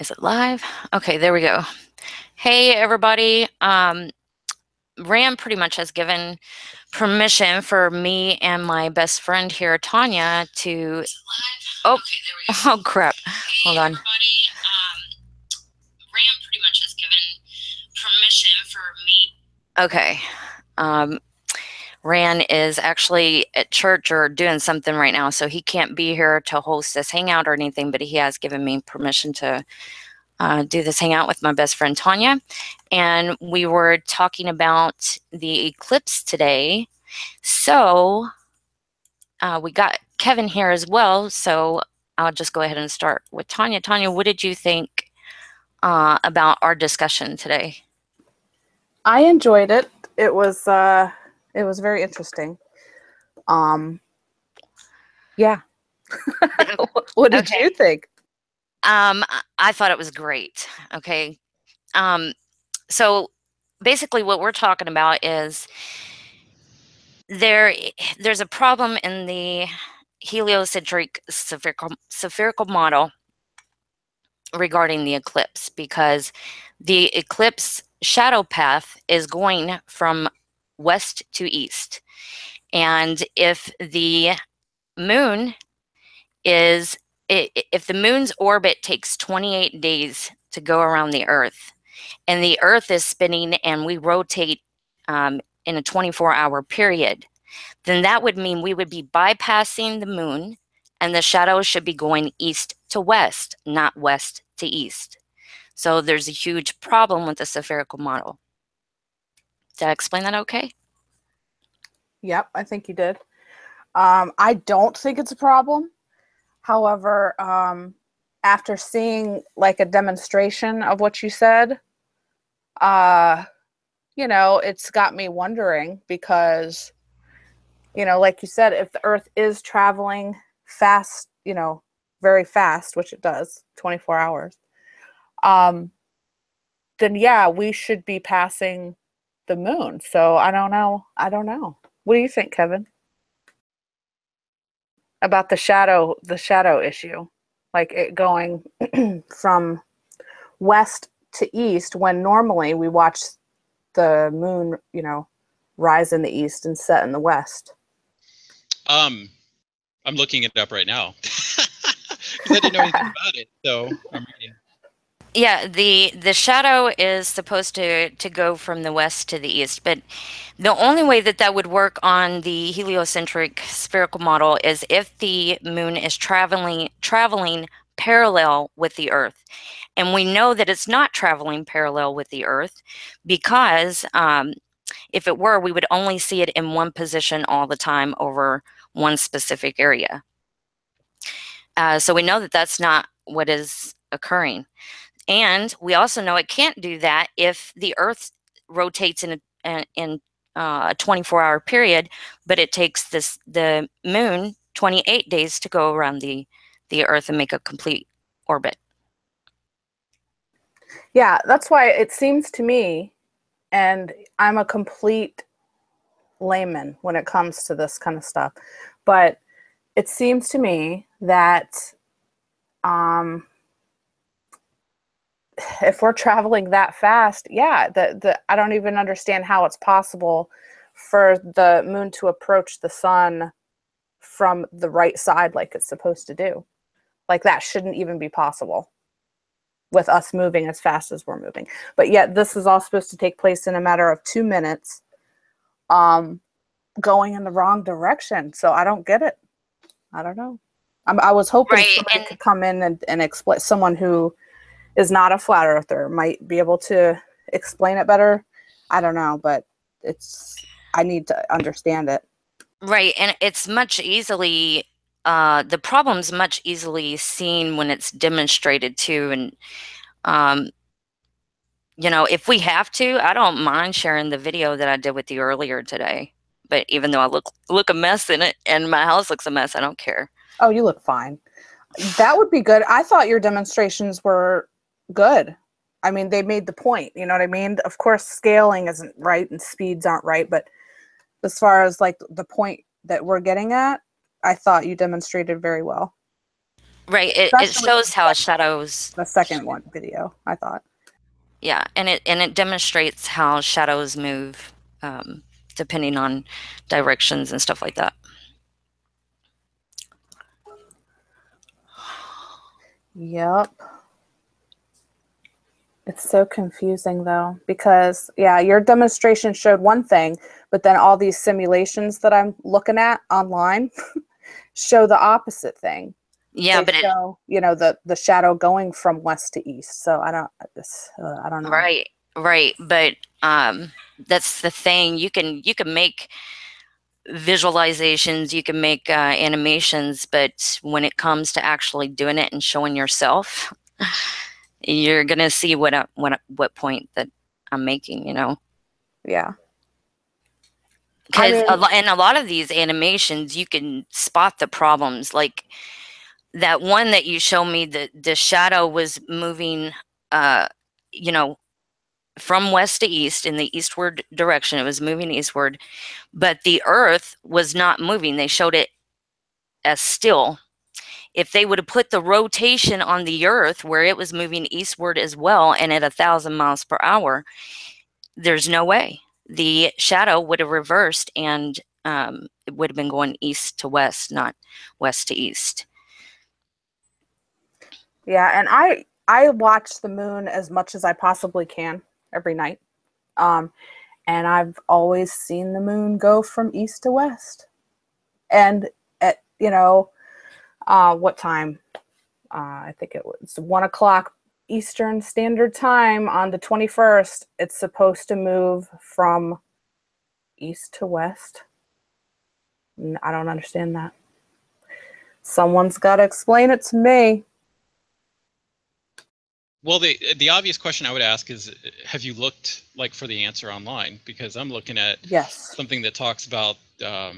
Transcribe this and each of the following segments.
Is it live? Okay, there we go. Hey, everybody. Ram pretty much has given permission for me and my best friend here, Tanya, to... Oh, oh crap. Hold on. Ram pretty much has given permission for me. Okay. Ran is actually at church or doing something right now, so he can't be here to host this hangout or anything, but he has given me permission to do this hangout with my best friend Tanya. And we were talking about the eclipse today. So we got Kevin here as well, so I'll just go ahead and start with Tanya. Tanya, what did you think about our discussion today? I enjoyed it. It was very interesting. Yeah. What did you think? I thought it was great. Okay. So basically what we're talking about is there's a problem in the heliocentric spherical model regarding the eclipse, because the eclipse shadow path is going from west to east. And if the moon is, if the moon's orbit takes 28 days to go around the Earth, and the Earth is spinning and we rotate in a 24-hour period, then that would mean we would be bypassing the moon, and the shadows should be going east to west, not west to east. So there's a huge problem with the spherical model. Did I explain that okay? Yep, I think you did. I don't think it's a problem. However, after seeing like a demonstration of what you said, you know, it's got me wondering, because, you know, like you said, if the Earth is traveling fast, you know, very fast, which it does, 24 hours, then yeah, we should be passing the moon. So I don't know. What do you think, Kevin? About the shadow issue, like it going from west to east, when normally we watch the moon, you know, rise in the east and set in the west. I'm looking it up right now because I didn't know anything about it, so I'm reading. Yeah, the shadow is supposed to go from the west to the east, but the only way that that would work on the heliocentric spherical model is if the moon is traveling parallel with the Earth. And we know that it's not traveling parallel with the Earth, because if it were, we would only see it in one position all the time over one specific area. So we know that that's not what is occurring. And we also know it can't do that if the Earth rotates in a 24-hour period, but it takes the moon 28 days to go around the Earth and make a complete orbit. Yeah, that's why it seems to me, and I'm a complete layman when it comes to this kind of stuff, but it seems to me that if we're traveling that fast, yeah, I don't even understand how it's possible for the moon to approach the sun from the right side like it's supposed to do. Like, that shouldn't even be possible with us moving as fast as we're moving. But yet this is all supposed to take place in a matter of 2 minutes, going in the wrong direction. So I don't get it. I don't know. I was hoping somebody could come in and explain, someone who is not a flat earther might be able to explain it better. I don't know, but I need to understand it. Right, and it's much easily, the problem's much easily seen when it's demonstrated too. And, you know, if we have to, I don't mind sharing the video that I did with you earlier today. But even though I look a mess in it and my house looks a mess, I don't care. Oh, you look fine. That would be good. I thought your demonstrations were good. I mean, they made the point, you know what I mean? Of course, scaling isn't right and speeds aren't right, but as far as like the point that we're getting at, I thought you demonstrated very well. Right. It Especially shows how shadows. the second one video, I thought. Yeah, and it demonstrates how shadows move, depending on directions and stuff like that. Yep. It's so confusing though, because yeah, your demonstration showed one thing, but then all these simulations that I'm looking at online show the opposite thing. Yeah, They but show, the shadow going from west to east. So I don't know. right, but that's the thing. You can make visualizations, you can make animations, but when it comes to actually doing it and showing yourself, you're gonna see what point that I'm making, Yeah. I because mean, in a lot of these animations, you can spot the problems. Like that one that you show me, the shadow was moving, you know, from west to east in the eastward direction. It was moving eastward, but the Earth was not moving. They showed it as still. If they would have put the rotation on the Earth where it was moving eastward as well and at 1,000 miles per hour, there's no way. The shadow would have reversed and it would have been going east to west, not west to east. yeah, and I watch the moon as much as I possibly can every night. And I've always seen the moon go from east to west. And at what time? I think it was 1 o'clock Eastern Standard Time on the 21st. It's supposed to move from east to west. I don't understand that. Someone's got to explain it to me. Well, the obvious question I would ask is, have you looked like for the answer online? Because I'm looking at Yes. something that talks about, I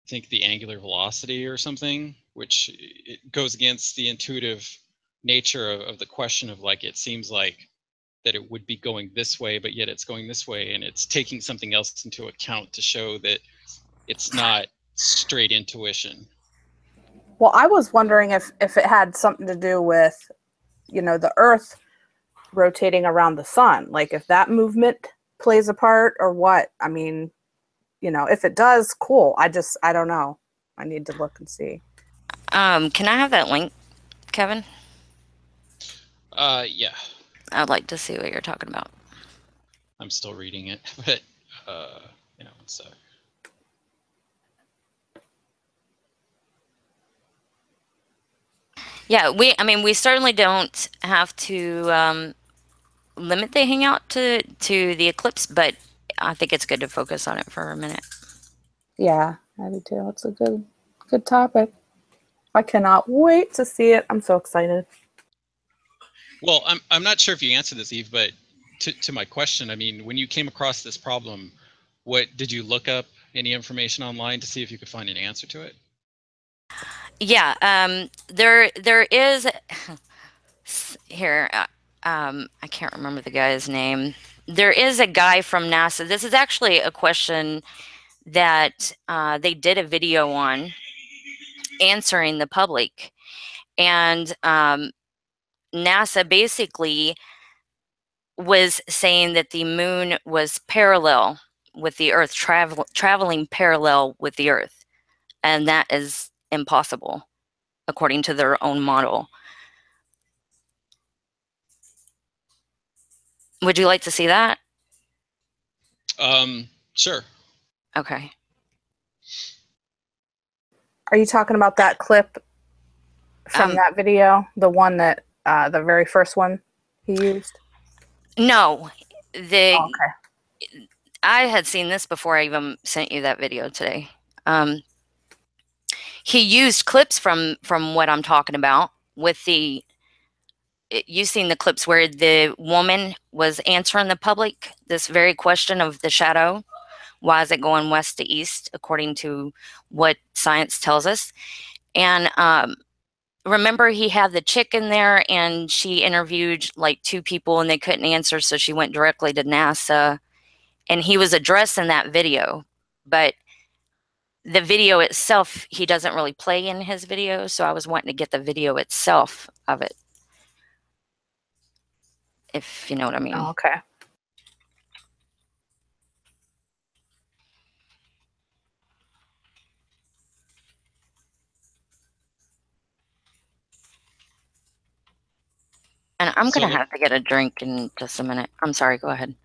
think the angular velocity or something, which it goes against the intuitive nature of the question of like, it seems like that it would be going this way, but yet it's going this way, and it's taking something else into account to show that it's not straight intuition. Well, I was wondering if it had something to do with, the Earth rotating around the sun, like if that movement plays a part or what. I mean, if it does, cool. I don't know. I need to look and see. Can I have that link, Kevin? Yeah. I'd like to see what you're talking about. I'm still reading it, but so. Yeah, we certainly don't have to limit the hangout to the eclipse, but I think it's good to focus on it for a minute. Yeah, I do too. It's a good topic. I cannot wait to see it. I'm so excited. Well, I'm not sure if you answered this, Eve, but to my question, I mean, when you came across this problem, what did you look up any information online to see if you could find an answer to it? Yeah, there is here. I can't remember the guy's name. There is a guy from NASA. This is actually a question that they did a video on answering the public, and NASA basically was saying that the moon was parallel with the Earth, traveling parallel with the Earth, and that is impossible according to their own model. Would you like to see that? Sure. Okay. Are you talking about that clip from that video? The one that, the very first one he used? No. Oh, okay. I had seen this before I even sent you that video today. He used clips from what I'm talking about with you've seen the clips where the woman was answering the public this very question of the shadow. Why is it going west to east according to what science tells us? And remember, he had the chick in there and she interviewed like 2 people and they couldn't answer, so she went directly to NASA, and he was addressing that video. But the video itself, he doesn't really play in his videos, so I was wanting to get the video itself of it, if you know what I mean. Oh, okay. And I'm So gonna have to get a drink in just a minute. I'm sorry, go ahead.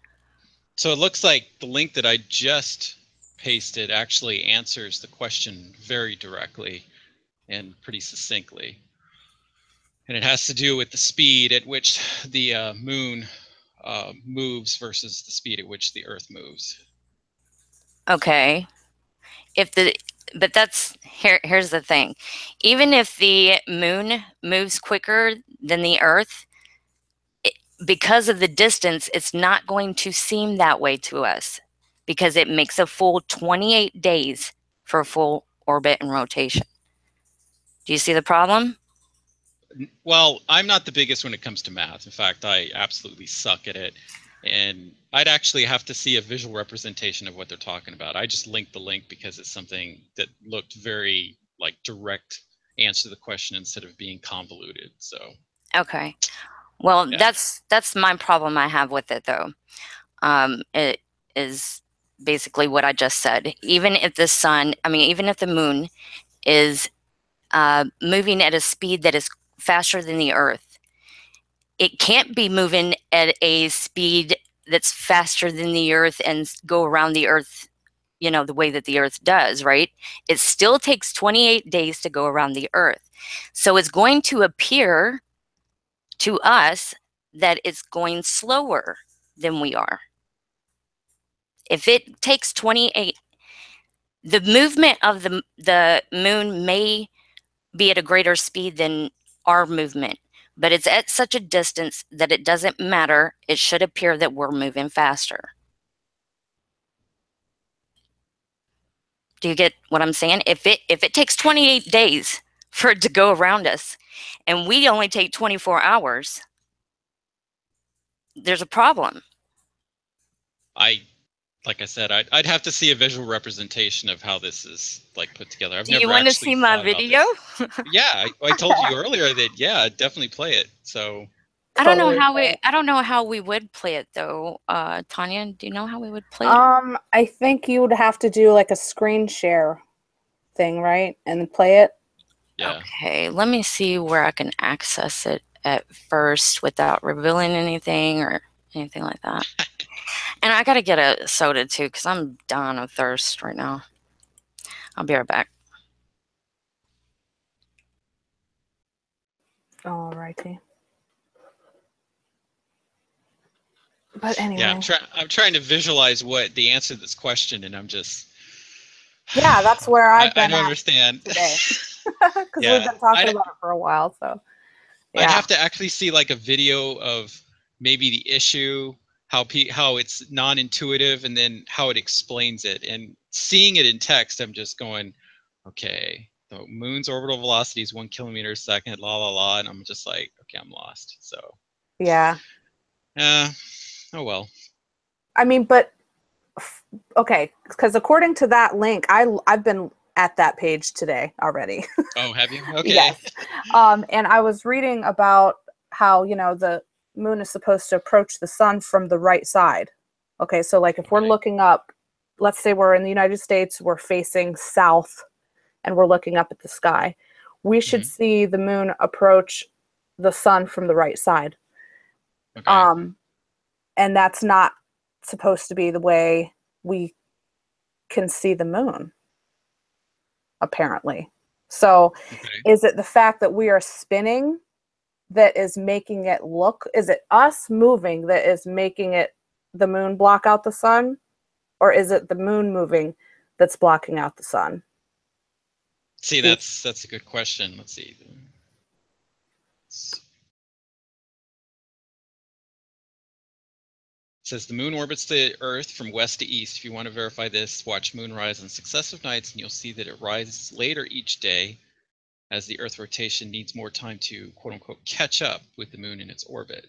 So it looks like the link that I just pasted actually answers the question very directly and pretty succinctly. And it has to do with the speed at which the moon moves versus the speed at which the Earth moves. Okay. But here's the thing. Even if the moon moves quicker than the Earth, because of the distance, it's not going to seem that way to us because it makes a full 28 days for a full orbit and rotation. Do you see the problem? Well, I'm not the biggest when it comes to math. In fact, I absolutely suck at it. And I'd actually have to see a visual representation of what they're talking about. I just linked the link because it's something that looked very like direct answer to the question instead of being convoluted. So Okay. Well, yeah. that's my problem I have with it, though. It is basically what I just said. Even if the sun, I mean, even if the moon is moving at a speed that is faster than the Earth, it can't be moving at a speed that's faster than the Earth and go around the Earth, you know, the way that the Earth does, right? It still takes 28 days to go around the Earth. So it's going to appear to us that it's going slower than we are. If it takes 28, the movement of the moon may be at a greater speed than our movement, but it's at such a distance that it doesn't matter. It should appear that we're moving faster. Do you get what I'm saying? If it takes 28 days for it to go around us and we only take 24 hours, there's a problem. Like I said, I'd have to see a visual representation of how this is like put together. I've Do you never want to actually see my thought about video? this. Yeah, I told you earlier that yeah, I'd definitely play it. So I don't know Totally how fine. I don't know how we would play it though. Tanya, do you know how we would play it? I think you would have to do like a screen share thing, right? And play it. yeah. Okay, let me see where I can access it at first without revealing anything or anything like that. And I gotta get a soda too because I'm dying of thirst right now. I'll be right back. Alrighty. But anyway. Yeah, I'm trying to visualize what the answer to this question, and I'm just Yeah, that's where I've I been don't at understand. today. Because we've Yeah, been talking about it for a while, so I'd yeah. have to actually see like a video of maybe the issue, how it's non-intuitive, and then how it explains it. And seeing it in text, I'm just going, okay, the moon's orbital velocity is 1 kilometer a second, la la la, and I'm just like, okay, I'm lost. So Yeah. oh well. I mean, but okay, because according to that link, I've been at that page today already. Oh, have you? Okay. Yes. And I was reading about how, you know, the moon is supposed to approach the sun from the right side. Okay, so like if we're Okay. looking up, let's say we're in the United States, we're facing south and we're looking up at the sky. We should see the moon approach the sun from the right side. Okay. And that's not supposed to be the way we can see the moon, apparently. So Okay. is it the fact that we are spinning that is making it look, is it us moving that is making it the moon block out the sun, or is it the moon moving that's blocking out the sun? See, that's a good question. Let's see. It says the moon orbits the Earth from west to east. If you want to verify this, watch moon rise on successive nights, and you'll see that it rises later each day as the Earth rotation needs more time to quote unquote catch up with the moon in its orbit.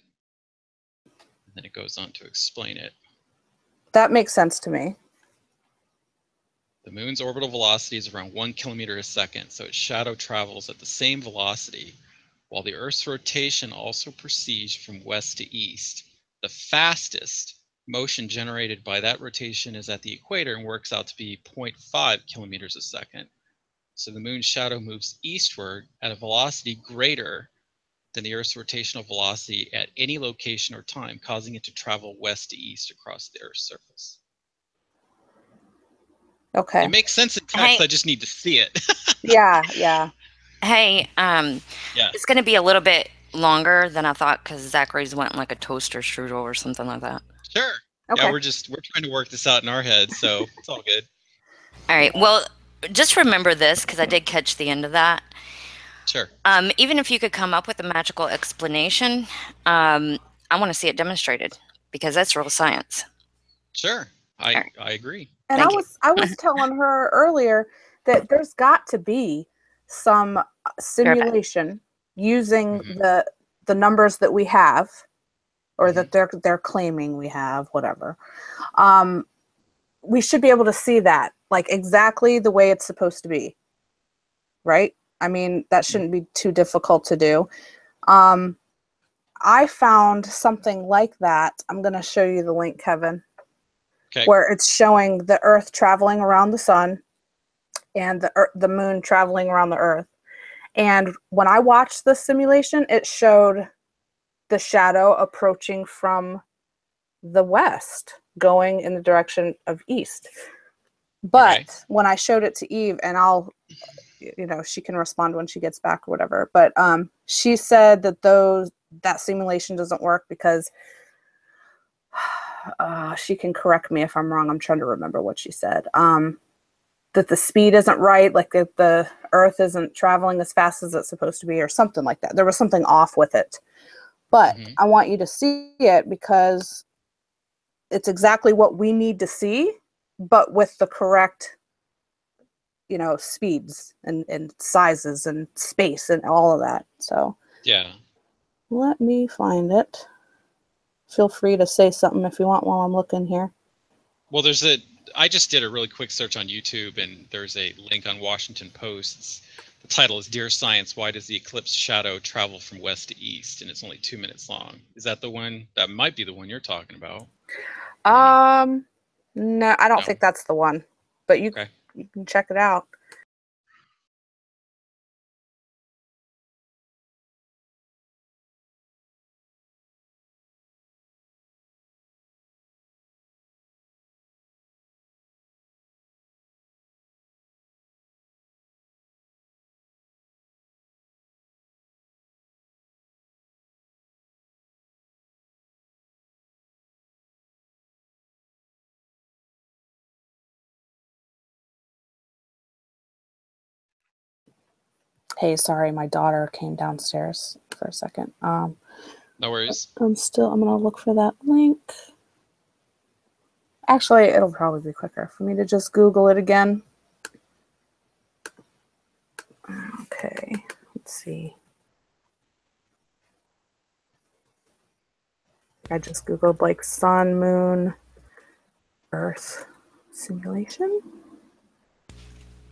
And then it goes on to explain it. That makes sense to me. The moon's orbital velocity is around 1 kilometer a second, so its shadow travels at the same velocity, while the Earth's rotation also proceeds from west to east. The fastest motion generated by that rotation is at the equator and works out to be 0.5 kilometers a second. So the moon's shadow moves eastward at a velocity greater than the Earth's rotational velocity at any location or time, causing it to travel west to east across the Earth's surface. Okay. It makes sense in text. Hey. I just need to see it. Yeah. Hey, Yeah. it's going to be a little bit longer than I thought because Zachary's went like a toaster strudel or something like that. Sure. Okay. Yeah, we're trying to work this out in our heads, so it's all good. All right. Well, just remember this because I did catch the end of that. Sure. Even if you could come up with a magical explanation, I want to see it demonstrated because that's real science. Sure. I agree. And Thank you. I was telling her earlier that there's got to be some simulation using the numbers that we have, or that they're claiming we have, whatever. We should be able to see that, like, exactly the way it's supposed to be, right? I mean, that shouldn't be too difficult to do. I found something like that. I'm going to show you the link, Kevin. Okay. Where it's showing the Earth traveling around the sun and the moon traveling around the Earth. And when I watched the simulation, it showed the shadow approaching from the west, going in the direction of east. But when I showed it to Eve, and she can respond when she gets back or whatever, but she said that that simulation doesn't work because she can correct me if I'm wrong. I'm trying to remember what she said. That the speed isn't right, like that the Earth isn't traveling as fast as it's supposed to be, or something like that. There was something off with it. But I want you to see it because it's exactly what we need to see, but with the correct, speeds and sizes and space and all of that. So yeah. Let me find it. Feel free to say something if you want while I'm looking here. Well, I just did a really quick search on YouTube, and there's a link on Washington Post. The title is "Dear Science, Why Does the Eclipse Shadow Travel from West to East?" And it's only 2 minutes long. Is that the one? That might be the one you're talking about. No, I don't think that's the one, but you can check it out. Hey, sorry, my daughter came downstairs for a second. No worries. I'm gonna look for that link. Actually, it'll probably be quicker for me to just Google it again. Okay, let's see. I just Googled like sun, moon, Earth simulation.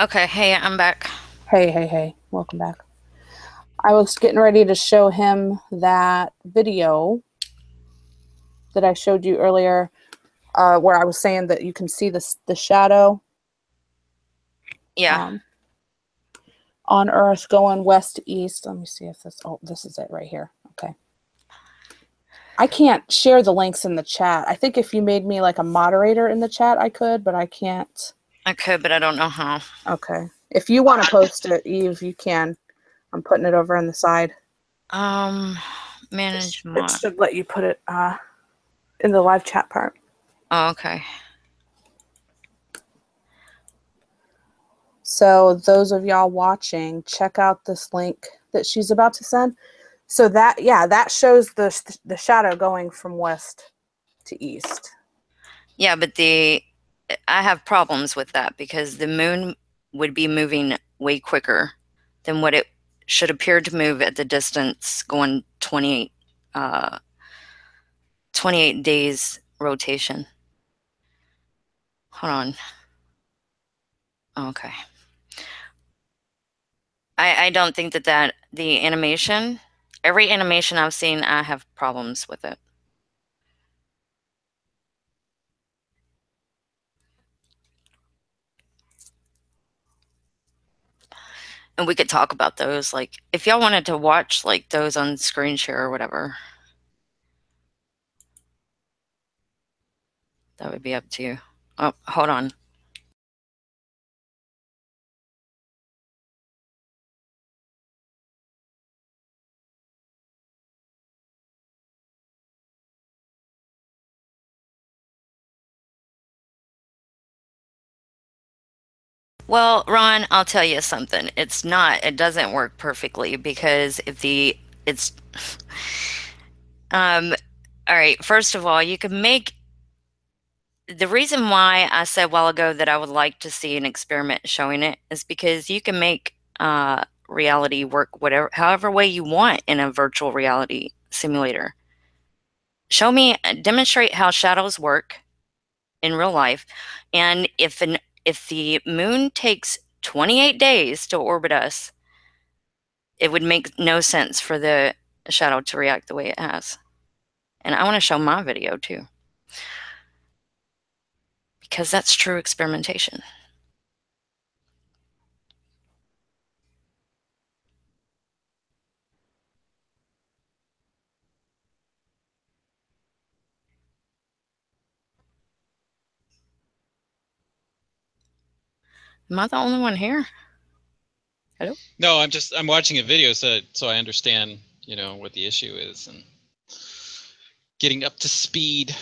Okay, hey, I'm back. Hey, welcome back. I was getting ready to show him that video that I showed you earlier, where I was saying that you can see the shadow. Yeah. On Earth going west to east. Let me see if this is it right here. Okay. I can't share the links in the chat. I think if you made me like a moderator in the chat, I could, but I can't. I could, but I don't know how. Okay. If you want to post it, Eve, you can. I'm putting it over on the side. Manage It should let you put it in the live chat part. Oh, okay. So those of y'all watching, check out this link that she's about to send. So that shows the shadow going from west to east. Yeah, but I have problems with that because the moon would be moving way quicker than what it should appear to move at the distance going 28 days rotation. Hold on. Okay. I don't think that the animation, every animation I've seen, I have problems with it. And we could talk about those, like, if y'all wanted to watch, like, those on screen share or whatever. That would be up to you. Oh, hold on. Well, Ron, I'll tell you something. It doesn't work perfectly because it's, all right, first of all, you can make, the reason why I said a while ago that I would like to see an experiment showing it is because you can make reality work however way you want in a virtual reality simulator. Demonstrate how shadows work in real life, and if the moon takes 28 days to orbit us, it would make no sense for the shadow to react the way it has. And I want to show my video too, because that's true experimentation. Am I the only one here? Hello? No, I'm watching a video so I understand, you know, what the issue is and getting up to speed.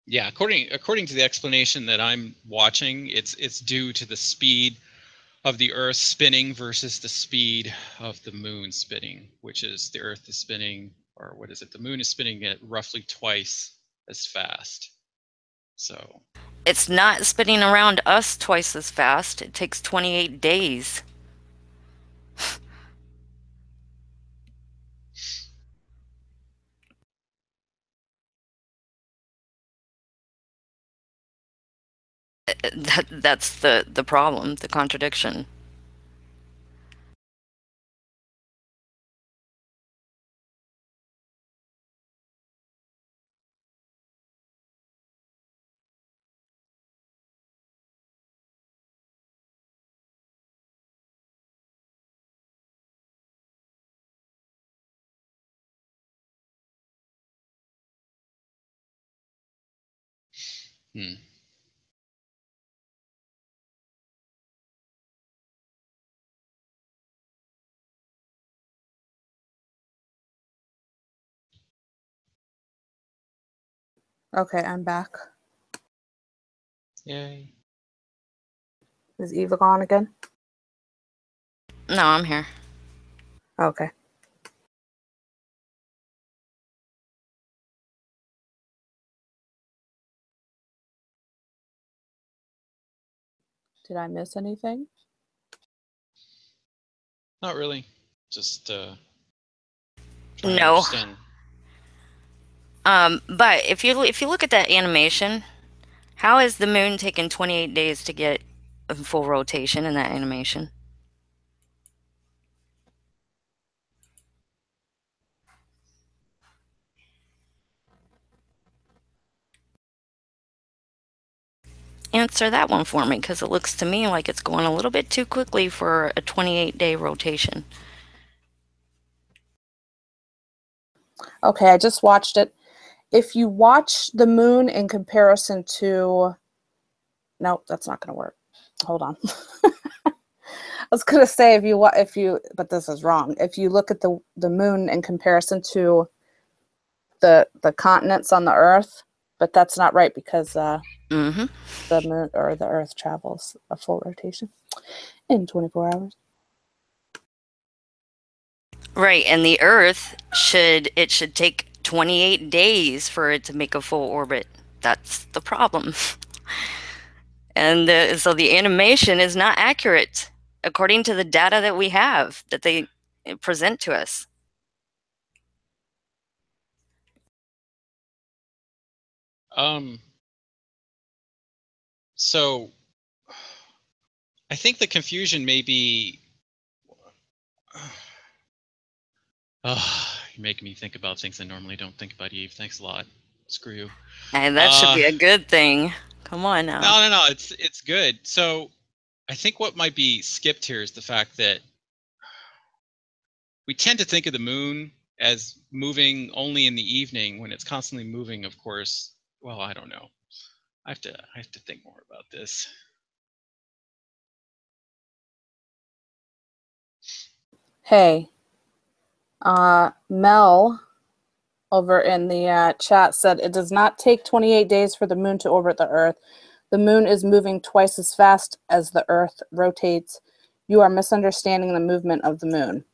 Yeah, according to the explanation that I'm watching, it's due to the speed of the Earth spinning versus the speed of the moon spinning, which is the Earth is spinning, or what is it? The moon is spinning at roughly twice as fast. So It's not spinning around us twice as fast. It takes 28 days. That's the problem, the contradiction. hmm. Okay, I'm back. Yay. Is Eva gone again? No, I'm here. Okay. Did I miss anything? Not really. Just trying to No. understand. But if you look at that animation, how is the moon taking 28 days to get a full rotation in that animation? Answer that one for me, because it looks to me like it's going a little bit too quickly for a 28-day rotation. Okay, I just watched it. If you watch the moon in comparison to... Nope, that's not going to work. Hold on. I was going to say but this is wrong. If you look at the moon in comparison to the continents on the Earth, but that's not right because the moon or the Earth travels a full rotation in 24 hours. Right, and the Earth should take 28 days for it to make a full orbit. That's the problem. And so the animation is not accurate according to the data that we have that they present to us. So I think the confusion may be. You're making me think about things I normally don't think about, Eve. Thanks a lot. Screw you. And that should be a good thing. Come on now. No. It's good. So I think what might be skipped here is the fact that we tend to think of the moon as moving only in the evening when it's constantly moving, of course. Well, I don't know. I have to think more about this. Hey, Mel over in the chat said it does not take 28 days for the moon to orbit the Earth. The moon is moving twice as fast as the Earth rotates. You are misunderstanding the movement of the moon.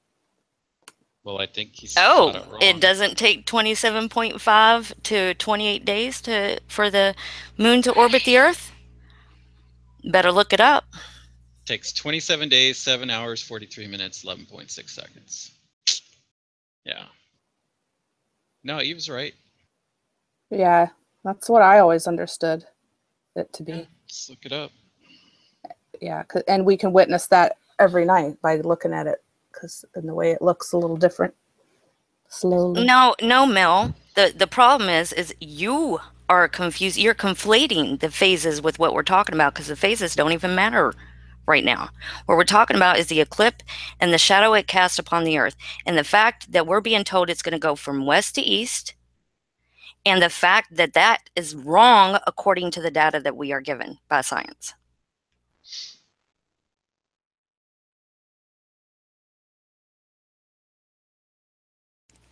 Well, I think he's got it wrong. It doesn't take 27.5 to 28 days for the moon to orbit the Earth? Better look it up. Takes 27 days, 7 hours, 43 minutes, 11.6 seconds. Yeah. No, he was right. Yeah, that's what I always understood it to be. Yeah, let's look it up. Yeah, and we can witness that every night by looking at it, because in the way it looks a little different. Slowly. No, Mel. The problem is you are confused. You're conflating the phases with what we're talking about, because the phases don't even matter right now. What we're talking about is the eclipse and the shadow it casts upon the Earth, and the fact that we're being told it's going to go from west to east, and the fact that that is wrong according to the data that we are given by science.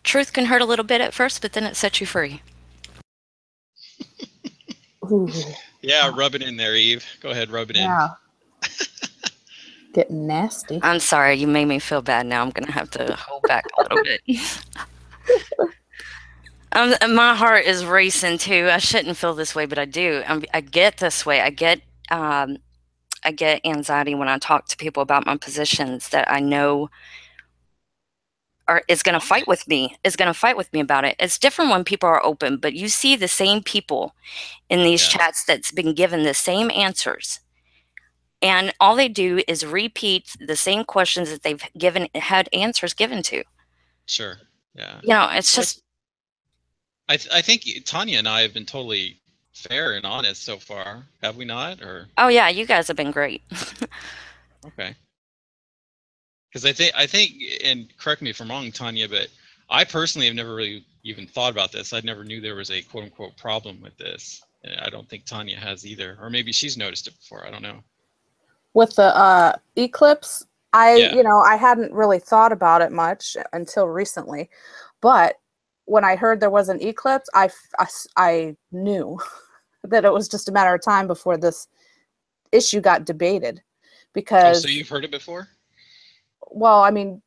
Truth can hurt a little bit at first, but then it sets you free. Ooh. Yeah, rub it in there, Eve. Go ahead, rub it in. Getting nasty. I'm sorry, you made me feel bad. Now I'm going to have to hold back a little bit. My heart is racing too. I shouldn't feel this way, but I do. I get this way. I get anxiety when I talk to people about my positions that I know is going to fight with me. Is going to fight with me about it. It's different when people are open, but you see the same people in these chats that's been given the same answers, and all they do is repeat the same questions that they've had answers given to. Sure. Yeah. You know, it's just. I think Tanya and I have been totally fair and honest so far, have we not? Or oh yeah, you guys have been great. Okay. Because I think, and correct me if I'm wrong, Tanya, but I personally have never really even thought about this. I never knew there was a quote unquote problem with this. And I don't think Tanya has either, or maybe she's noticed it before. I don't know. With the eclipse, you know, I hadn't really thought about it much until recently, but when I heard there was an eclipse, I knew that it was just a matter of time before this issue got debated. Because so you've heard it before? Well, I mean,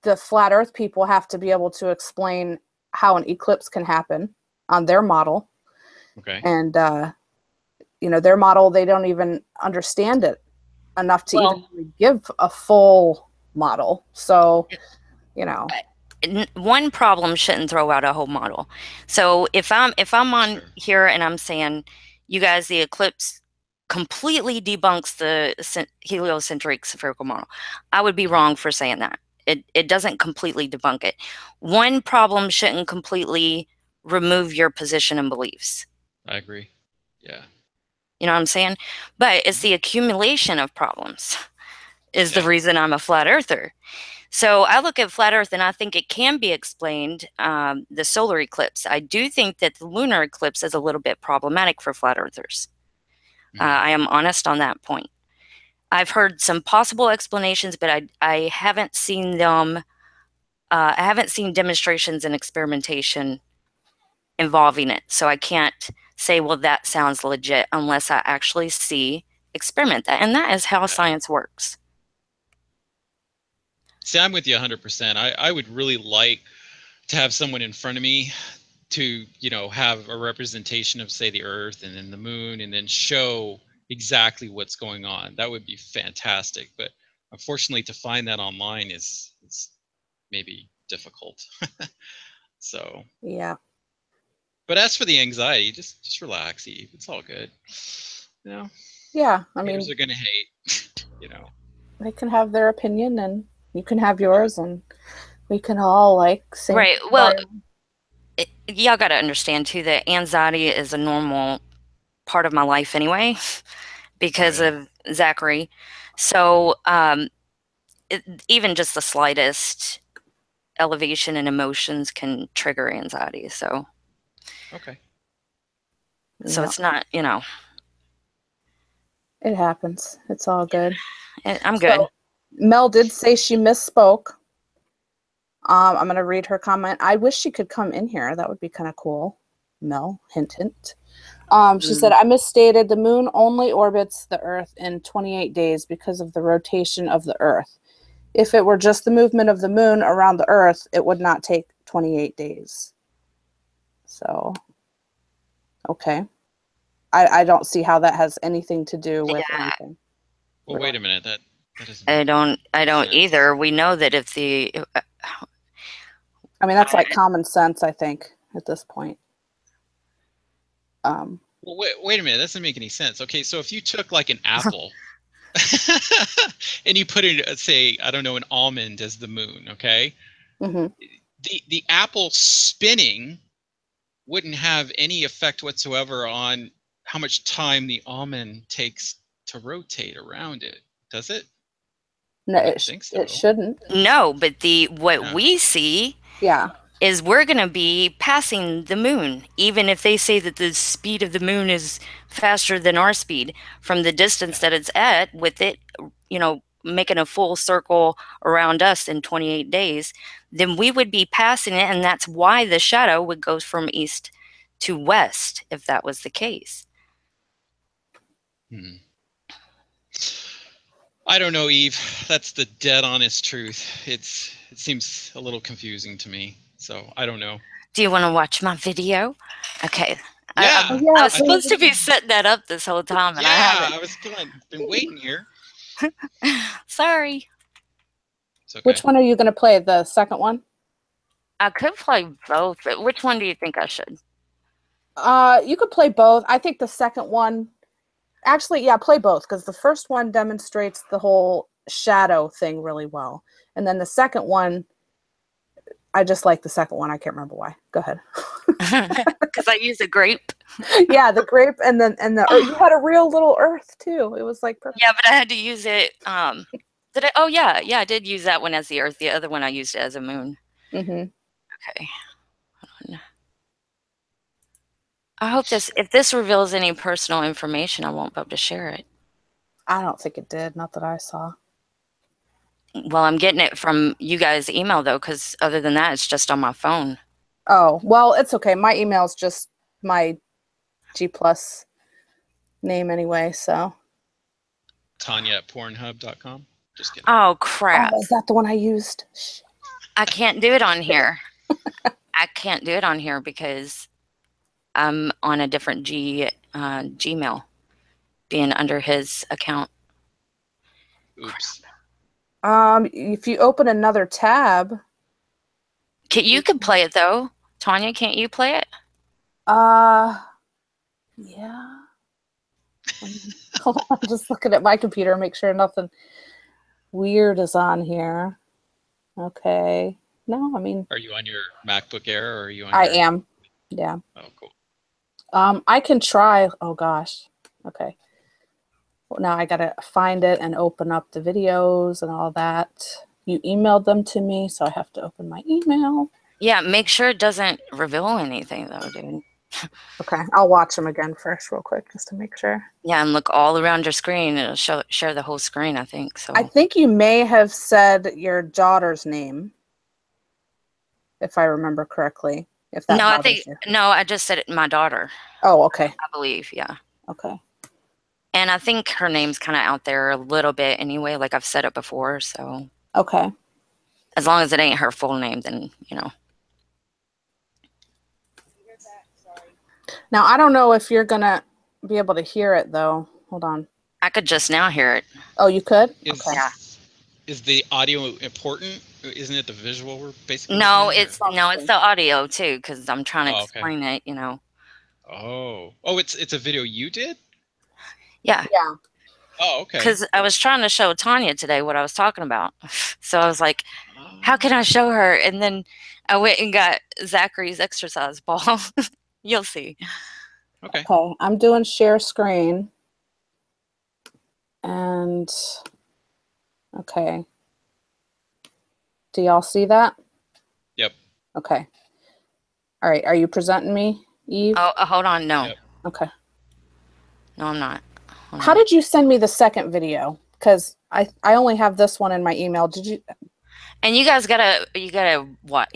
the flat Earth people have to be able to explain how an eclipse can happen on their model. Okay. And you know, their model, they don't even understand it enough to even really give a full model. So, you know, one problem shouldn't throw out a whole model. So if I'm on here and I'm saying, you guys, the eclipse completely debunks the heliocentric spherical model, I would be wrong for saying that. It doesn't completely debunk it. One problem shouldn't completely remove your position and beliefs. I agree. Yeah. You know what I'm saying? But it's the accumulation of problems is the reason I'm a flat earther. So I look at flat Earth and I think it can be explained, the solar eclipse. I do think that the lunar eclipse is a little bit problematic for flat earthers. I am honest on that point. I've heard some possible explanations, but I haven't seen them. I haven't seen demonstrations and experimentation involving it. So I can't say, well, that sounds legit unless I actually see experiment that. And that is how science works. See, I'm with you 100%. I would really like to have someone in front of me to, you know, have a representation of, say, the Earth and then the moon, and then show exactly what's going on. That would be fantastic. But unfortunately, to find that online is maybe difficult. So, Yeah. but as for the anxiety, just relax, Eve. It's all good. You know, Yeah. I haters mean, are gonna hate. You know. they can have their opinion and you can have yours, and we can all like sing. Right. Well, y'all got to understand too that anxiety is a normal part of my life anyway because Oh, yeah. of Zachary. So even just the slightest elevation in emotions can trigger anxiety. So Okay. Yeah, it's not, you know, it happens. It's all good. I'm good. So Mel did say she misspoke. I'm going to read her comment. I wish she could come in here. That would be kind of cool. Mel, hint, hint. She said, I misstated. The moon only orbits the Earth in 28 days because of the rotation of the Earth. If it were just the movement of the moon around the Earth, it would not take 28 days. So, okay. I don't see how that has anything to do with anything. Well, wait a minute. That doesn't. I don't sense. either. We know that if the I mean, that's like common sense, I think, at this point. Well, wait a minute. That doesn't make any sense. Okay, so if you took like an apple and you put it, say, I don't know, an almond as the moon, okay? Mm-hmm. The apple spinning wouldn't have any effect whatsoever on how much time the almond takes to rotate around it, does it? No, I think so. it shouldn't. no, but what we see Yeah. is we're going to be passing the moon, even if they say that the speed of the moon is faster than our speed from the distance that it's at, with it, you know, making a full circle around us in 28 days, then we would be passing it. And that's why the shadow would go from east to west, if that was the case. I don't know, Eve. That's the dead honest truth. It seems a little confusing to me. So I don't know. Do you want to watch my video? Okay. Yeah. I was supposed to be setting that up this whole time, and I haven't. I was been waiting here. Sorry. It's okay. Which one are you going to play? The second one? I could play both, but which one do you think I should? You could play both. I think the second one, actually, yeah, play both, because the first one demonstrates the whole shadow thing really well, and then the second one, I just like the second one. I can't remember why. Go ahead. Because I use a grape. Yeah, the grape, and you had a real little earth too. It was like perfect. Yeah, but I had to use it. Did I? Oh yeah, I did use that one as the earth. The other one I used it as a moon. Mm-hmm. Okay. I hope if this reveals any personal information, I won't be able to share it. I don't think it did. Not that I saw. Well, I'm getting it from you guys' email though, because other than that, it's just on my phone. Oh, well, it's okay. My email is just my G+ name anyway, so. Tanya at pornhub.com. Just kidding. Oh crap! Oh, is that the one I used? I can't do it on here. I can't do it on here because I'm on a different Gmail, being under his account. Oops. If you open another tab. You could play it though. Tanya, can't you play it? Yeah. Hold on, I'm just looking at my computer, make sure nothing weird is on here. Okay. No, I mean. Are you on your MacBook Air, or are you on I am. Yeah. Oh, cool. I can try. Oh gosh. Okay. Well, now I gotta find it and open up the videos and all that. You emailed them to me, so I have to open my email. Yeah, make sure it doesn't reveal anything though, dude. Okay, I'll watch them again first real quick just to make sure. Yeah, and look all around your screen. It'll share the whole screen, I think. So I think you may have said your daughter's name, if I remember correctly. If that bothers you. No, I just said it, my daughter. Oh, okay. I believe, yeah. Okay. And I think her name's kind of out there a little bit anyway, like I've said it before, so. Okay. As long as it ain't her full name, then, you know. Now, I don't know if you're going to be able to hear it, though. Hold on. I could just now hear it. Oh, you could? Is, Okay. Yeah. is the audio important? Isn't it the visual we're basically No, looking at, it's the audio too, because I'm trying to Oh, okay. explain it, you know. Oh, it's a video you did? Yeah. Yeah. Oh, okay. Because I was trying to show Tanya today what I was talking about. So I was like, how can I show her? And then I went and got Zachary's exercise ball. You'll see. Okay. Okay, I'm doing share screen. And, okay. Do y'all see that? Yep. Okay. All right, are you presenting me, Eve? Oh, hold on. No. Yep. Okay. No, I'm not. Hold How on. did you send me the second video? Because I only have this one in my email. Did you? And you guys gotta what?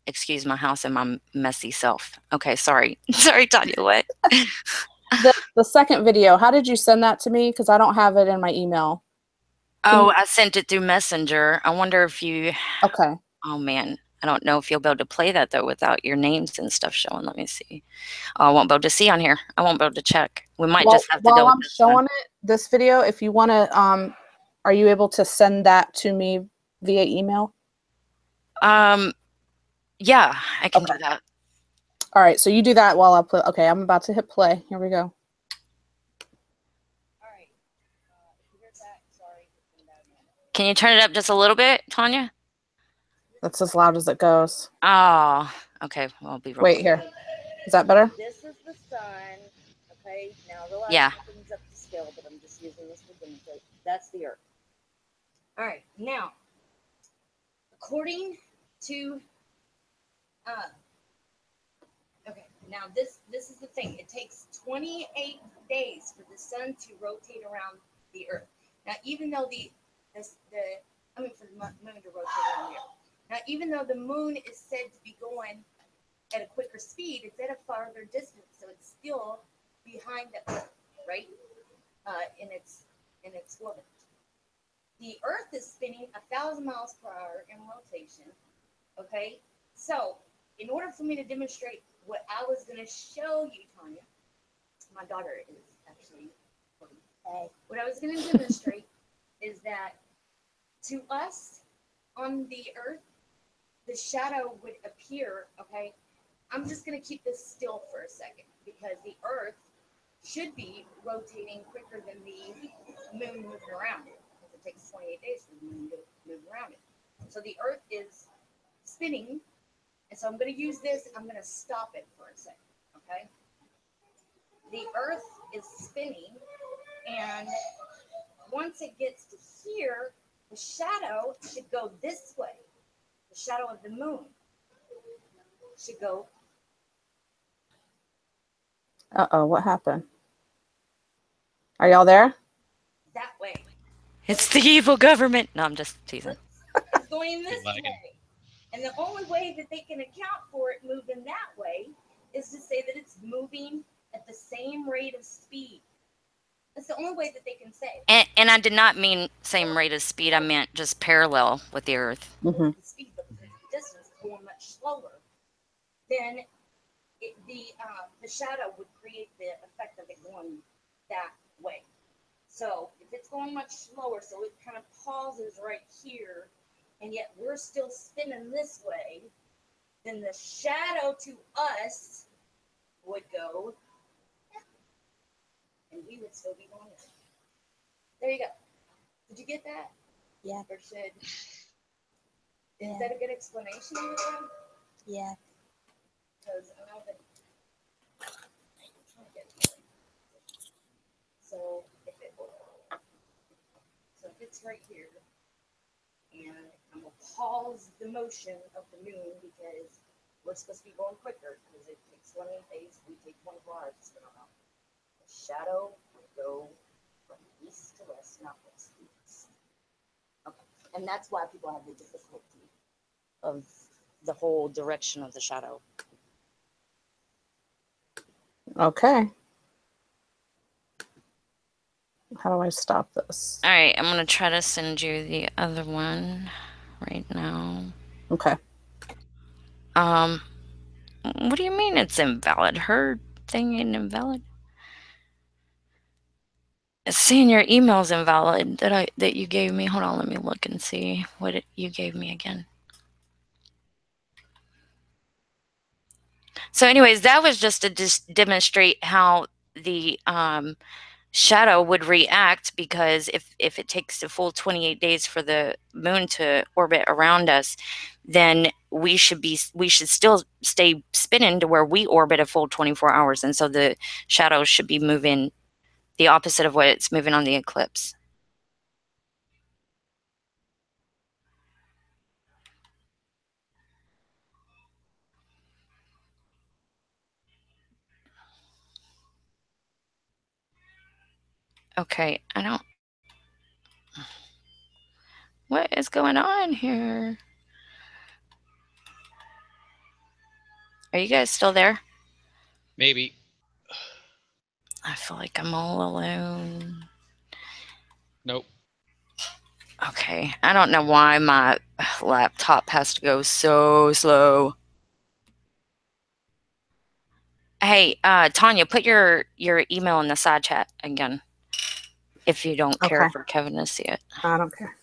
Excuse my house and my messy self. Okay, sorry. Sorry, Tanya, what? The second video, how did you send that to me? Because I don't have it in my email. Oh, I sent it through Messenger. I wonder if you, Okay. oh man, I don't know if you'll be able to play that though without your names and stuff showing. Let me see. Oh, I won't be able to see on here. I won't be able to check. We might just have to While deal with I'm this one. showing it, this video, if you want to, are you able to send that to me via email? Yeah, I can do that. All right, so you do that while I play. Okay, I'm about to hit play. Here we go. Can you turn it up just a little bit, Tanya? That's as loud as it goes. Oh, okay. Well, I'll be real Wait, quick. here. Is that better? This is the sun. Okay, now realize Yeah. nothing's up to scale, but I'm just using this for demonstration. That's the Earth. All right, now, according to, okay, now this is the thing. It takes 28 days for the sun to rotate around the Earth. Now, even though for the moon to rotate around the Earth. Now, even though the moon is said to be going at a quicker speed, it's at a farther distance, so it's still behind the Earth, right? In its orbit. The Earth is spinning 1,000 miles per hour in rotation. Okay, so in order for me to demonstrate what I was going to show you, Tanya, my daughter is actually. What I was going to demonstrate is that to us on the Earth, the shadow would appear. Okay, I'm just going to keep this still for a second because the Earth should be rotating quicker than the moon moving around it, because it takes 28 days for the moon to move around it. So the Earth is spinning, and so I'm going to use this. I'm going to stop it for a second, okay? The Earth is spinning, and once it gets to here, the shadow should go this way. The shadow of the moon should go. Uh-oh, what happened? Are y'all there? That way. It's the evil government. No, I'm just teasing. It's going this way. And the only way that they can account for it moving that way is to say that it's moving at the same rate of speed. That's the only way that they can say. And I did not mean same rate of speed. I meant just parallel with the Earth. Mm-hmm. The speed, but because the distance is going much slower, then the shadow would create the effect of it going that way. So if it's going much slower, so it kind of pauses right here, and yet we're still spinning this way, then the shadow to us would go, and we would still be going there. There you go. Did you get that? Yeah. Or should? Is that a good explanation of it? Yeah. Because I know that. So if it's right here, and I'm gonna pause the motion of the moon because we're supposed to be going quicker because it takes 28 days, we take 24 hours to spin around. The shadow would go from east to west, not west to east. Okay, and that's why people have the difficulty of the whole direction of the shadow. Okay. How do I stop this? All right, I'm going to try to send you the other one. right now. Okay. What do you mean it's invalid? Her thing ain't invalid. It's saying your email's invalid that you gave me. Hold on, let me look and see what you gave me again. So anyways, that was just to demonstrate how the shadow would react, because if it takes the full 28 days for the moon to orbit around us, then we should still stay spinning to where we orbit a full 24 hours. And so the shadow should be moving the opposite of what it's moving on the eclipse. Okay, what is going on here? Are you guys still there? Maybe. I feel like I'm all alone. Nope. Okay, I don't know why my laptop has to go so slow. Hey, Tanya, put your email in the side chat again, if you don't care Okay. for Kevin to see it. I don't care.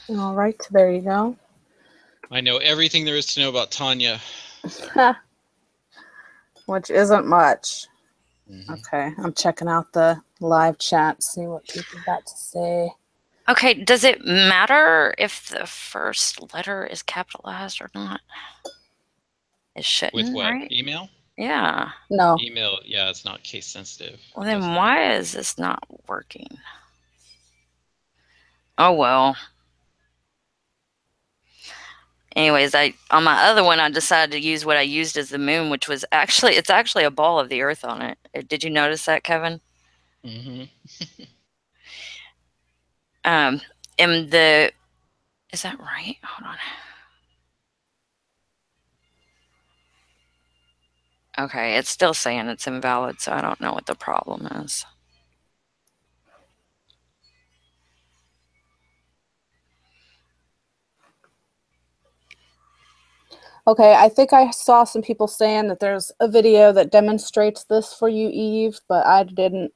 All right, there you go. I know everything there is to know about Tanya. Which isn't much. Mm-hmm. Okay, I'm checking out the live chat, see what people got to say. Okay, does it matter if the first letter is capitalized or not? It shouldn't, With what? right? Email? Yeah. No. Email, yeah, it's not case sensitive. Well, then why is this not working? Oh, well. Anyways, on my other one, I decided to use what I used as the moon, which was it's actually a ball of the Earth on it. Did you notice that, Kevin? Mm-hmm. And is that right? Hold on. Okay, it's still saying it's invalid, so I don't know what the problem is. Okay, I think I saw some people saying that there's a video that demonstrates this for you, Eve, but I didn't.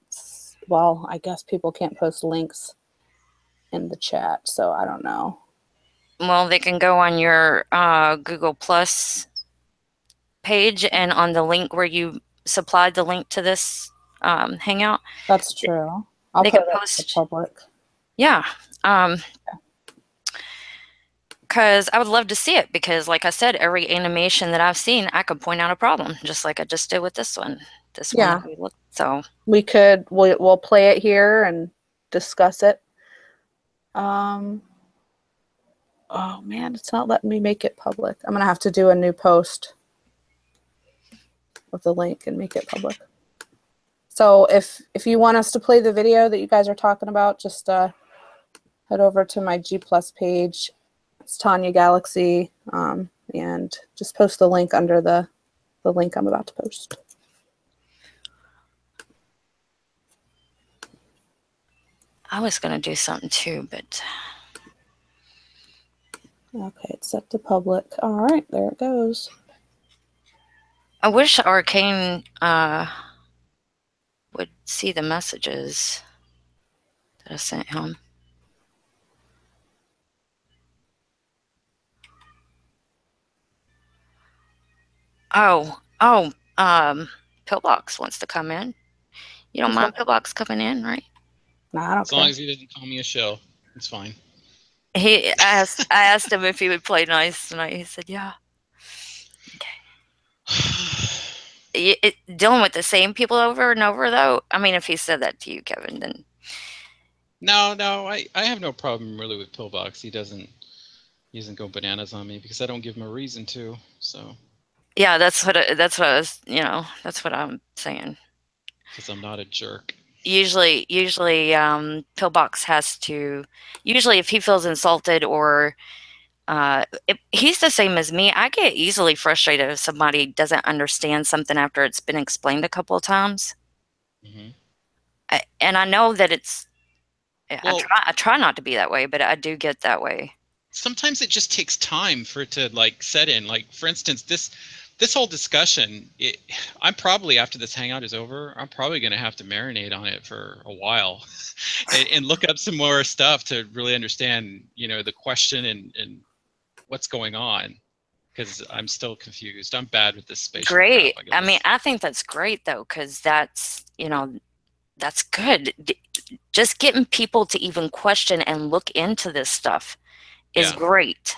Well, I guess people can't post links in the chat, so I don't know. Well, they can go on your Google Plus page, and on the link where you supplied the link to this Hangout. That's true. I'll they put can it post to public. Yeah. Because I would love to see it, because like I said, every animation that I've seen, I could point out a problem, just like I just did with this one. Yeah. One that we looked, so we'll play it here and discuss it. Oh man, it's not letting me make it public. I'm gonna have to do a new post with the link and make it public. So if you want us to play the video that you guys are talking about, just head over to my G Plus page. It's Tanya Galaxy, and just post the link under the link I'm about to post. I was gonna do something too, but okay, it's set to public. All right, there it goes. I wish Arcane would see the messages that I sent him. Pillbox wants to come in. You don't mind Pillbox coming in, right? No, I don't As long as he doesn't call me a shell, it's fine. I asked him if he would play nice tonight. He said, yeah. Okay. Dealing with the same people over and over, though? I mean, if he said that to you, Kevin, then... No, I have no problem really with Pillbox. He doesn't go bananas on me because I don't give him a reason to, so... Yeah, that's what I was, that's what I'm saying. Because I'm not a jerk. Usually, Pillbox has to... Usually, if he feels insulted or... he's the same as me. I get easily frustrated if somebody doesn't understand something after it's been explained a couple of times. Mm-hmm. And I know that it's, Well, I try not to be that way, but I do get that way. sometimes it just takes time for it to like set in. Like for instance, this whole discussion, I'm probably, after this hangout is over, I'm probably going to have to marinate on it for a while and look up some more stuff to really understand, you know, the question and what's going on, because I'm still confused. I'm bad with this spatial crap, Great. I I mean, guess. I think that's great though, because that's, you know, that's good. Just getting people to even question and look into this stuff is Yeah. great.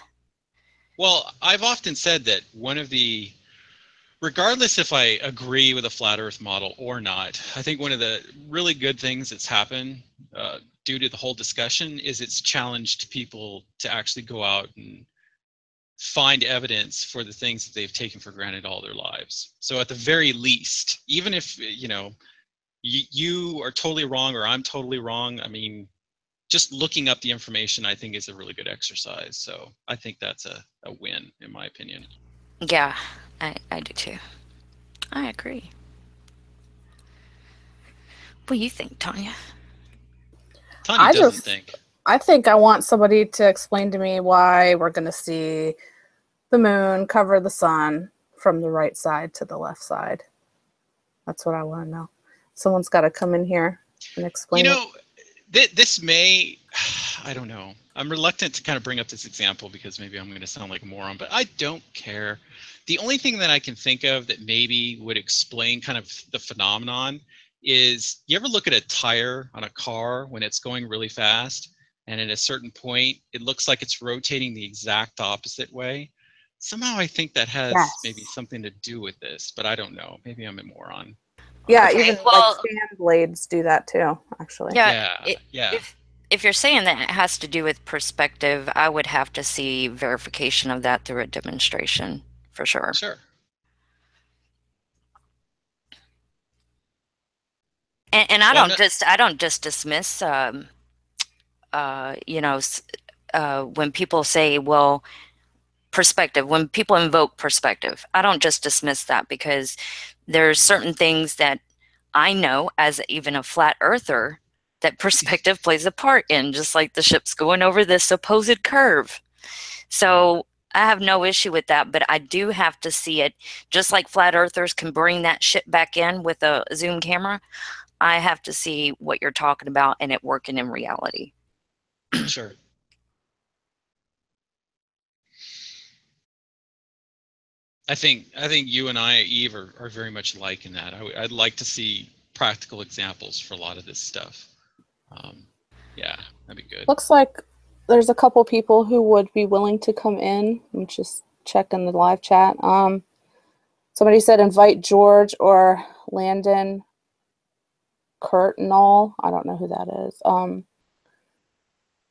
Well, I've often said that one of the, regardless if I agree with a flat Earth model or not, I think one of the really good things that's happened due to the whole discussion is it's challenged people to actually go out and find evidence for the things that they've taken for granted all their lives. So at the very least, even if, you know, you are totally wrong or I'm totally wrong, I mean, just looking up the information, I think, is a really good exercise. So I think that's a win, in my opinion. Yeah, I do too. I agree. What do you think, Tanya? Tanya I doesn't just, think. I think I want somebody to explain to me why we're going to see the moon cover the sun from the right side to the left side. That's what I want to know. Someone's got to come in here and You explain it. know, this may, I don't know. I'm reluctant to kind of bring up this example because maybe I'm going to sound like a moron, but I don't care. The only thing that I can think of that maybe would explain kind of the phenomenon is, you ever look at a tire on a car when it's going really fast, and at a certain point, it looks like it's rotating the exact opposite way? Somehow I think that has maybe Yes. something to do with this, but I don't know. Maybe I'm a moron on Yeah, that Okay, even one. like well, fan blades do that too, actually. yeah, Yeah, yeah, if you're saying that it has to do with perspective, I would have to see verification of that through a demonstration for sure. sure. And Well, I don't just dismiss you know, when people say, well, perspective, when people invoke perspective, I don't just dismiss that, because there's certain things that I know as even a flat earther that perspective plays a part in, just like the ship's going over this supposed curve. So I have no issue with that, but I do have to see it, just like flat earthers can bring that ship back in with a zoom camera. I have to see what you're talking about and it working in reality. sure. I think you and I, Eve, are very much alike in that. I'd like to see practical examples for a lot of this stuff. Yeah, that'd be good. Looks like there's a couple people who would be willing to come in. I'm just checking the live chat. Somebody said invite George or Landon Curtinall. I don't know who that is.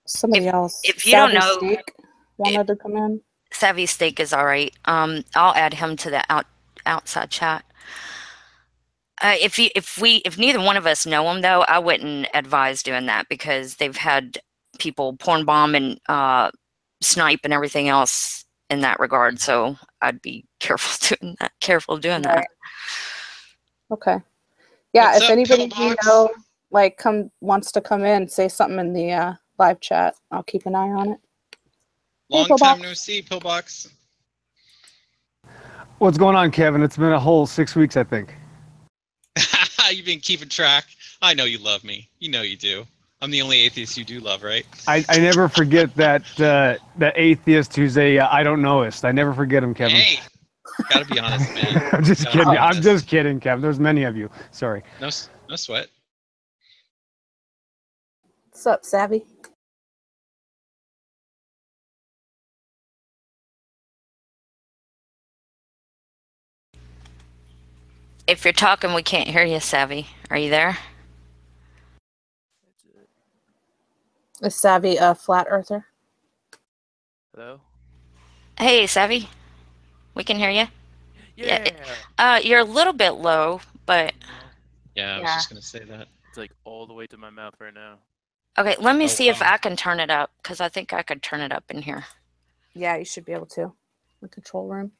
Somebody else. If you don't Savvy know, Steak wanted to come in. Savvy Steak is all right. I'll add him to the outside chat. If neither one of us know them though, I wouldn't advise doing that, because they've had people porn bomb and snipe and everything else in that regard. So I'd be careful doing that. Careful doing that. Right. Okay. Yeah, What's if up, anybody you Pillbox? know wants to come in, say something in the live chat. I'll keep an eye on it. Hey, Long time no Pillbox. see, Pillbox. What's going on, Kevin? It's been a whole 6 weeks, I think. You've been keeping track. I know you love me. You know you do. I'm the only atheist you do love, right? I never forget that that atheist who's a I don't knowist. I never forget him, Kevin. Hey, gotta be honest, man. I'm just Gotta be kidding. I'm honest. just kidding, Kevin. There's many of you. Sorry. No sweat. What's up, Savvy? If you're talking, we can't hear you, Savvy. Are you there? Is Savvy a flat earther? Hello? Hey, Savvy. We can hear you. Yeah. You're a little bit low, but Yeah, I was Yeah. just gonna say that. It's like all the way to my mouth right now. okay. Let me Oh, see if wow. I can turn it up, because I think I could turn it up in here. Yeah, you should be able to. The control room.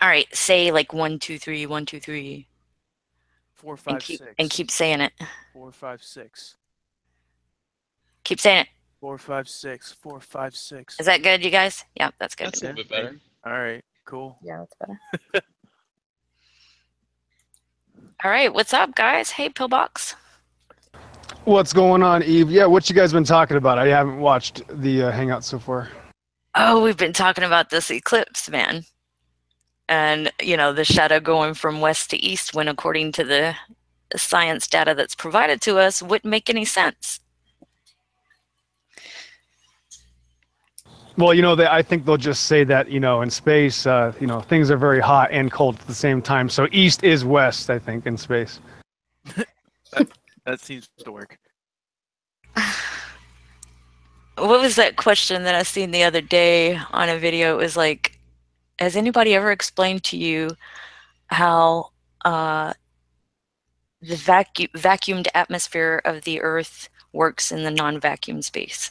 All right. Say like 1, 2, 3, 1, 2, 3. 4, 5, and 6. keep saying it. 4, 5, 6. Keep saying it. 4, 5, 6. 4, 5, 6. Is that good, you guys? Yeah, that's good. That's a little bit better. All right, cool. Yeah, that's better. All right, what's up, guys? Hey, Pillbox. What's going on, Eve? Yeah, what you guys been talking about? I haven't watched the hangout so far. Oh, we've been talking about this eclipse, man. And, you know, the shadow going from west to east when, according to the science data that's provided to us, wouldn't make any sense. Well, you know, I think they'll just say that, you know, in space, you know, things are very hot and cold at the same time. So east is west, I think, in space. That seems to work. What was that question that I seen the other day on a video? It was like, has anybody ever explained to you how the vacuumed atmosphere of the Earth works in the non-vacuum space?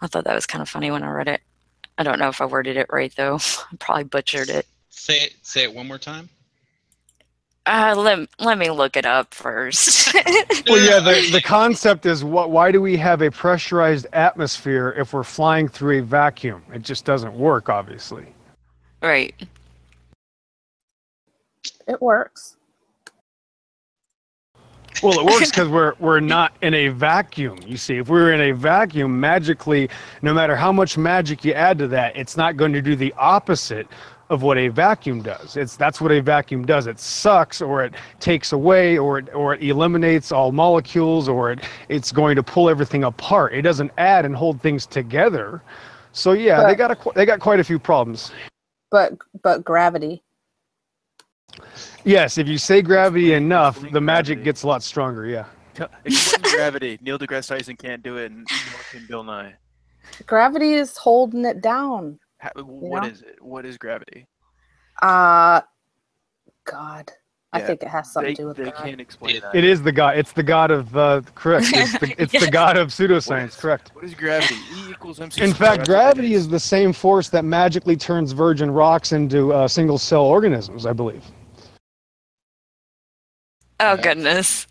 I thought that was kind of funny when I read it. I don't know if I worded it right, though. I probably butchered it. Say it one more time. Let me look it up first. Well, yeah, the concept is why do we have a pressurized atmosphere if we're flying through a vacuum? It just doesn't work, obviously. Right. It works. Well, it works because we're not in a vacuum. You see, if we were in a vacuum, magically, no matter how much magic you add to that, it's not going to do the opposite of what a vacuum does. That's what a vacuum does. It sucks, or it takes away, or it eliminates all molecules, or it's going to pull everything apart. It doesn't add and hold things together. So yeah, they got quite a few problems. But gravity. Yes, if you say gravity enough, the magic gets a lot stronger. Yeah. Explain gravity. Neil deGrasse Tyson can't do it, and nor can Bill Nye. Gravity is holding it down. What is it? What is gravity? God. I Yeah, think it has something to do with They God. can't explain that. It is the god. It's the god of correct. It's the god of pseudoscience. Correct. What is gravity? E equals MC In squared. fact, gravity is the same force that magically turns virgin rocks into single-cell organisms, I believe. Oh, goodness.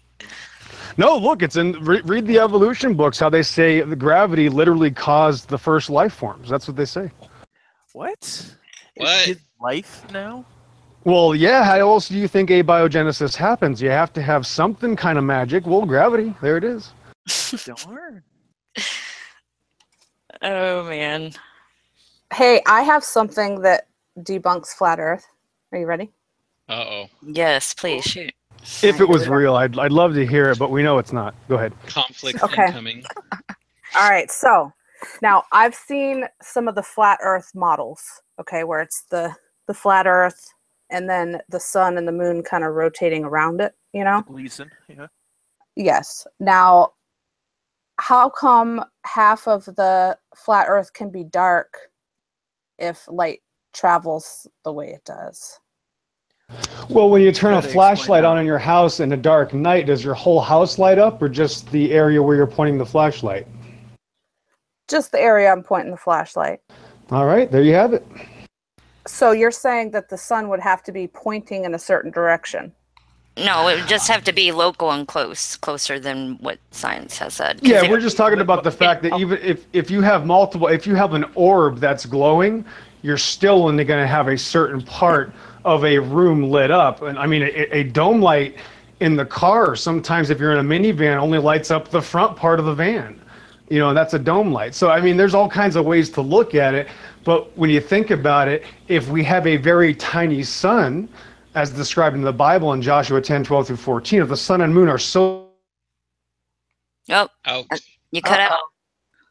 No, look, it's in read the evolution books. How they say the gravity literally caused the first life forms. That's what they say. What? What? Is life now? Well, yeah. How else do you think abiogenesis happens? You have to have something kind of magic. Well, gravity. There it is. Darn. Oh, man. Hey, I have something that debunks flat Earth. Are you ready? Uh-oh. Yes, please, shoot. If it was real, I'd love to hear it, but we know it's not. Go ahead. Conflict Okay. incoming. All right, so now I've seen some of the flat Earth models, okay, where it's the flat Earth and then the sun and the moon kind of rotating around it, you know? Gleason, yeah. Yes. Now, how come half of the flat Earth can be dark if light travels the way it does? Well, when you turn a Gotta flashlight explain on in your house in a dark night, does your whole house light up, or just the area where you're pointing the flashlight? Just the area I'm pointing the flashlight. All right, there you have it. So you're saying that the sun would have to be pointing in a certain direction? No, it would just have to be local and closer than what science has said. Yeah, we're just talking about the fact that even if you have if you have an orb that's glowing, you're still only going to have a certain part of a room lit up. And I mean, a dome light in the car, sometimes if you're in a minivan, only lights up the front part of the van. You know, that's a dome light. So, I mean, there's all kinds of ways to look at it. But when you think about it, if we have a very tiny sun, as described in the Bible in Joshua 10:12 through 14, if the sun and moon are so... Oh, Out. you cut out.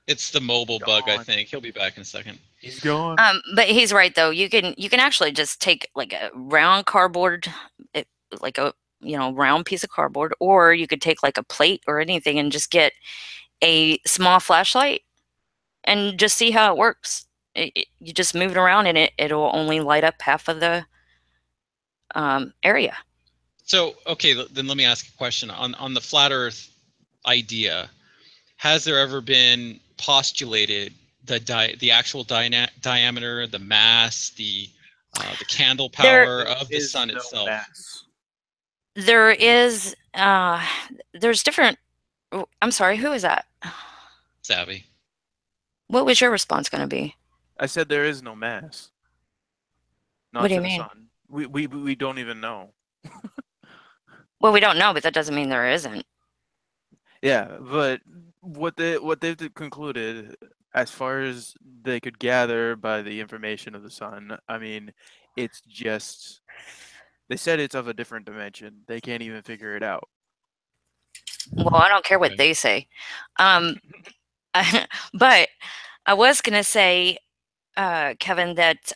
It's the mobile bug, I think. He'll be back in a second. He's gone. But he's right though. You can actually just take like a round cardboard, like a round piece of cardboard, or you could take like a plate or anything and just get a small flashlight and just see how it works. You just move it around and it'll only light up half of the area. So, okay, then let me ask a question. On the flat Earth idea, has there ever been postulated the actual diameter, the mass, the candle power of the sun itself? Mass. there is there's different. I'm sorry, who is that? Savvy. What was your response going to be? I said there is no mass, What not do you to the mean? sun. We don't even know. Well, we don't know, but that doesn't mean there isn't. Yeah, but what they've concluded, as far as they could gather by the information of the sun, I mean, it's just they said it's of a different dimension. They can't even figure it out. Well, I don't care what Okay. they say. But I was going to say, Kevin, that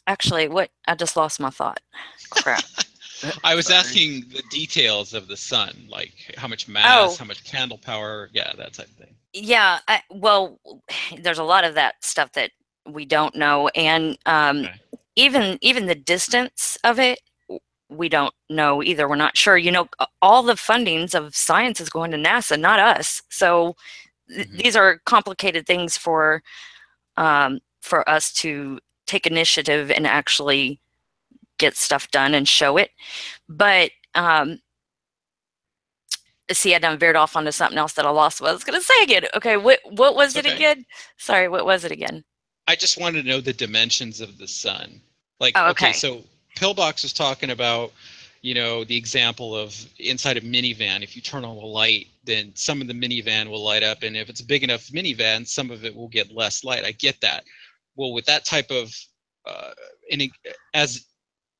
actually, what I just lost my thought. Crap. I was Sorry. asking the details of the sun, like how much mass, Oh, how much candle power, yeah, that type of thing. yeah. Well, there's a lot of that stuff that we don't know, and Okay. even the distance of it, we don't know either. We're not sure. All the fundings of science is going to NASA, not us. So these are complicated things for us to take initiative and actually get stuff done and show it. But see, I done veered off onto something else that I lost what I was going to say again. Okay, what was it Okay. again? Sorry, what was it again? I just wanted to know the dimensions of the sun. Like, Oh, okay, okay. so Pillbox was talking about, the example of inside a minivan. If you turn on the light, then some of the minivan will light up, and if it's a big enough minivan, some of it will get less light. I get that. Well, with that type of, as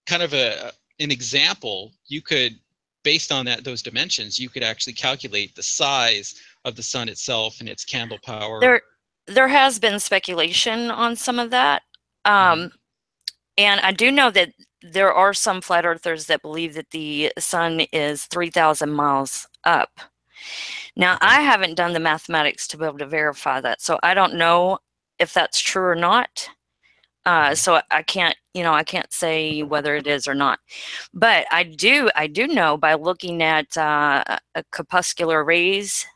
kind of an example, you could, based on those dimensions, you could actually calculate the size of the sun itself and its candle power. There has been speculation on some of that. And I do know that there are some flat earthers that believe that the sun is 3,000 miles up. Now, Okay. I haven't done the mathematics to be able to verify that, so I don't know if that's true or not. So I can't say whether it is or not. But I do know by looking at corpuscular rays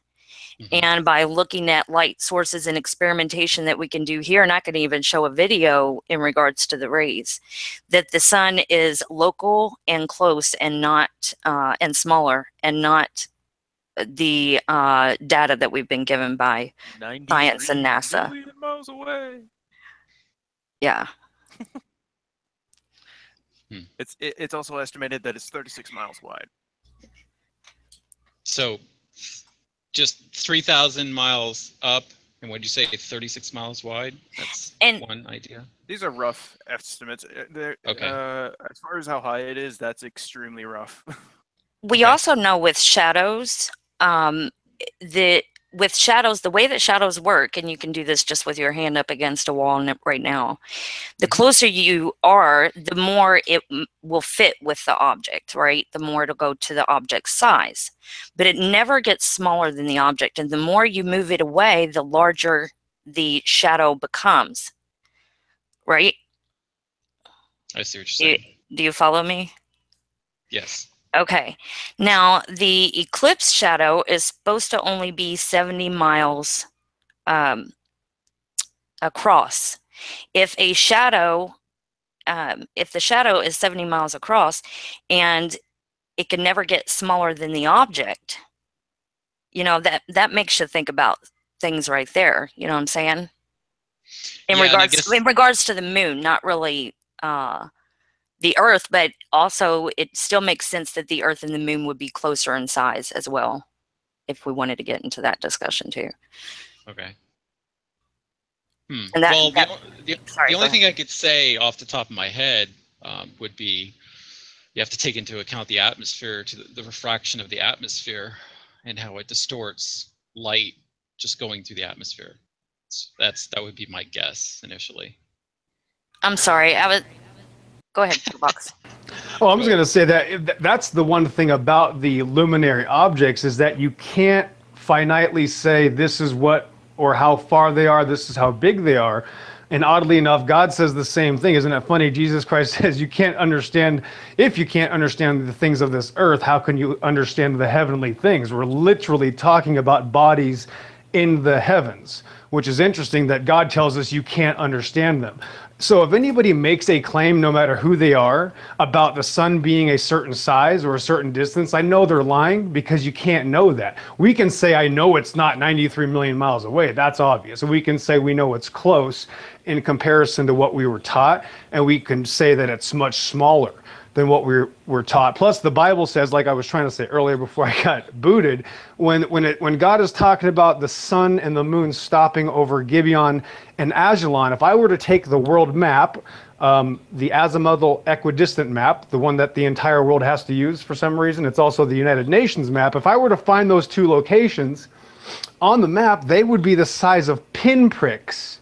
and by looking at light sources and experimentation that we can do here, and I can even show a video in regards to the rays, that the sun is local and close and not and smaller, and not the data that we've been given by science and 93 NASA. million miles away. Yeah. It's also estimated that it's 36 miles wide. So just 3,000 miles up, and what'd you say, 36 miles wide? That's one idea. These are rough estimates. Okay. As far as how high it is, that's extremely rough. We also know with shadows, with shadows, the way that shadows work, and you can do this just with your hand up against a wall right now, the closer you are, the more it will fit with the object, right? The more it'll go to the object size. But it never gets smaller than the object. And the more you move it away, the larger the shadow becomes, right? I see what you're saying. Do you follow me? Yes. Okay. Now, the eclipse shadow is supposed to only be 70 miles across. If a shadow, if the shadow is 70 miles across and it can never get smaller than the object, that makes you think about things right there. You know what I'm saying? In regards to the moon, not really the Earth, but also it still makes sense that the Earth and the moon would be closer in size as well, if we wanted to get into that discussion too. Okay. And the only thing I could say off the top of my head would be you have to take into account the atmosphere, to the refraction of the atmosphere, and how it distorts light just going through the atmosphere. That would be my guess initially. I'm sorry. Go ahead, Box. Well, I'm just going to say that that's the one thing about the luminary objects, is that you can't finitely say this is what or how far they are, this is how big they are. And oddly enough, God says the same thing. Isn't it funny? Jesus Christ says if you can't understand the things of this earth, how can you understand the heavenly things? We're literally talking about bodies in the heavens. which is interesting that God tells us you can't understand them. So if anybody makes a claim, no matter who they are, about the sun being a certain size or a certain distance, I know they're lying, because you can't know that. We can say, I know it's not 93 million miles away. That's obvious. We can say we know it's close in comparison to what we were taught, and we can say that it's much smaller than what we were taught. Plus, the Bible says, like I was trying to say earlier before I got booted, when God is talking about the sun and the moon stopping over Gibeon and Ajalon, if I were to take the world map, the azimuthal equidistant map, the one that the entire world has to use for some reason, it's also the United Nations map. If I were to find those two locations on the map, they would be the size of pinpricks.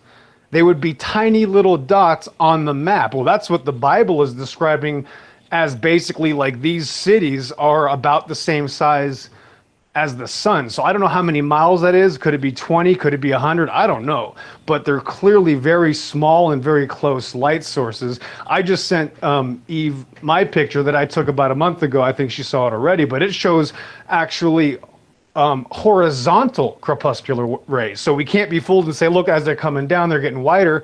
They would be tiny little dots on the map. Well, that's what the Bible is describing as basically like these cities are about the same size as the sun. So I don't know how many miles that is. Could it be 20? Could it be 100? I don't know. But they're clearly very small and very close light sources. I just sent Eve my picture that I took about a month ago. I think she saw it already, but it shows actually horizontal crepuscular rays. So we can't be fooled and say, look, as they're coming down, they're getting wider.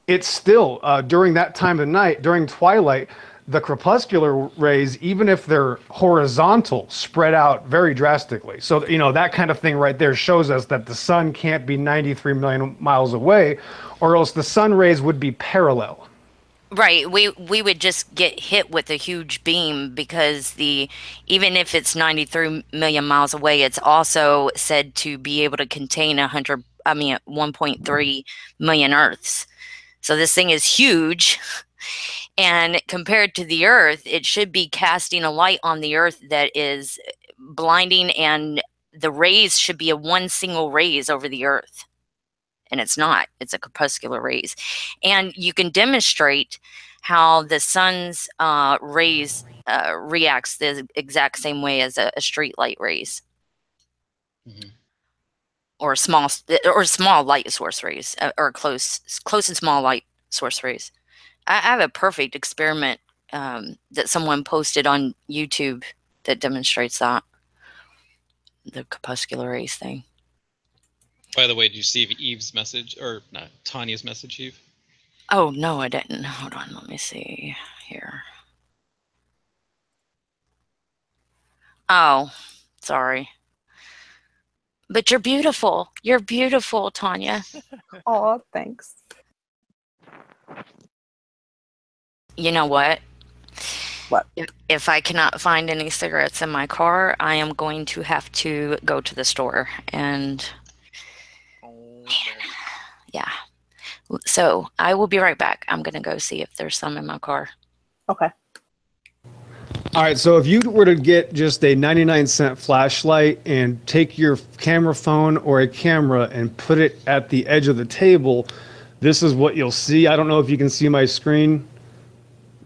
It's still, during that time of night, during twilight, the crepuscular rays, even if they're horizontal, spread out very drastically. So, that kind of thing right there shows us that the sun can't be 93 million miles away, or else the sun rays would be parallel. Right. We would just get hit with a huge beam, because even if it's 93 million miles away, it's also said to be able to contain 1.3 million Earths. So this thing is huge. And compared to the Earth, it should be casting a light on the Earth that is blinding, and the rays should be one single rays over the Earth. And it's not. It's a crepuscular rays. And you can demonstrate how the sun's rays reacts the exact same way as a street light rays. Mm-hmm. Or small light source rays, or close and small light source rays. I have a perfect experiment that someone posted on YouTube that demonstrates that. The crepuscular rays thing. By the way, did you see Eve's message, or not, Tanya's message, Eve? Oh, no, I didn't. Hold on, let me see here. Oh, sorry. But you're beautiful. You're beautiful, Tanya. Oh, thanks. You know what? What? If I cannot find any cigarettes in my car, I am going to have to go to the store. And yeah. So I will be right back. I'm going to go see if there's some in my car. Okay. All right, so if you were to get just a 99-cent flashlight and take your camera phone or a camera and put it at the edge of the table, this is what you'll see. I don't know if you can see my screen.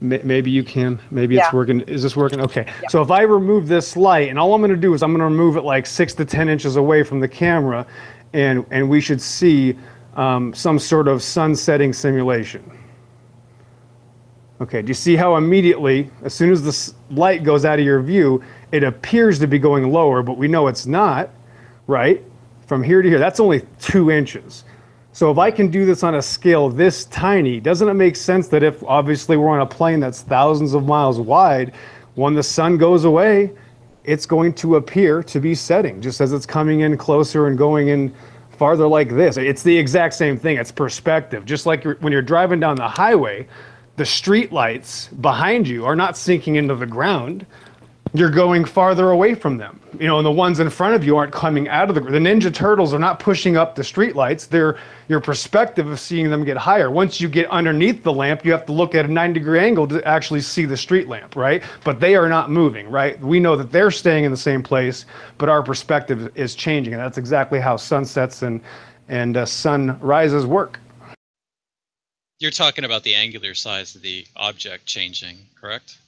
Maybe you can. Maybe it's working. Is this working? Okay. Yeah. So if I remove this light, and all I'm going to do is I'm going to remove it like 6 to 10 inches away from the camera, and we should see some sort of sun setting simulation. Okay, do you see how immediately, as soon as the light goes out of your view, it appears to be going lower, but we know it's not, right? From here to here, that's only 2 inches. So if I can do this on a scale this tiny, doesn't it make sense that if obviously we're on a plane that's thousands of miles wide, when the sun goes away, it's going to appear to be setting, just as it's coming in closer and going in farther like this. It's the exact same thing. It's perspective. Just like when you're driving down the highway, the street lights behind you are not sinking into the ground. You're going farther away from them. You know, and the ones in front of you aren't coming out of the Ninja Turtles are not pushing up the street lights. They're your perspective of seeing them get higher. Once you get underneath the lamp, you have to look at a 9-degree angle to actually see the street lamp, right? But they are not moving, right? We know that they're staying in the same place, but our perspective is changing. And that's exactly how sunsets and sunrises work. You're talking about the angular size of the object changing, correct?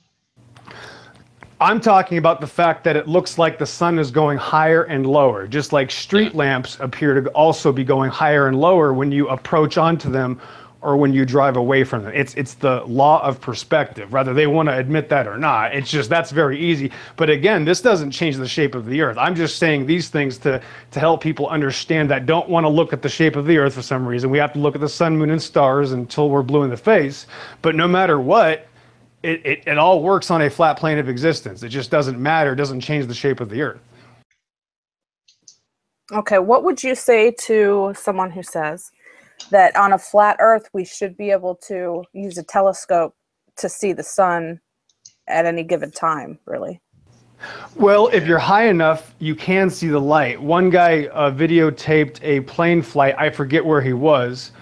I'm talking about the fact that it looks like the sun is going higher and lower, just like street lamps appear to also be going higher and lower when you approach onto them or when you drive away from them. It's the law of perspective, whether they want to admit that or not. It's just that's very easy. But again, this doesn't change the shape of the Earth. I'm just saying these things to help people understand that don't want to look at the shape of the Earth for some reason. We have to look at the sun, moon, and stars until we're blue in the face. But no matter what, it all works on a flat plane of existence. It just doesn't matter. It doesn't change the shape of the Earth. Okay, what would you say to someone who says that on a flat Earth, we should be able to use a telescope to see the sun at any given time, really? Well, if you're high enough, you can see the light. One guy videotaped a plane flight. I forget where he was.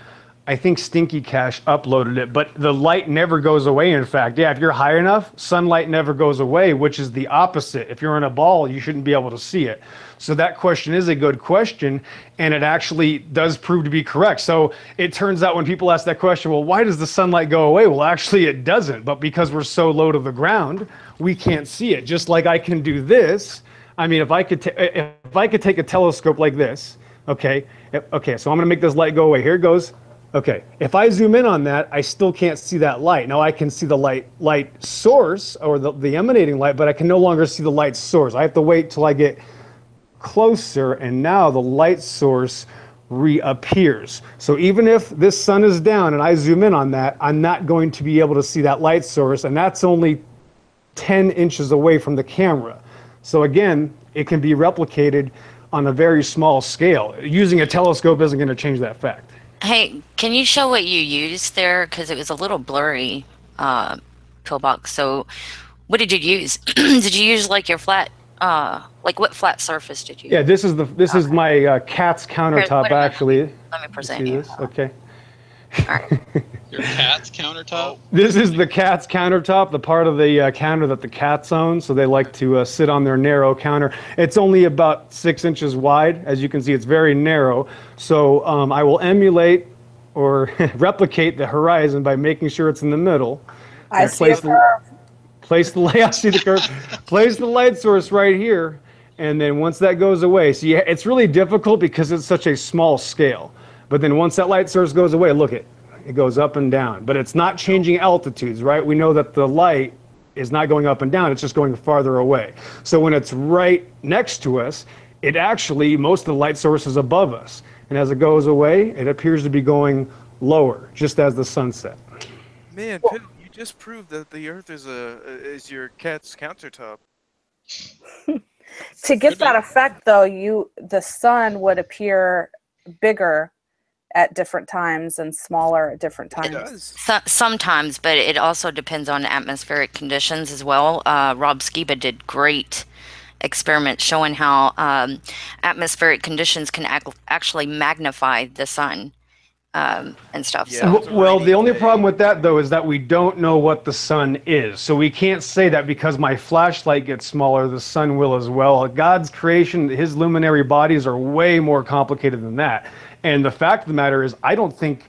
I think Stinky Cash uploaded it, but the light never goes away. In fact, yeah, if you're high enough, sunlight never goes away, which is the opposite. If you're in a ball, you shouldn't be able to see it. So that question is a good question, and it actually does prove to be correct. So it turns out when people ask that question, well, why does the sunlight go away? Well, actually it doesn't, but because we're so low to the ground, we can't see it. Just like I can do this. I mean, if I could take a telescope like this, okay, so I'm gonna make this light go away. Here it goes. Okay, if I zoom in on that, I still can't see that light. Now I can see the light source, or the emanating light, but I can no longer see the light source. I have to wait till I get closer, and now the light source reappears. So even if this sun is down and I zoom in on that, I'm not going to be able to see that light source, and that's only 10 inches away from the camera. So again, it can be replicated on a very small scale. Using a telescope isn't going to change that fact. Hey, can you show what you used there? Because it was a little blurry, Pillbox. So what did you use? Did you use like your flat, like what flat surface did you use? Yeah, this is my cat's countertop, wait a minute. actually. Let me present See you. this? Okay. All right. Your cat's countertop? This is the cat's countertop, the part of the counter that the cats own. So they like to sit on their narrow counter. It's only about 6 inches wide. As you can see, it's very narrow. So I will emulate or replicate the horizon by making sure it's in the middle. I see a curve. Place the light. I see the curve. Place the light source right here, and then once that goes away, so yeah, it's really difficult because it's such a small scale. But then once that light source goes away, look it goes up and down. But it's not changing altitudes, right? We know that the light is not going up and down; it's just going farther away. So when it's right next to us, it actually most of the light source is above us, and as it goes away, it appears to be going lower, just as the sunset. Man, Pip, you just proved that the Earth is your cat's countertop. To get that effect, though, the sun would appear bigger at different times and smaller at different times. It does. Sometimes, but it also depends on atmospheric conditions as well. Rob Skiba did great experiments showing how atmospheric conditions can actually magnify the sun and stuff. Yeah. So. Well, the only problem with that, though, is that we don't know what the sun is. So we can't say that because my flashlight gets smaller, the sun will as well. God's creation, his luminary bodies are way more complicated than that. And the fact of the matter is, I don't think,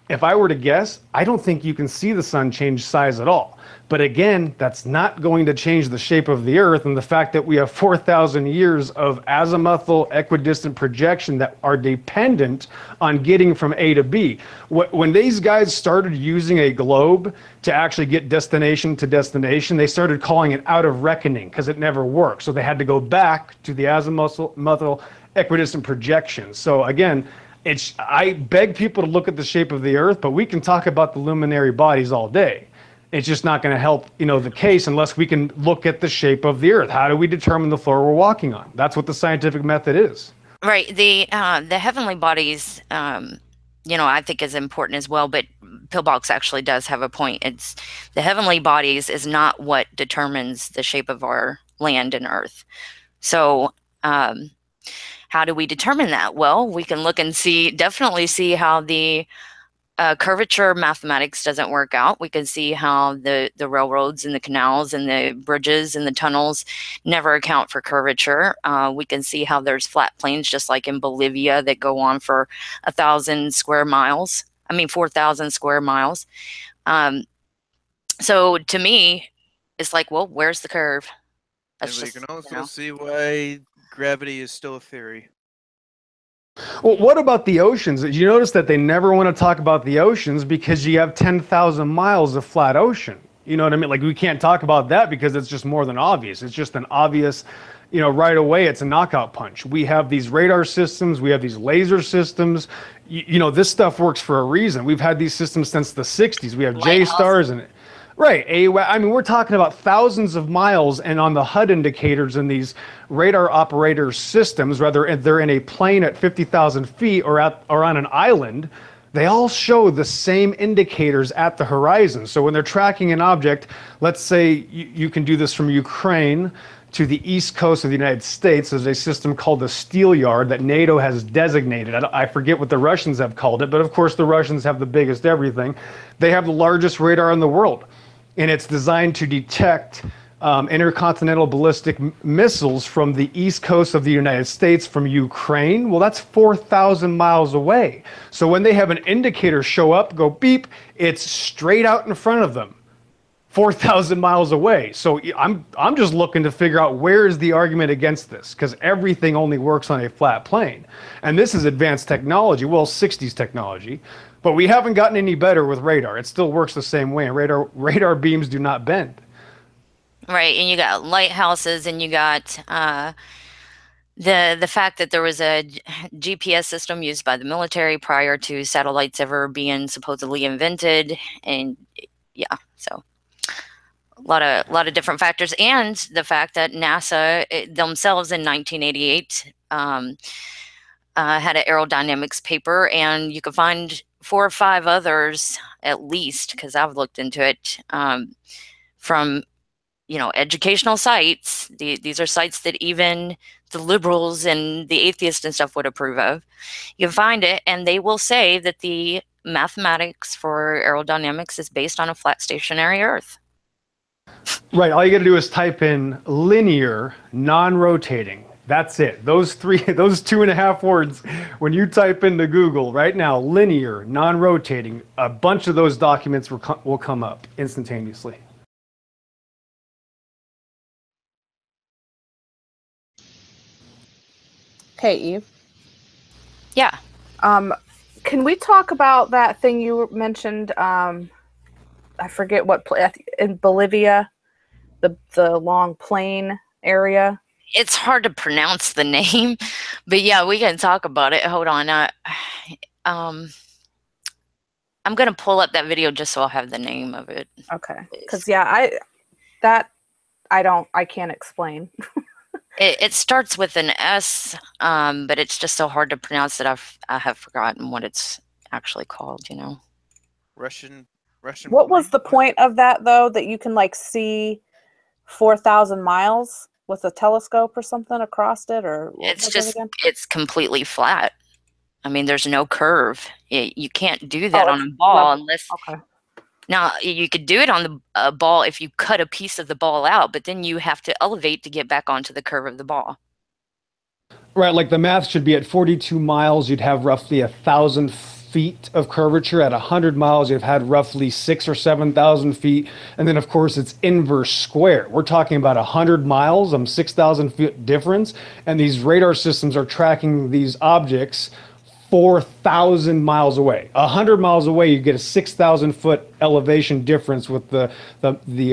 if I were to guess, I don't think you can see the sun change size at all. But again, that's not going to change the shape of the Earth, and the fact that we have 4,000 years of azimuthal equidistant projection that are dependent on getting from A to B. When these guys started using a globe to actually get destination to destination, they started calling it out of reckoning because it never worked. So they had to go back to the azimuthal equidistant projection. So again, I beg people to look at the shape of the Earth, but we can talk about the luminary bodies all day. It's just not going to help, the case unless we can look at the shape of the Earth. How do we determine the floor we're walking on? That's what the scientific method is. Right. The heavenly bodies, I think is important as well. But Pillbox actually does have a point. It's the heavenly bodies is not what determines the shape of our land and Earth. So, how do we determine that? Well, we can look and definitely see how the curvature mathematics doesn't work out. We can see how the railroads and the canals and the bridges and the tunnels never account for curvature. We can see how there's flat plains, just like in Bolivia, that go on for 4,000 square miles. So to me, it's like, well, where's the curve? And we can also see why gravity is still a theory. Well, what about the oceans? Did you notice that they never want to talk about the oceans because you have 10,000 miles of flat ocean? You know what I mean? Like, we can't talk about that because it's just more than obvious. It's just an obvious, right away, it's a knockout punch. We have these radar systems, we have these laser systems. This stuff works for a reason. We've had these systems since the 60s. We have J Lighthouse. stars and right. I mean, we're talking about thousands of miles, and on the HUD indicators in these radar operator systems, whether they're in a plane at 50,000 feet or on an island, they all show the same indicators at the horizon. So when they're tracking an object, let's say you can do this from Ukraine to the east coast of the United States. There's a system called the Steel Yard that NATO has designated. I forget what the Russians have called it, but of course the Russians have the biggest everything. They have the largest radar in the world, and it's designed to detect intercontinental ballistic missiles from the east coast of the United States from Ukraine. Well, that's 4,000 miles away. So when they have an indicator show up, go beep, it's straight out in front of them, 4,000 miles away. So I'm just looking to figure out where is the argument against this, because everything only works on a flat plane. And this is advanced technology, well, 60s technology, but we haven't gotten any better with radar. It still works the same way, and radar beams do not bend. Right, and you got lighthouses, and you got the fact that there was a GPS system used by the military prior to satellites ever being supposedly invented, and yeah, so a lot of different factors, and the fact that NASA themselves in 1988 had an aerodynamics paper, and you could find 4 or 5 others at least, because I've looked into it, from educational sites. These are sites that even the liberals and the atheists and stuff would approve of. You can find it, and they will say that the mathematics for aerodynamics is based on a flat stationary Earth. Right. All you got to do is type in linear, non-rotating. That's it. Those 2.5 words, when you type into Google right now, linear, non-rotating, a bunch of those documents will come up instantaneously. Okay, Eve. Yeah. Can we talk about that thing you mentioned? I forget what in Bolivia, the long plain area. It's hard to pronounce the name, but yeah, we can talk about it. Hold on. I'm going to pull up that video just so I'll have the name of it. Okay. Because yeah, I can't explain. It starts with an S, but it's just so hard to pronounce that I have forgotten what it's actually called, Russian. What was the point of that, though, that you can see 4,000 miles with a telescope or something across it? Or it's completely flat. I mean, there's no curve. You can't do that on a ball level. Unless. Okay. Now, you could do it on the ball if you cut a piece of the ball out, but then you have to elevate to get back onto the curve of the ball. Right, like the math should be at 42 miles, you'd have roughly 1,000 feet of curvature. At 100 miles, you've had roughly 6,000 or 7,000 feet. And then, of course, it's inverse square. We're talking about 100 miles, 6,000 feet difference. And these radar systems are tracking these objects 4,000 miles away. 100 miles away, you get a 6,000 foot elevation difference with the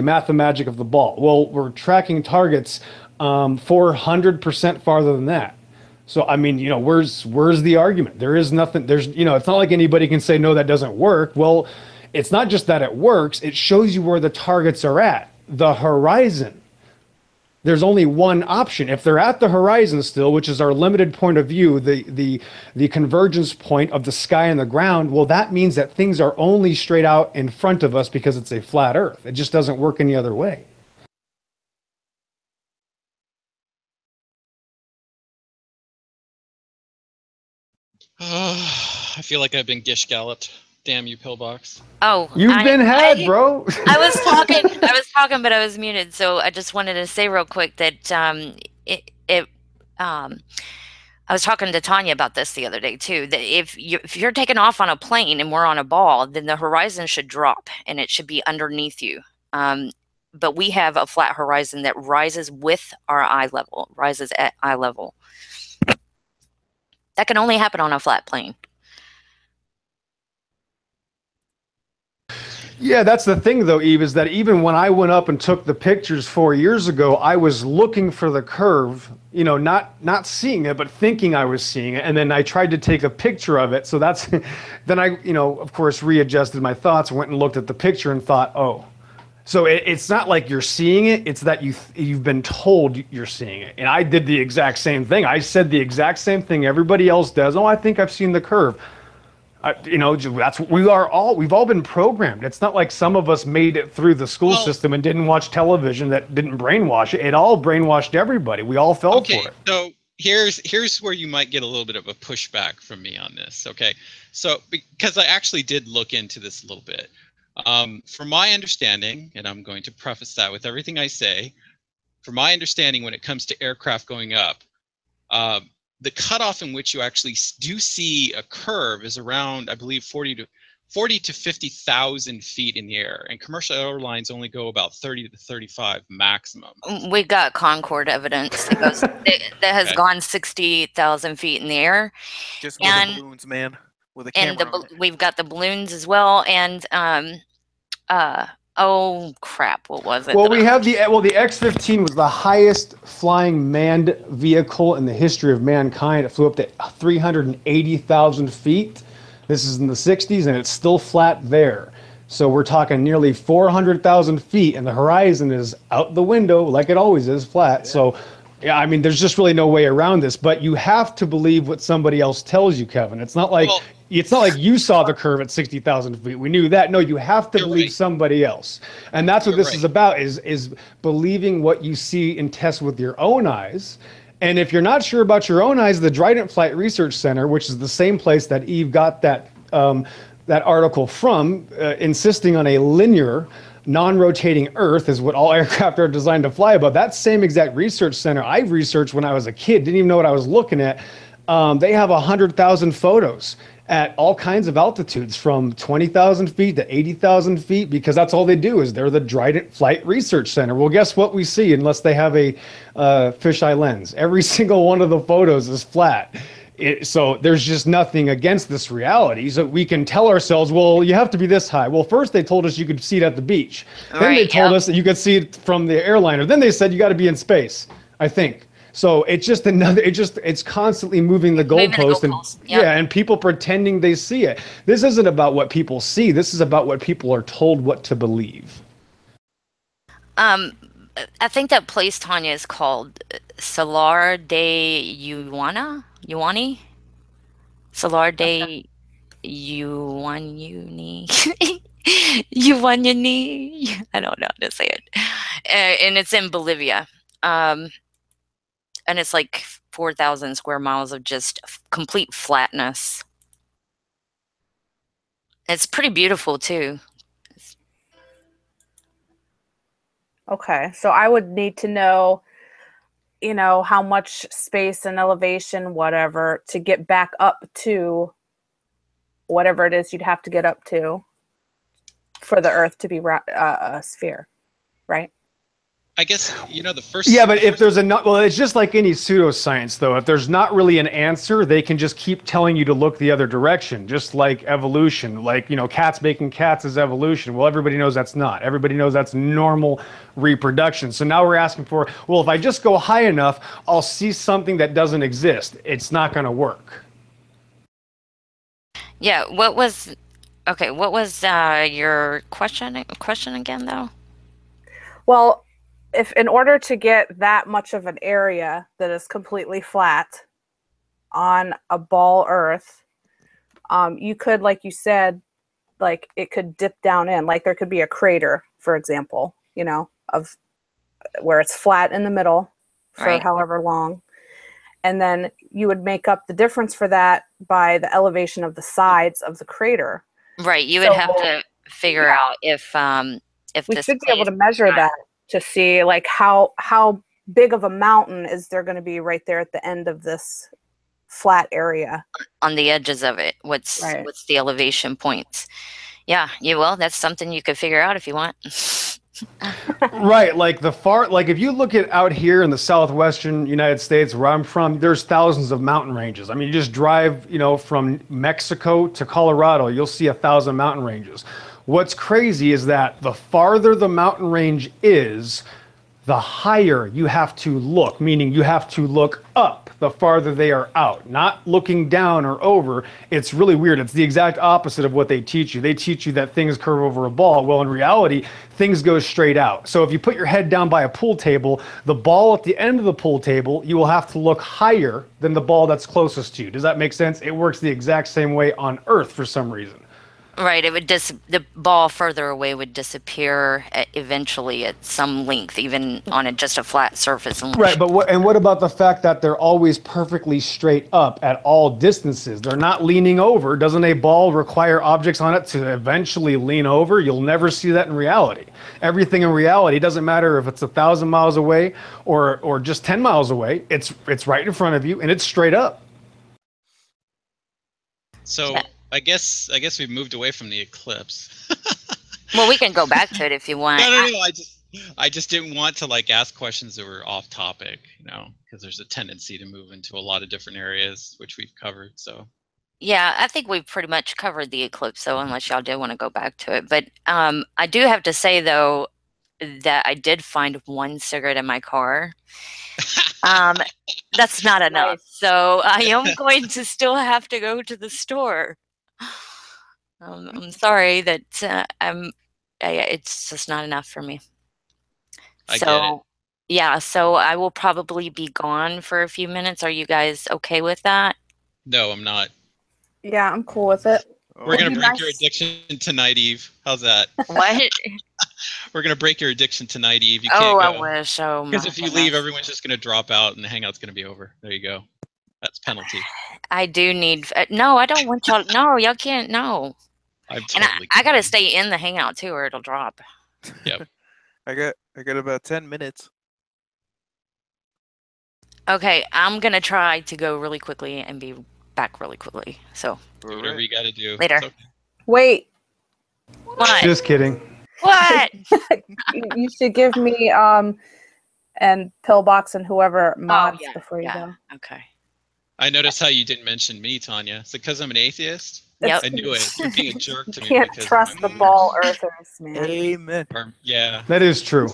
mathemagic of the ball. Well, we're tracking targets 400% farther than that. So, I mean, where's the argument? There is nothing. It's not like anybody can say, no, that doesn't work. Well, it's not just that it works. It shows you where the targets are at, the horizon. There's only one option. If they're at the horizon still, which is our limited point of view, the convergence point of the sky and the ground, well, that means that things are only straight out in front of us because it's a flat Earth. It just doesn't work any other way. I feel like I've been gish galloped. Damn you, pillbox. Oh, you've been had, bro. I was talking, but I was muted. So I just wanted to say real quick that I was talking to Tanya about this the other day too. That if you're taking off on a plane and we're on a ball, then the horizon should drop and it should be underneath you. But we have a flat horizon that rises with our eye level, rises at eye level. That can only happen on a flat plane. Yeah, that's the thing though, Eve, is that even when I went up and took the pictures 4 years ago, I was looking for the curve, you know, not seeing it, but thinking I was seeing it. And then I tried to take a picture of it. So that's then I, you know, of course, readjusted my thoughts, went and looked at the picture and thought, oh. So it's not like you're seeing it, it's that you've been told you're seeing it. And I did the exact same thing. I said the exact same thing everybody else does. Oh, I think I've seen the curve. You know, that's we've all been programmed. It's not like some of us made it through the school system and didn't watch television that didn't brainwash it. It all brainwashed everybody. We all fell for it. So here's where you might get a little bit of a pushback from me on this. Okay, so because I actually did look into this a little bit. From my understanding, and I'm going to preface that with everything I say, from my understanding, when it comes to aircraft going up, the cutoff in which you actually do see a curve is around, I believe, 40 to 50,000 feet in the air, and commercial airlines only go about 30 to 35 maximum. We got Concorde evidence that goes that has gone 60,000 feet in the air. Just with the balloons, man. With a camera on it. We've got the balloons as well, and oh crap, what was it? Well, we have the X-15 was the highest flying manned vehicle in the history of mankind. It flew up to 380,000 feet. This is in the 60s, and it's still flat there. So we're talking nearly 400,000 feet, and the horizon is out the window like it always is, flat. Yeah. So, yeah, I mean, there's just really no way around this. But you have to believe what somebody else tells you, Kevin. It's not like you saw the curve at 60,000 feet. We knew that. No, you have to believe somebody else, and that's what this is about: is believing what you see and test with your own eyes. And if you're not sure about your own eyes, the Dryden Flight Research Center, which is the same place that Eve got that article from, insisting on a linear, non-rotating Earth is what all aircraft are designed to fly above. That same exact research center I researched when I was a kid, didn't even know what I was looking at. They have 100,000 photos at all kinds of altitudes, from 20,000 feet to 80,000 feet, because that's all they do. Is they're the Dryden Flight Research Center. Well, guess what we see, unless they have a fisheye lens? Every single one of the photos is flat. So there's just nothing against this reality. So we can tell ourselves, well, you have to be this high. Well, first they told us you could see it at the beach. Then they told us that you could see it from the airliner. Then they said you got to be in space, I think. So it's just it's constantly moving the goalpost, and people pretending they see it. This isn't about what people see. This is about what people are told what to believe. I think that place, Tanya, is called Salar de Uyuni. Salar de Uyuni. Uyuni. I don't know how to say it. And it's in Bolivia. And it's like 4,000 square miles of just complete flatness. It's pretty beautiful too. Okay, so I would need to know, you know, how much space and elevation, whatever, to get back up to whatever it is you'd have to get up to for the Earth to be a sphere, right? I guess, you know, the first... Yeah, but if there's well, it's just like any pseudoscience, though. If there's not really an answer, they can just keep telling you to look the other direction, just like evolution. Like, you know, cats making cats is evolution. Well, everybody knows that's not. Everybody knows that's normal reproduction. So now we're asking for, well, if I just go high enough, I'll see something that doesn't exist. It's not going to work. Yeah, what was your question again, though? Well, if in order to get that much of an area that is completely flat on a ball Earth, you could, like you said, like it could dip down in, like there could be a crater, for example, you know, of where it's flat in the middle for however long. And then you would make up the difference for that by the elevation of the sides of the crater. Right. You would have to figure out if we this should be able to measure that to see like how big of a mountain is there going to be right there at the end of this flat area on the edges of it. What's the elevation points? Yeah, well, that's something you could figure out if you want. Right, like if you look at out here in the southwestern United States where I'm from, there's thousands of mountain ranges. I mean, you just drive, from Mexico to Colorado, you'll see 1,000 mountain ranges. What's crazy is that the farther the mountain range is, the higher you have to look, meaning you have to look up the farther they are out, not looking down or over. It's really weird. It's the exact opposite of what they teach you. They teach you that things curve over a ball. Well, in reality, things go straight out. So if you put your head down by a pool table, the ball at the end of the pool table, you will have to look higher than the ball that's closest to you. Does that make sense? It works the exact same way on Earth for some reason. Right, it would the ball further away would disappear eventually at some length, even on just a flat surface. Right, but what about the fact that they're always perfectly straight up at all distances? They're not leaning over. Doesn't a ball require objects on it to eventually lean over? You'll never see that in reality. Everything in reality, doesn't matter if it's 1,000 miles away or just 10 miles away. It's right in front of you and it's straight up. So I guess we've moved away from the eclipse. Well, we can go back to it if you want. No. I just didn't want to ask questions that were off topic, because there's a tendency to move into a lot of different areas, which we've covered. So. Yeah, I think we've pretty much covered the eclipse, though, unless y'all do want to go back to it. But I do have to say, though, that I did find one cigarette in my car. That's not enough. Nice. So I am going to still have to go to the store. I'm sorry that it's just not enough for me. I get it. Yeah, so I will probably be gone for a few minutes. Are you guys okay with that? No, I'm not. Yeah, I'm cool with it. We're going to break nice. your addiction tonight, Eve. How's that? What? We're going to break your addiction tonight, Eve. You can't Oh, go. I wish. Oh, Because my if you goodness. leave, everyone's just going to drop out and the hangout's going to be over. There you go. That's penalty. I do need. No, I don't want y'all. No, y'all can't. No. I'm And totally I got to kidding. stay in the hangout, too, or it'll drop. Yep. I got about 10 minutes. Okay, I'm going to try to go really quickly and be back really quickly. So, Do whatever you got to do. Later. It's okay. Wait, what? Just kidding. What? you should give me and Pillbox and whoever mods yeah, before you yeah. go. Okay. I noticed how you didn't mention me, Tanya. Is it because I'm an atheist? Yep. I knew it. You're being a jerk to me. Can't because trust the ball earthers, man. Amen. Yeah. That is true.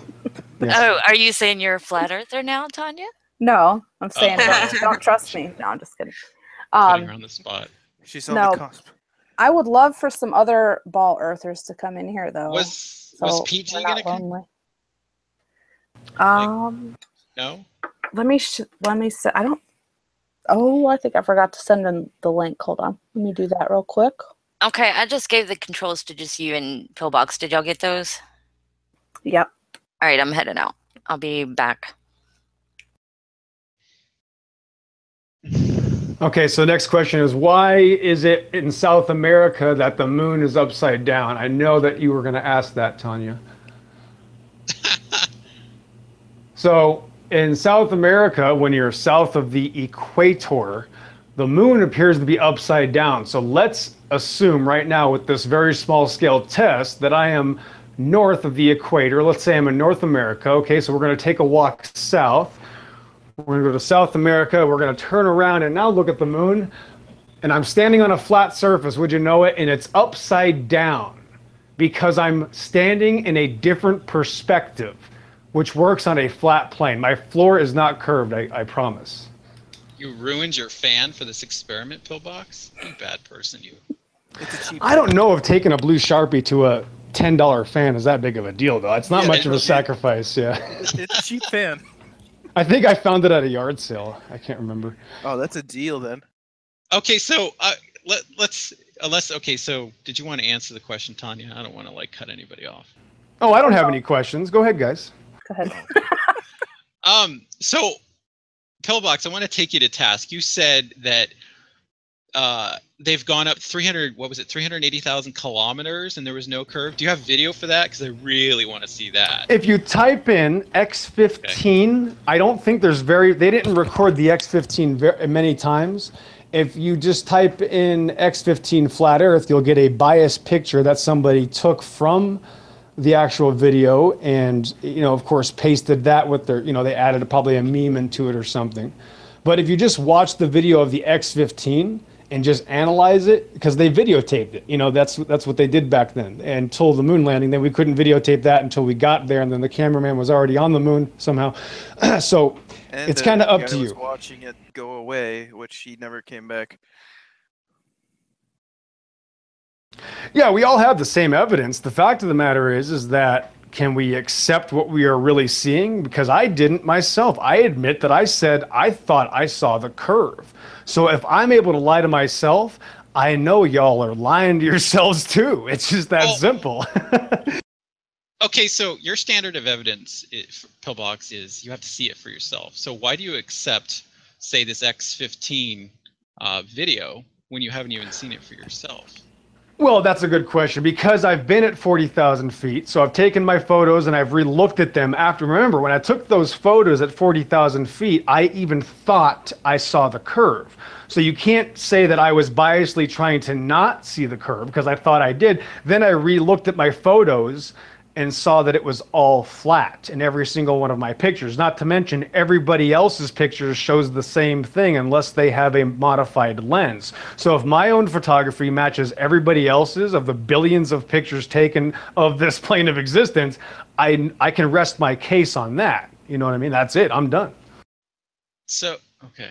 Yes. Oh, are you saying you're a flat earther now, Tanya? No, I'm saying Uh-oh. don't trust me. No, I'm just kidding. Putting her on the spot. She's on No. the cusp. I would love for some other ball earthers to come in here, though. Was so PG we're going not to come? lonely. No? Let me say, I don't. Oh, I think I forgot to send in the link. Hold on. Let me do that real quick. Okay, I just gave the controls to just you and Pillbox. Did y'all get those? Yep. All right, I'm heading out. I'll be back. Okay, so next question is, why is it in South America that the moon is upside down? I know that you were going to ask that, Tanya. So in South America, when you're south of the equator, the moon appears to be upside down. So let's assume right now with this very small scale test that I am north of the equator. Let's say I'm in North America. Okay, so we're going to take a walk south. We're going to go to South America. We're going to turn around and now look at the moon. And I'm standing on a flat surface, would you know it? And it's upside down because I'm standing in a different perspective, which works on a flat plane. My floor is not curved, I promise. You ruined your fan for this experiment, Pillbox? You bad person, you. It's a cheap. I don't know if taking a blue Sharpie to a $10 fan is that big of a deal, though. It's not Yeah, much of a it- sacrifice, yeah. It's a cheap fan. I think I found it at a yard sale. I can't remember. Oh, that's a deal then. Okay, so so did you want to answer the question, Tanya? I don't want to cut anybody off. Oh, I don't have any questions. Go ahead, guys. Go ahead. So Pillbox, I want to take you to task. You said that they've gone up 380,000 kilometers and there was no curve. Do you have video for that? Because I really want to see that. If you type in X15, I don't think they didn't record the X15 many times. If you just type in X15 flat Earth, you'll get a biased picture that somebody took from the actual video and, of course, pasted that with their, they added probably a meme into it or something. But if you just watch the video of the X-15 and just analyze it, because they videotaped it, that's what they did back then. Until the moon landing, then we couldn't videotape that until we got there, and then the cameraman was already on the moon somehow. So And it's kind of up to was you. watching it go away, which he never came back. Yeah, we all have the same evidence. The fact of the matter is that can we accept what we are really seeing? Because I didn't myself. I admit that I said I thought I saw the curve. So if I'm able to lie to myself, I know y'all are lying to yourselves too. It's just that simple. Okay, so your standard of evidence, Pillbox, is you have to see it for yourself. So why do you accept, say, this X-15 video when you haven't even seen it for yourself? Well, that's a good question, because I've been at 40,000 feet, so I've taken my photos and I've re-looked at them after. Remember, when I took those photos at 40,000 feet, I even thought I saw the curve. So you can't say that I was biasly trying to not see the curve, because I thought I did. Then I re-looked at my photos and saw that it was all flat in every single one of my pictures. Not to mention everybody else's pictures shows the same thing unless they have a modified lens. So if my own photography matches everybody else's of the billions of pictures taken of this plane of existence, I can rest my case on that. You know what I mean? That's it. I'm done. So, okay.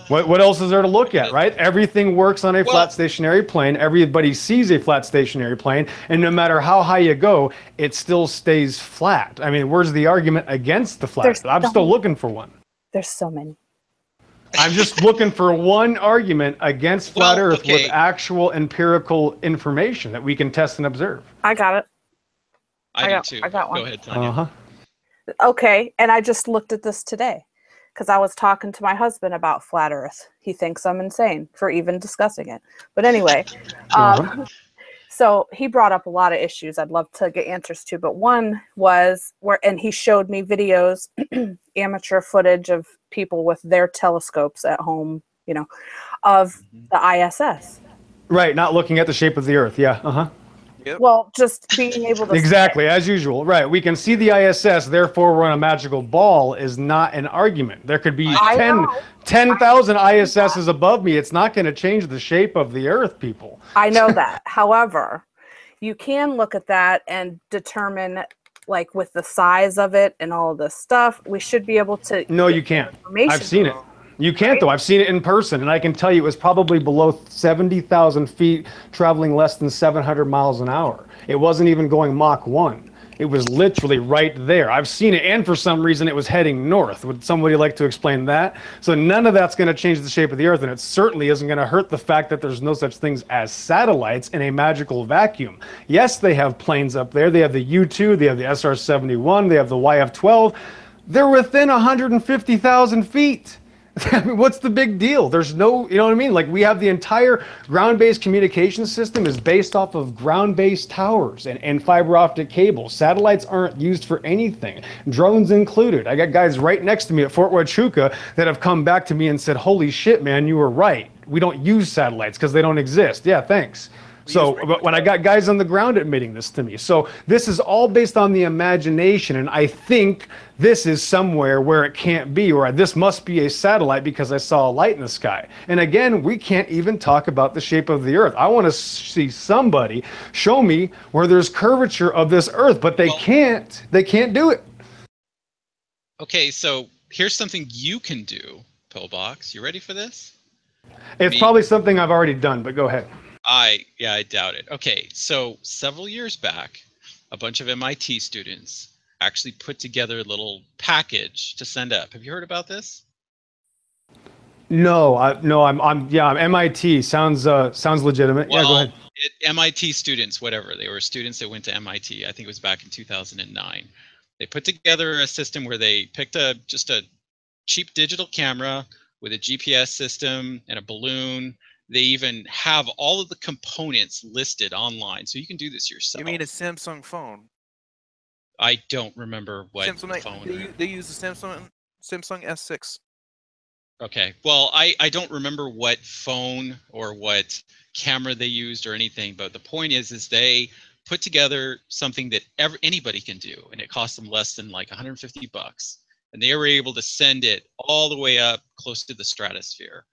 What else is there to look at, right? Everything works on a flat stationary plane. Everybody sees a flat stationary plane, and no matter how high you go, it still stays flat. I mean, where's the argument against the flat? I'm still looking for one. There's so many. I'm just looking for one argument against flat Earth with actual empirical information that we can test and observe. I got it. I do too. I got one. Go ahead, Tanya. Okay, and I just looked at this today because I was talking to my husband about flat Earth. He thinks I'm insane for even discussing it. But anyway, so he brought up a lot of issues I'd love to get answers to. But one was and he showed me videos, amateur footage of people with their telescopes at home, of the ISS. Right, not looking at the shape of the Earth. Yeah, Yep. Well, just being able to exactly as usual. Right, we can see the ISS, therefore we're on a magical ball is not an argument. There could be 10,000 ISSs above me. It's not going to change the shape of the Earth, people. I know that. However, you can look at that and determine, like with the size of it and all of this stuff, we should be able to. No, you can't. I've seen it. You can't, though. I've seen it in person, and I can tell you it was probably below 70,000 feet, traveling less than 700 miles an hour. It wasn't even going Mach 1. It was literally right there. I've seen it, and for some reason it was heading north. Would somebody like to explain that? So none of that's going to change the shape of the Earth, and it certainly isn't going to hurt the fact that there's no such things as satellites in a magical vacuum. Yes, they have planes up there. They have the U-2, they have the SR-71, they have the YF-12. They're within 150,000 feet. I mean, what's the big deal? There's no, you know what I mean? Like, we have the entire ground-based communication system is based off of ground-based towers and fiber optic cables. Satellites aren't used for anything, drones included. I got guys right next to me at Fort Huachuca that have come back to me and said, holy shit, man, you were right. We don't use satellites because they don't exist. Yeah, thanks. So, but when I got guys on the ground admitting this to me. So this is all based on the imagination, and I think this is somewhere where it can't be, or this must be a satellite because I saw a light in the sky. And again, we can't even talk about the shape of the Earth. I want to see somebody show me where there's curvature of this Earth, but they can't. They can't do it. Okay, so here's something you can do, Pillbox. You ready for this? It's probably something I've already done, but go ahead. I doubt it. Okay, so several years back, a bunch of MIT students actually put together a little package to send up. Have you heard about this? No, I'm MIT. Sounds legitimate. Well, yeah, go ahead. MIT students, whatever. They were students that went to MIT. I think it was back in 2009. They put together a system where they picked just a cheap digital camera with a GPS system and a balloon. They even have all of the components listed online, so you can do this yourself. You mean a Samsung phone? I don't remember what Samsung, phone. they use the Samsung S6. Okay, well, I don't remember what phone or what camera they used or anything, but the point is they put together something that anybody can do, and it cost them less than like $150, and they were able to send it all the way up close to the stratosphere,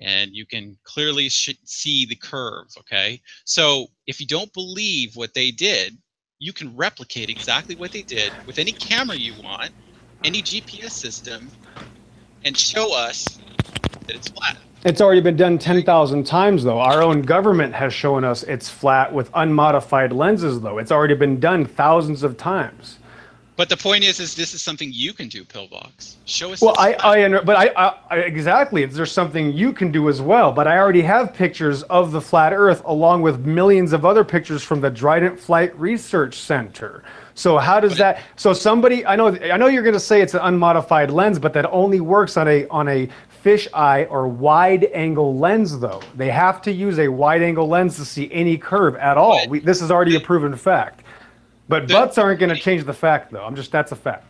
and you can clearly see the curve. Okay, so if you don't believe what they did, you can replicate exactly what they did with any camera you want, any GPS system, and show us that it's flat. It's already been done 10,000 times, though. Our own government has shown us it's flat with unmodified lenses, though. It's already been done thousands of times. But the point is this is something you can do, Pillbox. Show us. Well, exactly. There's something you can do as well. But I already have pictures of the flat Earth, along with millions of other pictures from the Trident Flight Research Center. So how does that? So somebody, I know you're going to say it's an unmodified lens, but that only works on a fisheye or wide-angle lens, though. They have to use a wide-angle lens to see any curve at all. This is already a proven fact. But butts aren't going to change the fact, though. That's a fact.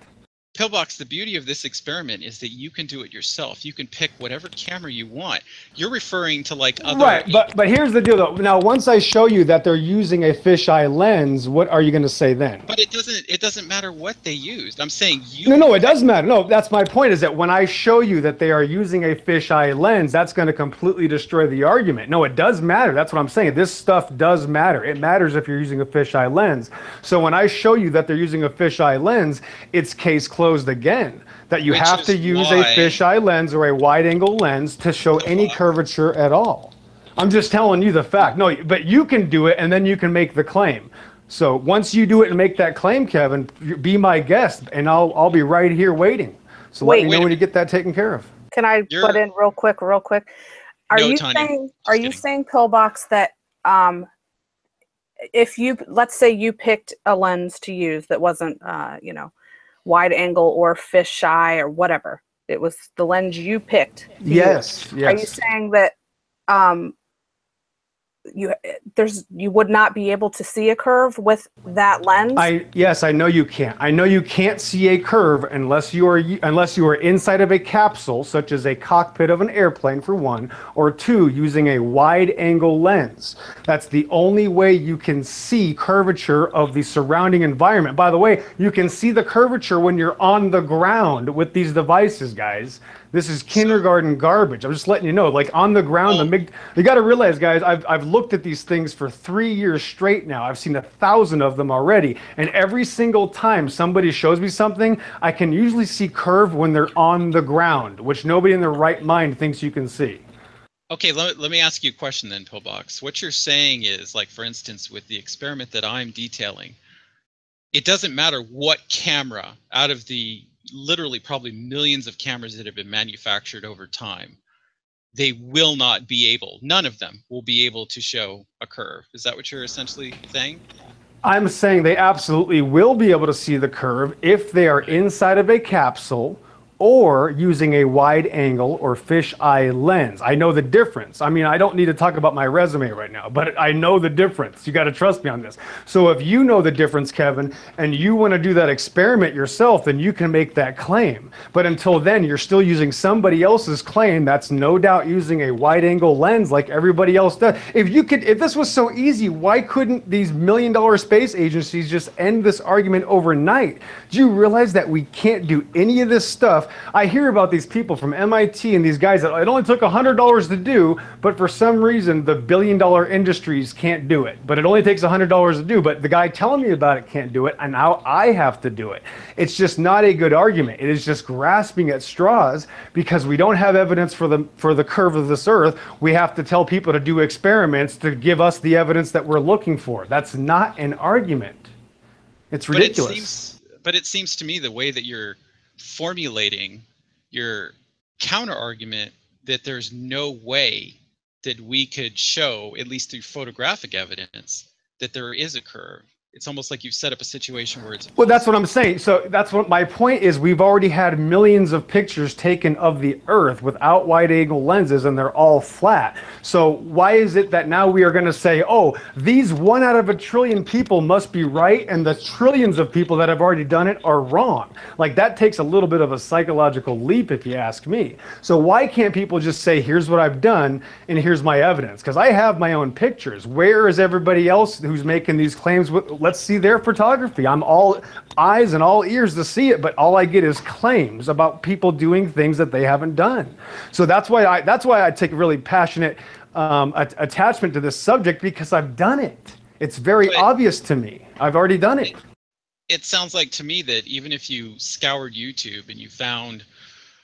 Pillbox, the beauty of this experiment is that you can do it yourself. You can pick whatever camera you want. You're referring to like other... Right, but here's the deal, though. Now, once I show you that they're using a fisheye lens, what are you going to say then? But it doesn't matter what they used. I'm saying you... No, it does matter. No, that's my point, is that when I show you that they are using a fisheye lens, that's going to completely destroy the argument. No, it does matter. That's what I'm saying. This stuff does matter. It matters if you're using a fisheye lens. So when I show you that they're using a fisheye lens, it's case closed again, that you have to use a fisheye lens or a wide-angle lens to show any curvature at all. I'm just telling you the fact. No, but you can do it, and then you can make the claim. So once you do it and make that claim, Kevin, be my guest, and I'll be right here waiting. So let me know when you get that taken care of. Can I butt in real quick? Are you saying, Pillbox, that if let's say you picked a lens to use that wasn't wide angle or fisheye or whatever, it was the lens you picked? Yes. Are you saying that you would not be able to see a curve with that lens? Yes, I know you can't. I know you can't see a curve unless you are inside of a capsule, such as a cockpit of an airplane, for one, or two, using a wide-angle lens. That's the only way you can see curvature of the surrounding environment. By the way, you can see the curvature when you're on the ground with these devices, guys. This is kindergarten garbage. I'm just letting you know, like on the ground, you got to realize, guys, I've looked at these things for 3 years straight now. I've seen 1,000 of them already. And every single time somebody shows me something, I can usually see curve when they're on the ground, which nobody in their right mind thinks you can see. Okay, let me ask you a question then, Pillbox. What you're saying is, like, for instance, with the experiment that I'm detailing, it doesn't matter what camera out of the literally probably millions of cameras that have been manufactured over time, they will not be able, none of them will be able to show a curve. Is that what you're essentially saying? I'm saying they absolutely will be able to see the curve if they are inside of a capsule or using a wide angle or fisheye lens. I know the difference. I mean, I don't need to talk about my resume right now, but I know the difference. You got to trust me on this. So if you know the difference, Kevin, and you want to do that experiment yourself, then you can make that claim. But until then, you're still using somebody else's claim that's no doubt using a wide angle lens like everybody else does. If this was so easy, why couldn't these $1 million space agencies just end this argument overnight? Do you realize that we can't do any of this stuff? I hear about these people from MIT and these guys that it only took $100 to do, but for some reason the billion-dollar industries can't do it. But it only takes $100 to do, but the guy telling me about it can't do it, and now I have to do it. It's just not a good argument. It is just grasping at straws because we don't have evidence for the curve of this Earth. We have to tell people to do experiments to give us the evidence that we're looking for. That's not an argument. It's ridiculous. But it seems to me the way that you're formulating your counter argument, that there's no way that we could show, at least through photographic evidence, that there is a curve. it's almost like you've set up a situation where it's Well, that's what I'm saying. So that's what my point is. We've already had millions of pictures taken of the Earth without wide-angle lenses, and they're all flat. So why is it that now we are going to say, oh, these 1 out of a trillion people must be right, and the trillions of people that have already done it are wrong? Like, that takes a little bit of a psychological leap, if you ask me. So why can't people just say, here's what I've done, and here's my evidence? Because I have my own pictures. Where is everybody else who's making these claims? Let's see their photography. I'm all eyes and all ears to see it, but all I get is claims about people doing things that they haven't done. So that's why I take a really passionate attachment to this subject, because I've done it. It's very obvious to me. I've already done it. It sounds like to me that even if you scoured YouTube and you found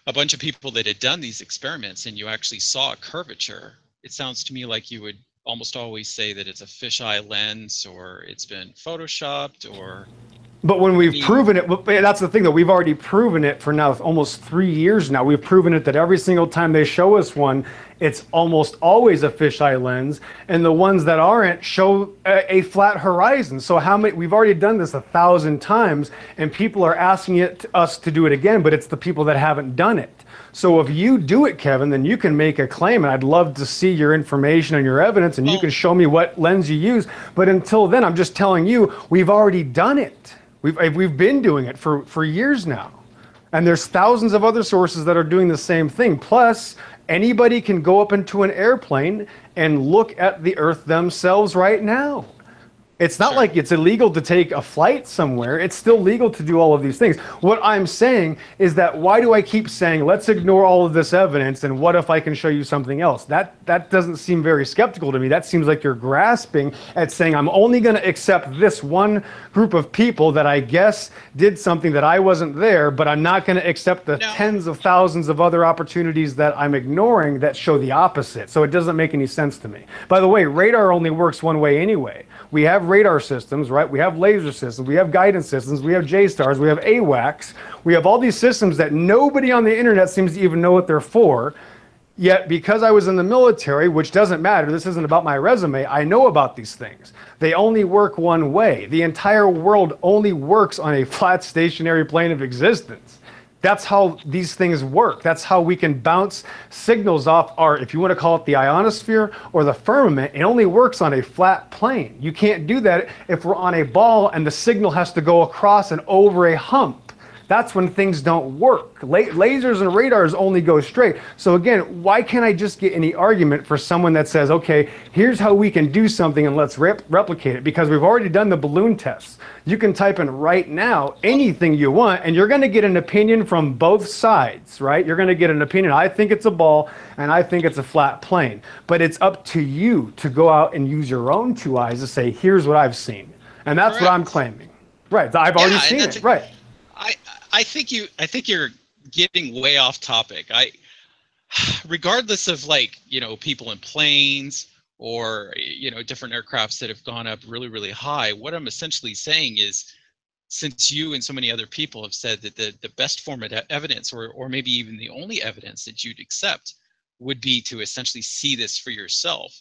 a bunch of people that had done these experiments and you actually saw a curvature, it sounds to me like you would almost always say that it's a fisheye lens, or it's been photoshopped, or... But when we've proven it, that's the thing, that we've already proven it for now almost 3 years now. We've proven it that every single time they show us one, it's almost always a fisheye lens, and the ones that aren't show a flat horizon. So how many? We've already done this 1,000 times, and people are asking us to do it again, but it's the people that haven't done it. So if you do it, Kevin, then you can make a claim, and I'd love to see your information and your evidence, and you can show me what lens you use. But until then, I'm just telling you, we've already done it. We've been doing it for years now. And there's thousands of other sources that are doing the same thing. Plus, anybody can go up into an airplane and look at the Earth themselves right now. It's not like it's illegal to take a flight somewhere. It's still legal to do all of these things. What I'm saying is that, why do I keep saying, let's ignore all of this evidence, and what if I can show you something else? That doesn't seem very skeptical to me. That seems like you're grasping at saying, I'm only going to accept this one group of people that I guess did something that I wasn't there, but I'm not going to accept the tens of thousands of other opportunities that I'm ignoring that show the opposite. So it doesn't make any sense to me. By the way, radar only works one way anyway. We have radar systems, right? We have laser systems, we have guidance systems, we have J-stars, we have AWACS, we have all these systems that nobody on the internet seems to even know what they're for. Yet, because I was in the military, which doesn't matter, this isn't about my resume, I know about these things. They only work one way. The entire world only works on a flat stationary plane of existence. That's how these things work. That's how we can bounce signals off our, if you want to call it the ionosphere or the firmament, it only works on a flat plane. You can't do that if we're on a ball and the signal has to go across and over a hump. That's when things don't work. Lasers and radars only go straight. So again, why can't I just get any argument for someone that says, okay, here's how we can do something and let's replicate it? Because we've already done the balloon tests. You can type in right now anything you want, and you're going to get an opinion from both sides, right? You're going to get an opinion. I think it's a ball, and I think it's a flat plane. But it's up to you to go out and use your own two eyes to say, here's what I've seen. And that's what I'm claiming. Right. I've already seen it. Right. I think you're getting way off topic. Regardless of, like, you know, people in planes or, you know, different aircrafts that have gone up really, really high, what I'm essentially saying is, since you and so many other people have said that the best form of evidence, or maybe even the only evidence that you'd accept, would be to essentially see this for yourself.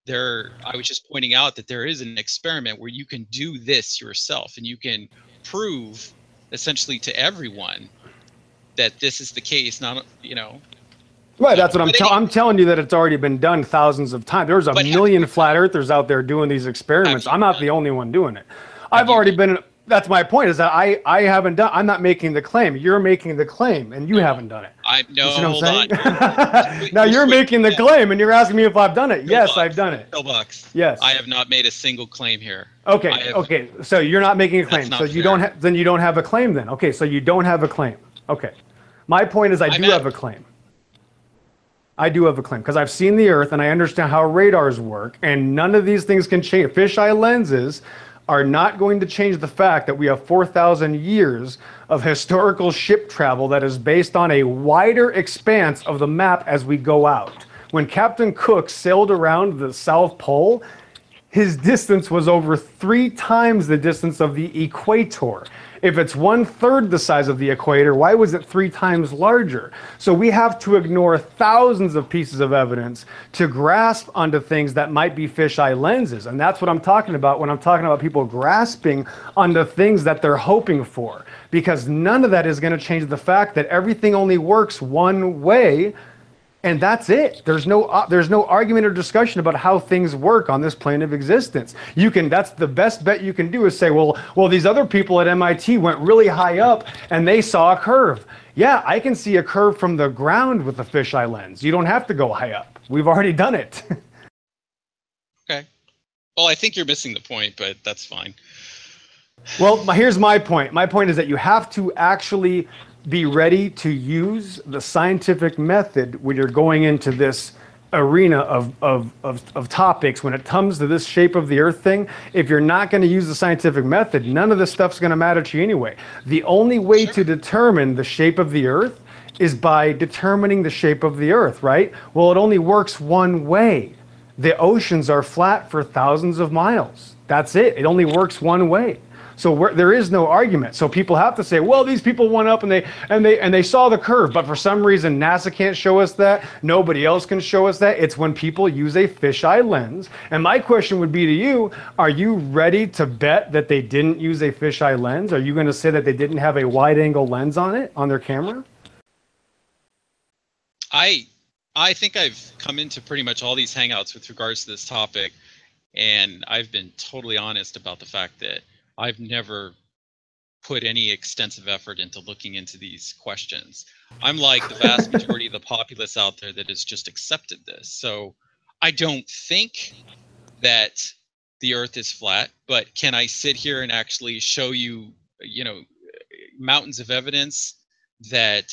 I was just pointing out that there is an experiment where you can do this yourself, and you can prove essentially to everyone that this is the case. Not, you know. Right, that's what I'm telling you, that it's already been done thousands of times. There's a million flat earthers out there doing these experiments. I'm not the only one doing it. I've already been. That's my point, is that I haven't done. I'm not making the claim. You're making the claim, and you haven't done it. Hold on. Now you're making the claim, and you're asking me if I've done it. Yes, I've done it. Pillbox. Yes. I have not made a single claim here. Okay. Okay. So you're not making a claim. So you don't have. Then you don't have a claim. Then. Okay. So you don't have a claim. Okay. My point is, I do have a claim. I do have a claim because I've seen the Earth and I understand how radars work, and none of these things can change. Fisheye lenses are not going to change the fact that we have 4,000 years of historical ship travel that is based on a wider expanse of the map as we go out. When Captain Cook sailed around the South Pole, his distance was over 3 times the distance of the equator. If it's 1/3 the size of the equator, why was it 3 times larger? So we have to ignore thousands of pieces of evidence to grasp onto things that might be fisheye lenses. And that's what I'm talking about when I'm talking about people grasping onto things that they're hoping for. Because none of that is going to change the fact that everything only works one way. And that's it. There's no argument or discussion about how things work on this plane of existence. That's the best bet you can do is say, well, these other people at MIT went really high up and they saw a curve. Yeah, I can see a curve from the ground with a fisheye lens. You don't have to go high up. We've already done it. Okay. Well, I think you're missing the point, but that's fine. Well, here's my point. My point is that you have to actually be ready to use the scientific method when you're going into this arena of topics. When it comes to this shape of the earth thing, if you're not going to use the scientific method, none of this stuff's going to matter to you anyway. The only way to determine the shape of the earth is by determining the shape of the earth, right? Well, it only works one way. The oceans are flat for thousands of miles. That's it. It only works one way. So there is no argument. So people have to say, well, these people went up and they saw the curve, but for some reason NASA can't show us that. Nobody else can show us that. It's when people use a fisheye lens. And my question would be to you, are you ready to bet that they didn't use a fisheye lens? Are you going to say that they didn't have a wide angle lens on it, on their camera? I think I've come into pretty much all these hangouts with regards to this topic, and I've been totally honest about the fact that I've never put any extensive effort into looking into these questions. I'm like the vast majority of the populace out there that has just accepted this. So I don't think that the earth is flat, but can I sit here and actually show you, mountains of evidence that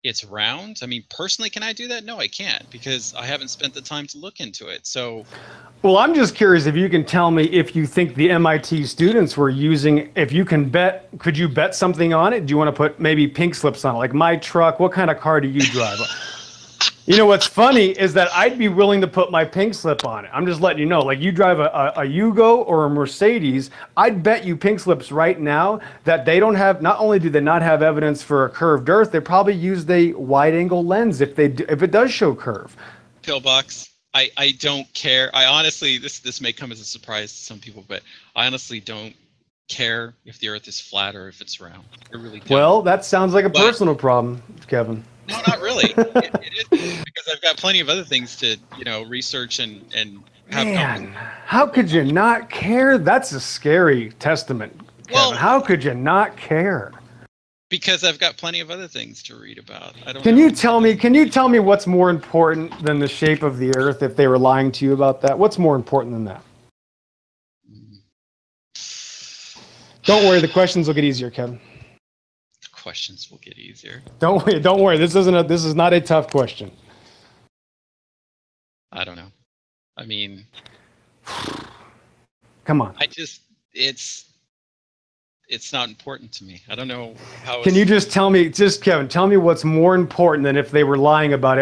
it's round? I mean, personally, can I do that? No, I can't, because I haven't spent the time to look into it. So, well, I'm just curious if you can tell me if you think the MIT students were using, if you can bet, could you bet something on it? Do you want to put maybe pink slips on it? Like my truck, what kind of car do you drive? You know, what's funny is that I'd be willing to put my pink slip on it. I'm just letting you know, like you drive a Yugo or a Mercedes, I'd bet you pink slips right now that they don't have, not only do they not have evidence for a curved earth, they probably used a wide angle lens if it does show curve. Pillbox, I don't care. I honestly, this may come as a surprise to some people, but I honestly don't care if the earth is flat or if it's round. I really don't. Well, that sounds like a personal problem, Kevin. No, not really. It is, because I've got plenty of other things to, research and have. Man, how could you not care? That's a scary testament, Kevin. Well, how could you not care? Because I've got plenty of other things to read about. I don't. Can you tell me what's more important than the shape of the earth? If they were lying to you about that, what's more important than that? Don't worry, the questions will get easier, Kevin. Questions will get easier. Don't worry. This is not a tough question. I don't know. I mean, come on. It's not important to me. I don't know how. Can you Kevin, tell me what's more important than if they were lying about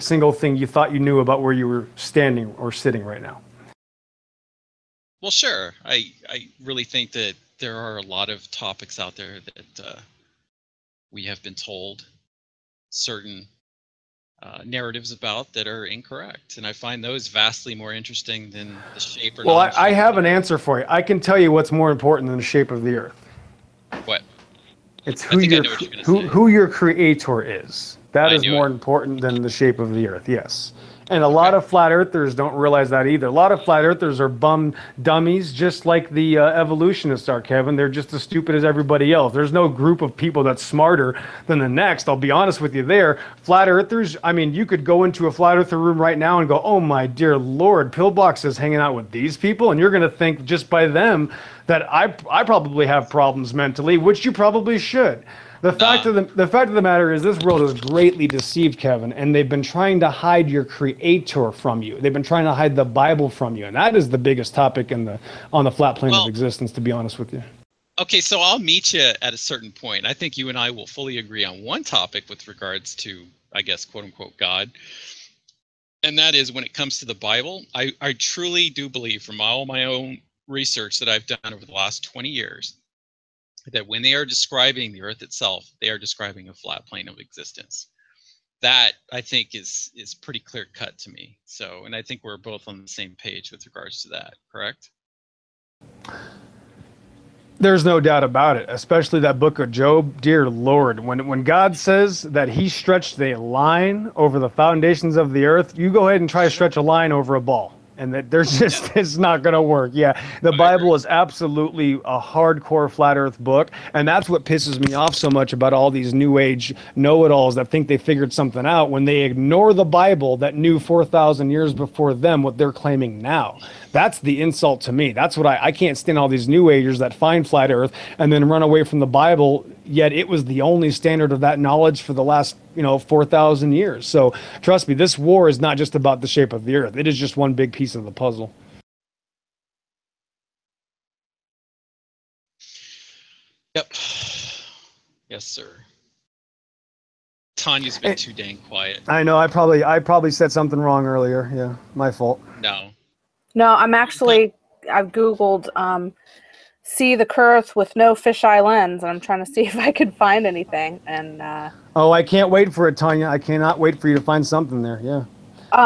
single thing you thought you knew about where you were standing or sitting right now? Well, sure. I really think that there are a lot of topics out there that we have been told certain narratives about that are incorrect, and I find those vastly more interesting than the shape or. Well, I have an answer for you. I can tell you what's more important than the shape of the earth. What? It's who your creator is. That is more important than the shape of the earth. Yes. And a lot of flat earthers don't realize that either. A lot of flat earthers are bum dummies, just like the evolutionists are, Kevin. They're just as stupid as everybody else. There's no group of people that's smarter than the next. I'll be honest with you there. Flat earthers, I mean, you could go into a flat earther room right now and go, oh my dear Lord, Pillbox is hanging out with these people. And you're going to think just by them that I probably have problems mentally, which you probably should. The fact of the matter is this world is greatly deceived, Kevin, and they've been trying to hide your creator from you. They've been trying to hide the Bible from you, and that is the biggest topic on the flat plane of existence, to be honest with you. Okay, so I'll meet you at a certain point. I think you and I will fully agree on one topic with regards to, I guess, quote unquote, God. And that is, when it comes to the Bible, I truly do believe, from all my own research that I've done over the last 20 years, that when they are describing the earth itself, they are describing a flat plane of existence. That, I think, is pretty clear cut to me. So, and I think we're both on the same page with regards to that, correct? There's no doubt about it, especially that book of Job. Dear Lord, when God says that he stretched a line over the foundations of the earth, you go ahead and try to stretch a line over a ball. And that there's just, it's not going to work. Yeah, the Bible is absolutely a hardcore flat earth book. And that's what pisses me off so much about all these new age know-it-alls that think they figured something out when they ignore the Bible that knew 4,000 years before them what they're claiming now. That's the insult to me. That's what I can't stand, all these new agers that find flat earth and then run away from the Bible, yet it was the only standard of that knowledge for the last 4,000 years. So trust me, this war is not just about the shape of the earth. It is just one big piece of the puzzle. Yep. Yes, sir. Tanya's been too dang quiet. I know. I probably said something wrong earlier. Yeah, my fault. No, I'm actually, I've Googled see the curve with no fisheye lens, and I'm trying to see if I could find anything. And oh, I can't wait for it, Tanya. I cannot wait for you to find something there. Yeah.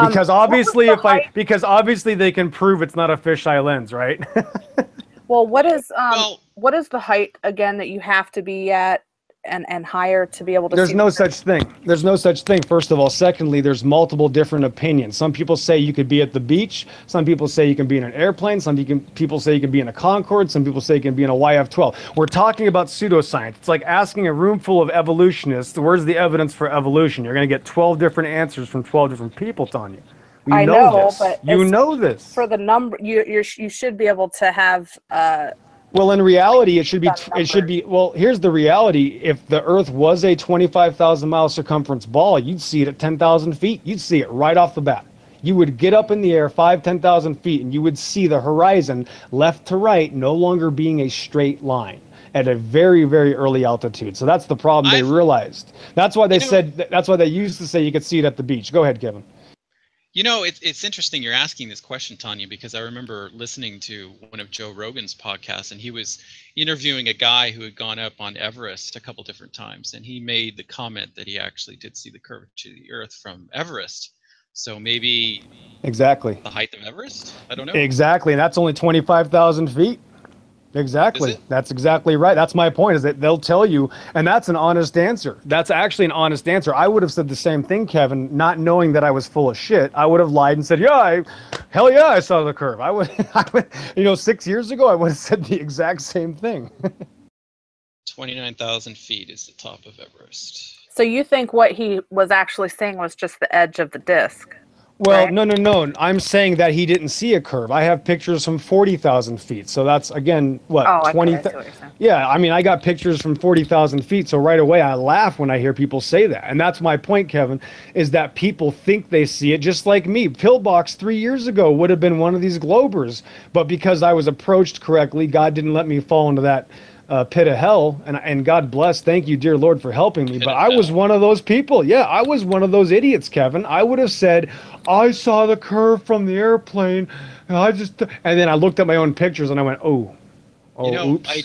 Because obviously because obviously they can prove it's not a fisheye lens, right? Well, what is the height again that you have to be at and higher to be able to There's see? no such thing. There's no such thing, first of all. Secondly, there's multiple different opinions. Some people say you could be at the beach. Some people say you can be in an airplane. Some people say you can be in a Concorde. Some people say you can be in a YF-12. We're talking about pseudoscience. It's like asking a room full of evolutionists, where's the evidence for evolution? You're going to get 12 different answers from 12 different people, Tanya. I know this. But you know this. For the number, you should be able to have. Well, in reality, it should be. Well, here's the reality. If the Earth was a 25,000 mile circumference ball, you'd see it at 10,000 feet. You'd see it right off the bat. You would get up in the air 10,000 feet, and you would see the horizon left to right no longer being a straight line at a very, very early altitude. So that's the problem they realized. That's why they said. That's why they used to say you could see it at the beach. Go ahead, Kevin. It's interesting you're asking this question, Tanya, because I remember listening to one of Joe Rogan's podcasts, and he was interviewing a guy who had gone up on Everest a couple different times, and he made the comment that he actually did see the curvature of the Earth from Everest. So maybe exactly the height of Everest? I don't know. Exactly, and that's only 25,000 feet. Exactly. That's exactly right. That's my point, is that they'll tell you, and that's an honest answer. That's actually an honest answer. I would have said the same thing, Kevin, not knowing that I was full of shit. I would have lied and said, hell yeah, I saw the curve. I would 6 years ago, I would have said the exact same thing. 29,000 feet is the top of Everest. So you think what he was actually saying was just the edge of the disc? Well, right? No. I'm saying that he didn't see a curve. I have pictures from 40,000 feet. So that's, again, what, 20? Yeah, I mean, I got pictures from 40,000 feet. So right away, I laugh when I hear people say that. And that's my point, Kevin, is that people think they see it just like me. Pillbox 3 years ago would have been one of these globers. But because I was approached correctly, God didn't let me fall into that pit of hell, and God bless, thank you, dear Lord, for helping me. But I was one of those people. Yeah, I was one of those idiots, Kevin. I would have said, I saw the curve from the airplane, and then I looked at my own pictures and I went, oops,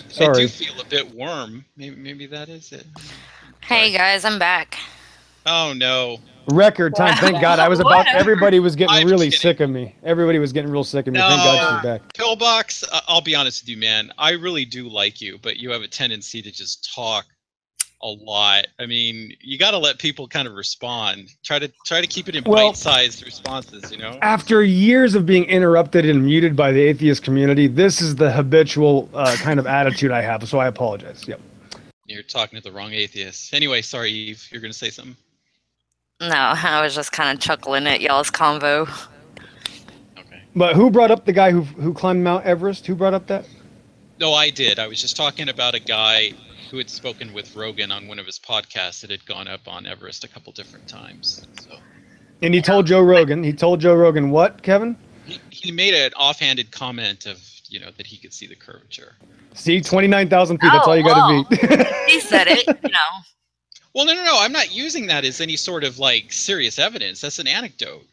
sorry. I do feel a bit warm. Maybe that is it. Hey guys, I'm back. Oh no. Record time. Thank God. Everybody was getting really sick of me. Everybody was getting real sick of me. Thank God she's back. Pillbox, I'll be honest with you, man. I really do like you, but you have a tendency to just talk a lot. I mean, you got to let people kind of respond. Try to keep it in bite-sized responses, After years of being interrupted and muted by the atheist community, this is the habitual kind of attitude I have, so I apologize. Yep. You're talking to the wrong atheist. Anyway, sorry, Eve. You're going to say something? No, I was just kind of chuckling at y'all's convo. Okay. But who brought up the guy who climbed Mount Everest? Who brought up that? No, I did. I was just talking about a guy who had spoken with Rogan on one of his podcasts that had gone up on Everest a couple different times. So. And he told Joe Rogan what, Kevin? He made an offhanded comment of, that he could see the curvature. See, 29,000 feet. That's all you got to be. He said it, Well, no. I'm not using that as any sort of serious evidence. That's an anecdote.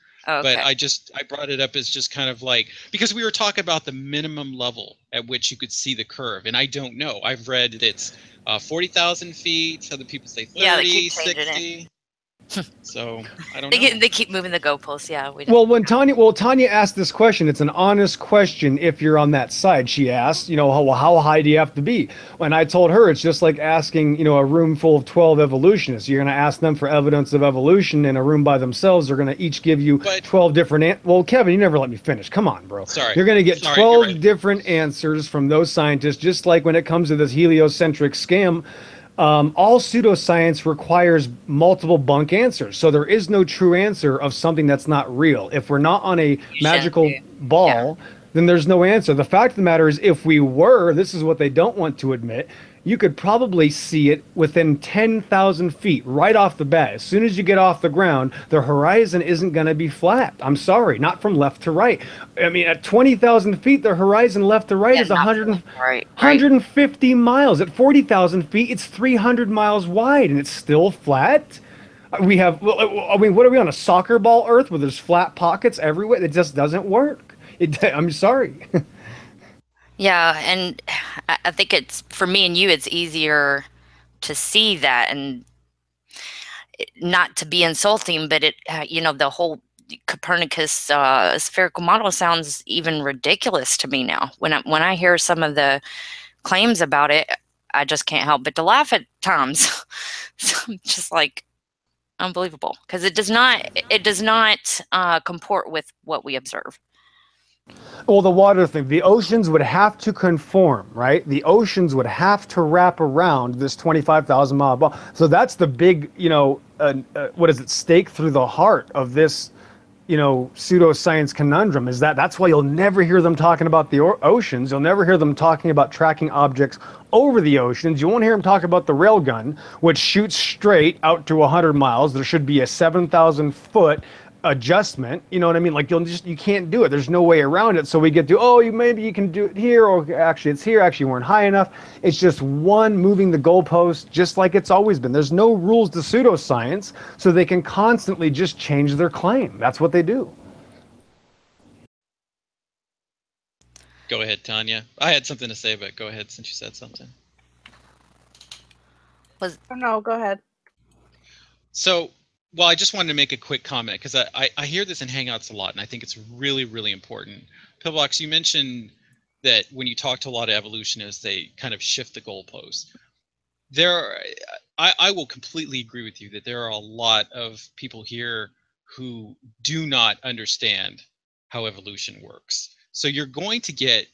But Okay. I brought it up as just kind of like, because we were talking about the minimum level at which you could see the curve, and I don't know. I've read that it's 40,000 feet. Other people say Yeah, they 30, keep changing it. 60. So I don't know. They keep moving the goalposts. Yeah, we Well, Tanya asked this question, it's an honest question. If you're on that side, she asked, how high do you have to be? When I told her, it's just like asking, a room full of 12 evolutionists. You're going to ask them for evidence of evolution in a room by themselves. They're going to each give you But 12 different. Well, Kevin, you never let me finish. Come on, bro. Sorry. You're going to get Sorry, you're 12 right. different answers from those scientists, just like when it comes to this heliocentric scam. All pseudoscience requires multiple bunk answers. So there is no true answer of something that's not real. If we're not on a magical ball, then there's no answer. The fact of the matter is, if we were, this is what they don't want to admit, you could probably see it within 10,000 feet right off the bat. As soon as you get off the ground, the horizon isn't going to be flat. I'm sorry, not from left to right. I mean, at 20,000 feet, the horizon left to right is 150 miles. At 40,000 feet, it's 300 miles wide, and it's still flat. We have, I mean, what are we on, a soccer ball Earth where there's flat pockets everywhere? It just doesn't work. I'm sorry. Yeah, and I think it's, for me and you, it's easier to see that, and not to be insulting, but the whole Copernicus spherical model sounds even ridiculous to me now. When I hear some of the claims about it, I just can't help but to laugh at times. So I'm just like, unbelievable, because it does not comport with what we observe. Well, the water thing, the oceans would have to conform, right? The oceans would have to wrap around this 25,000 mile ball. So that's the big, what is it, stake through the heart of this, pseudoscience conundrum, is that's why you'll never hear them talking about the oceans. You'll never hear them talking about tracking objects over the oceans. You won't hear them talk about the railgun, which shoots straight out to 100 miles. There should be a 7,000 foot adjustment, you know what I mean? Like you can't do it. There's no way around it. So we get to, maybe you can do it here, or actually it's here, actually weren't high enough. It's just one moving the goalpost, just like it's always been. There's no rules to pseudoscience, so they can constantly just change their claim. That's what they do. Go ahead, Tanya. I had something to say, but go ahead since you said something. No, go ahead. So, well, I just wanted to make a quick comment, because I hear this in Hangouts a lot, and I think it's really, really important. Pillbox, you mentioned that when you talk to a lot of evolutionists, they kind of shift the goalpost. I will completely agree with you that there are a lot of people here who do not understand how evolution works. So you're going to get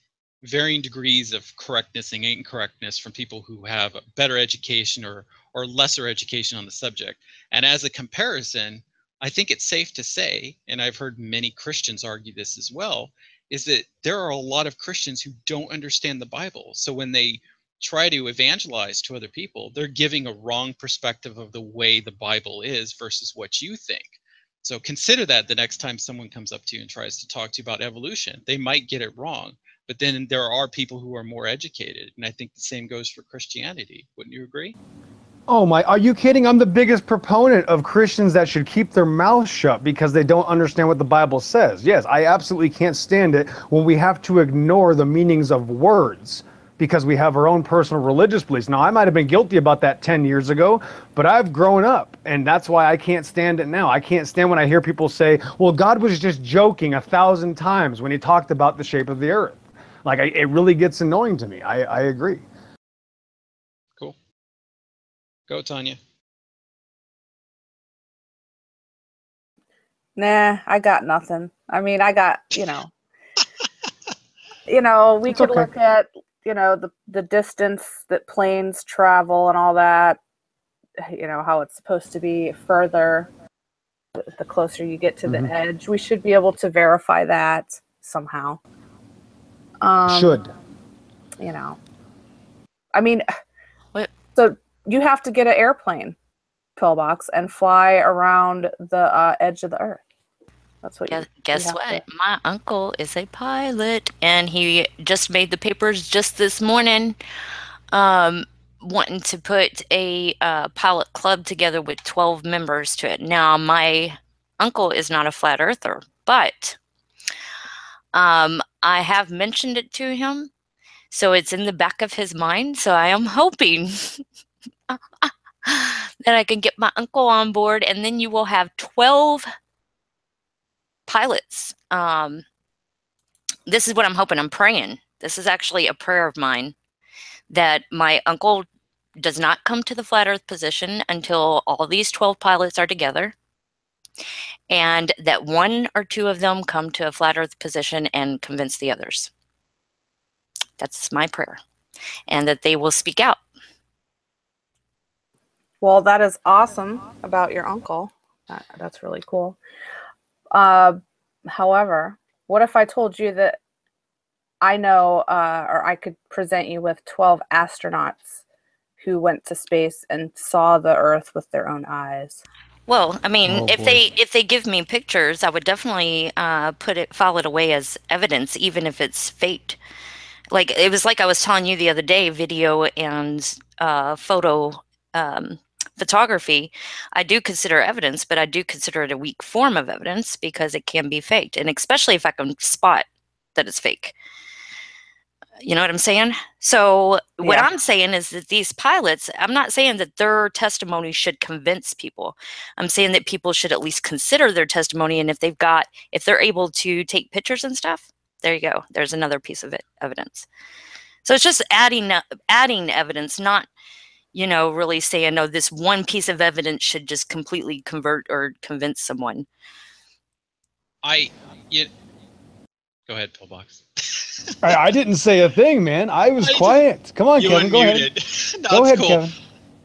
varying degrees of correctness and incorrectness from people who have better education or lesser education on the subject. And as a comparison, I think it's safe to say, and I've heard many Christians argue this as well, is that there are a lot of Christians who don't understand the Bible. So when they try to evangelize to other people, they're giving a wrong perspective of the way the Bible is versus what you think. So consider that the next time someone comes up to you and tries to talk to you about evolution. They might get it wrong, but then there are people who are more educated. And I think the same goes for Christianity. Wouldn't you agree? Oh my, are you kidding? I'm the biggest proponent of Christians that should keep their mouths shut because they don't understand what the Bible says. Yes, I absolutely can't stand it when we have to ignore the meanings of words because we have our own personal religious beliefs. Now, I might have been guilty about that 10 years ago, but I've grown up, and that's why I can't stand it now. I can't stand when I hear people say, well, God was just joking 1,000 times when he talked about the shape of the earth. Like, it really gets annoying to me. I agree. Cool. Go, Tanya. Nah, I got nothing. I mean, I got, we It's could okay. look at, the distance that planes travel and all that, how it's supposed to be further the closer you get to the edge. We should be able to verify that somehow. Should. I mean, so you have to get an airplane, Pillbox, and fly around the edge of the Earth. That's what. Guess what? My uncle is a pilot, and he just made the papers just this morning, wanting to put a pilot club together with 12 members to it. Now, my uncle is not a flat earther, but I have mentioned it to him, so it's in the back of his mind. So I am hoping that I can get my uncle on board, and then you will have 12 pilots. This is what I'm hoping. I'm praying. This is actually a prayer of mine, that my uncle does not come to the flat earth position until all these 12 pilots are together, and that one or two of them come to a flat earth position and convince the others. That's my prayer. And that they will speak out. Well, that is awesome about your uncle. That's really cool. However, what if I told you that I know, or I could present you with 12 astronauts who went to space and saw the Earth with their own eyes? Well, I mean, Oh, if boy. they give me pictures, I would definitely file it away as evidence, even if it's faked. Like, it was like I was telling you the other day, video and photography, I do consider evidence, but I do consider it a weak form of evidence because it can be faked, and especially if I can spot that it's fake. You know what I'm saying? So what Yeah. I'm saying is that these pilots, I'm not saying that their testimony should convince people. I'm saying that people should at least consider their testimony, and if they're able to take pictures and stuff, there you go. There's another piece of evidence. So it's just adding evidence, not, really saying, no, this one piece of evidence should just completely convert or convince someone. Go ahead, Pillbox. I didn't say a thing, man. I was I just- quiet. Come on, You Kevin. Go ahead. unmuted. No, Go it's ahead, cool. Kevin.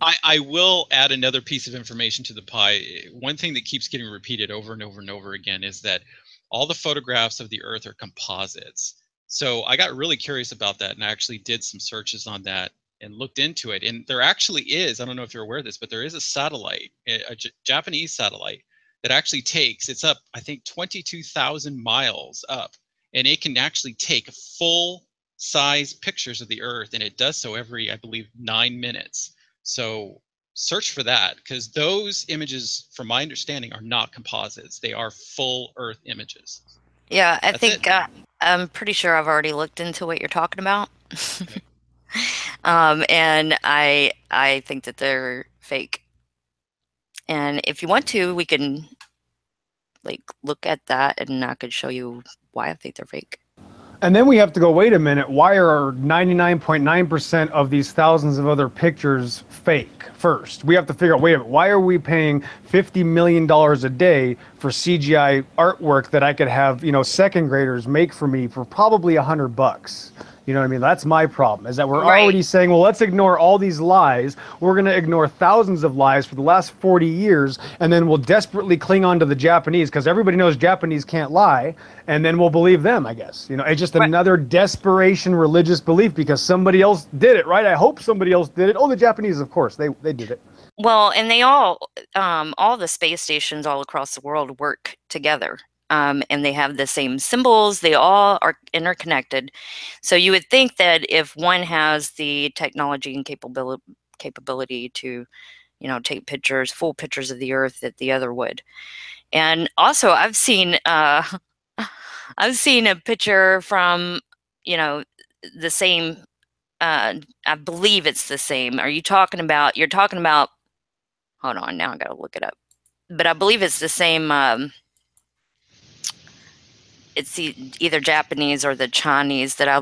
I will add another piece of information to the pie. One thing that keeps getting repeated over and over and over again is that all the photographs of the Earth are composites. So I got really curious about that, and I actually did some searches on that and looked into it. And there actually is, I don't know if you're aware of this, but there is a satellite, a Japanese satellite that actually it's up, I think, 22,000 miles up, and it can actually take full size pictures of the Earth, and it does so every, I believe, 9 minutes. So search for that, because those images, from my understanding, are not composites. They are full Earth images. Yeah, I That's think it. I'm pretty sure I've already looked into what you're talking about. Okay. And I think that they're fake. And if you want to, we can look at that, and I could show you why I think they're fake. And then we have to go, wait a minute, why are 99.9% of these thousands of other pictures fake first? We have to figure out, wait a minute, why are we paying $50 million a day for CGI artwork that I could have, second graders make for me for probably $100? You know what I mean? That's my problem, is that we're Right. already saying, well, let's ignore all these lies. We're going to ignore thousands of lies for the last 40 years, and then we'll desperately cling on to the Japanese because everybody knows Japanese can't lie, and then we'll believe them, I guess. It's just Right. another desperation religious belief because somebody else did it, right? I hope somebody else did it. Oh, the Japanese, of course, they did it. Well, and they all the space stations all across the world work together. And they have the same symbols. They all are interconnected. So you would think that if one has the technology and capability to, take pictures, full pictures of the Earth, that the other would. And also, I've seen I've seen a picture from, the same. I believe it's the same. You're talking about? Hold on, now I gotta look it up. But I believe it's the same. It's either Japanese or the Chinese that I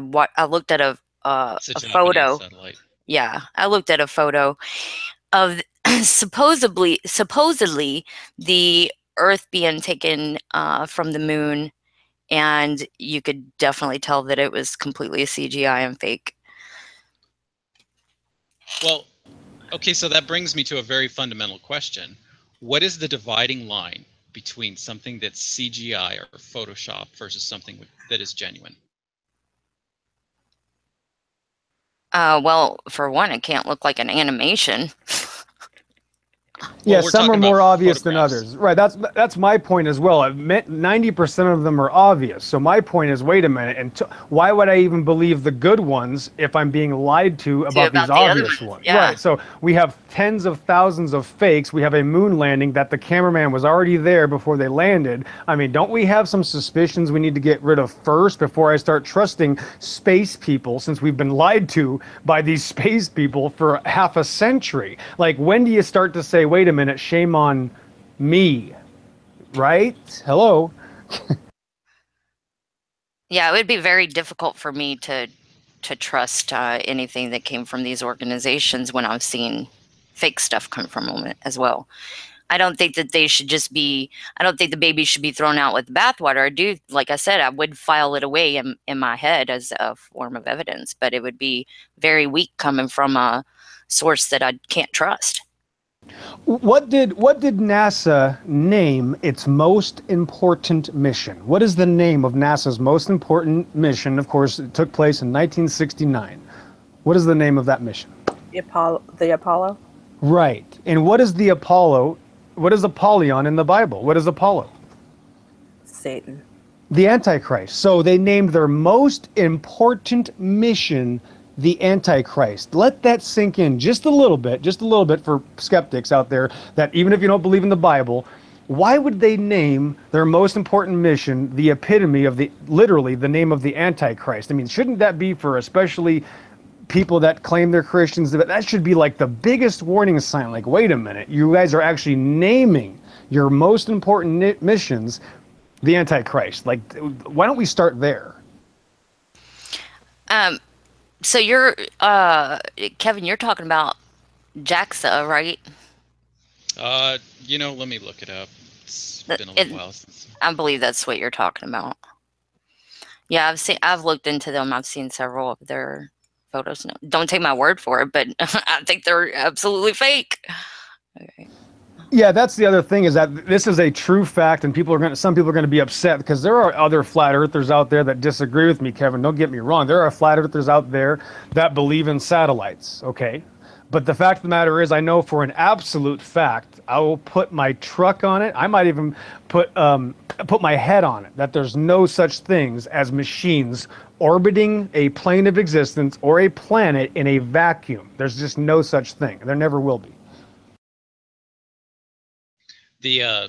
looked at It's a a Japanese photo. satellite. Yeah, I looked at a photo of supposedly the Earth being taken from the moon, and you could definitely tell that it was completely a CGI and fake. Well, okay, so that brings me to a very fundamental question. What is the dividing line between something that's CGI or Photoshop versus something that is genuine? Well, for one, it can't look like an animation. Yeah, we're some are talking about more obvious than photographs. others. Right, that's my point as well. 90% of them are obvious. So my point is, wait a minute, and why would I even believe the good ones if I'm being lied to To about these about the other obvious ones. ones? Yeah. Right. So we have tens of thousands of fakes. We have a moon landing that the cameraman was already there before they landed. I mean, don't we have some suspicions we need to get rid of first before I start trusting space people, since we've been lied to by these space people for half a century? Like, when do you start to say, wait a minute, shame on me, right? Hello. Yeah, it would be very difficult for me to trust anything that came from these organizations when I've seen fake stuff come from them as well. I don't think that they should just be, I don't think the baby should be thrown out with the bathwater. I do, like I said, I would file it away in my head as a form of evidence, but it would be very weak coming from a source that I can't trust. What did NASA name its most important mission? What is the name of NASA's most important mission? Of course, it took place in 1969. What is the name of that mission? The Apollo. Right. And what is the Apollo? What is Apollyon in the Bible? What is Apollo? Satan. The Antichrist. So they named their most important mission the Antichrist. Let that sink in just a little bit for skeptics out there that even if you don't believe in the Bible, why would they name their most important mission the epitome of literally the name of the Antichrist? I mean, shouldn't that be for especially people that claim they're Christians? That should be like the biggest warning sign. Like, wait a minute, you guys are actually naming your most important missions the Antichrist. Like, why don't we start there? So you're, Kevin, you're talking about JAXA, right? Let me look it up. It's been a little while since. I believe that's what you're talking about. Yeah, I've looked into them. I've seen several of their photos. No, don't take my word for it, but I think they're absolutely fake. Okay. Yeah, that's the other thing, is that this is a true fact, and some people are going to be upset because there are other flat earthers out there that disagree with me, Kevin. Don't get me wrong. There are flat earthers out there that believe in satellites, okay? But the fact of the matter is, I know for an absolute fact, I will put my truck on it. I might even put my head on it, that there's no such things as machines orbiting a plane of existence or a planet in a vacuum. There's just no such thing. There never will be. The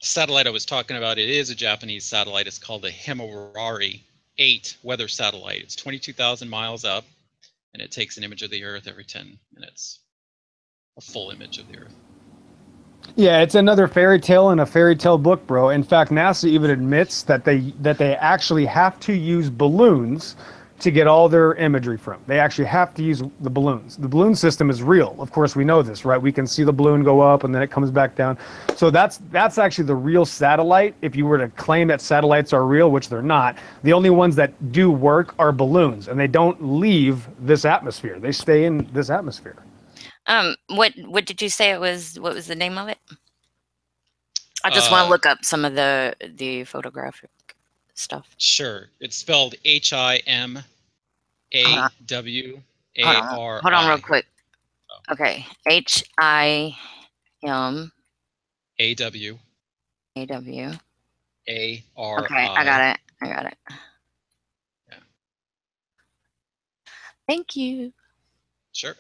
satellite I was talking about, it is a Japanese satellite. It's called the Himawari 8 weather satellite. It's 22,000 miles up, and it takes an image of the Earth every 10 minutes, a full image of the Earth. Yeah, it's another fairy tale in a fairy tale book, bro. In fact, NASA even admits that they actually have to use balloons to get all their imagery from. They actually have to use the balloons. The balloon system is real. Of course, we know this, right? We can see the balloon go up and then it comes back down. So that's actually the real satellite. If you were to claim that satellites are real, which they're not, the only ones that do work are balloons, and they don't leave this atmosphere. They stay in this atmosphere. What did you say it was? What was the name of it? I just want to look up some of the photographic stuff. Sure. It's spelled HIMAWARI. Hold on real quick. Okay. HIM AW AW. ARI. Okay, I got it. Yeah. Thank you. Sure.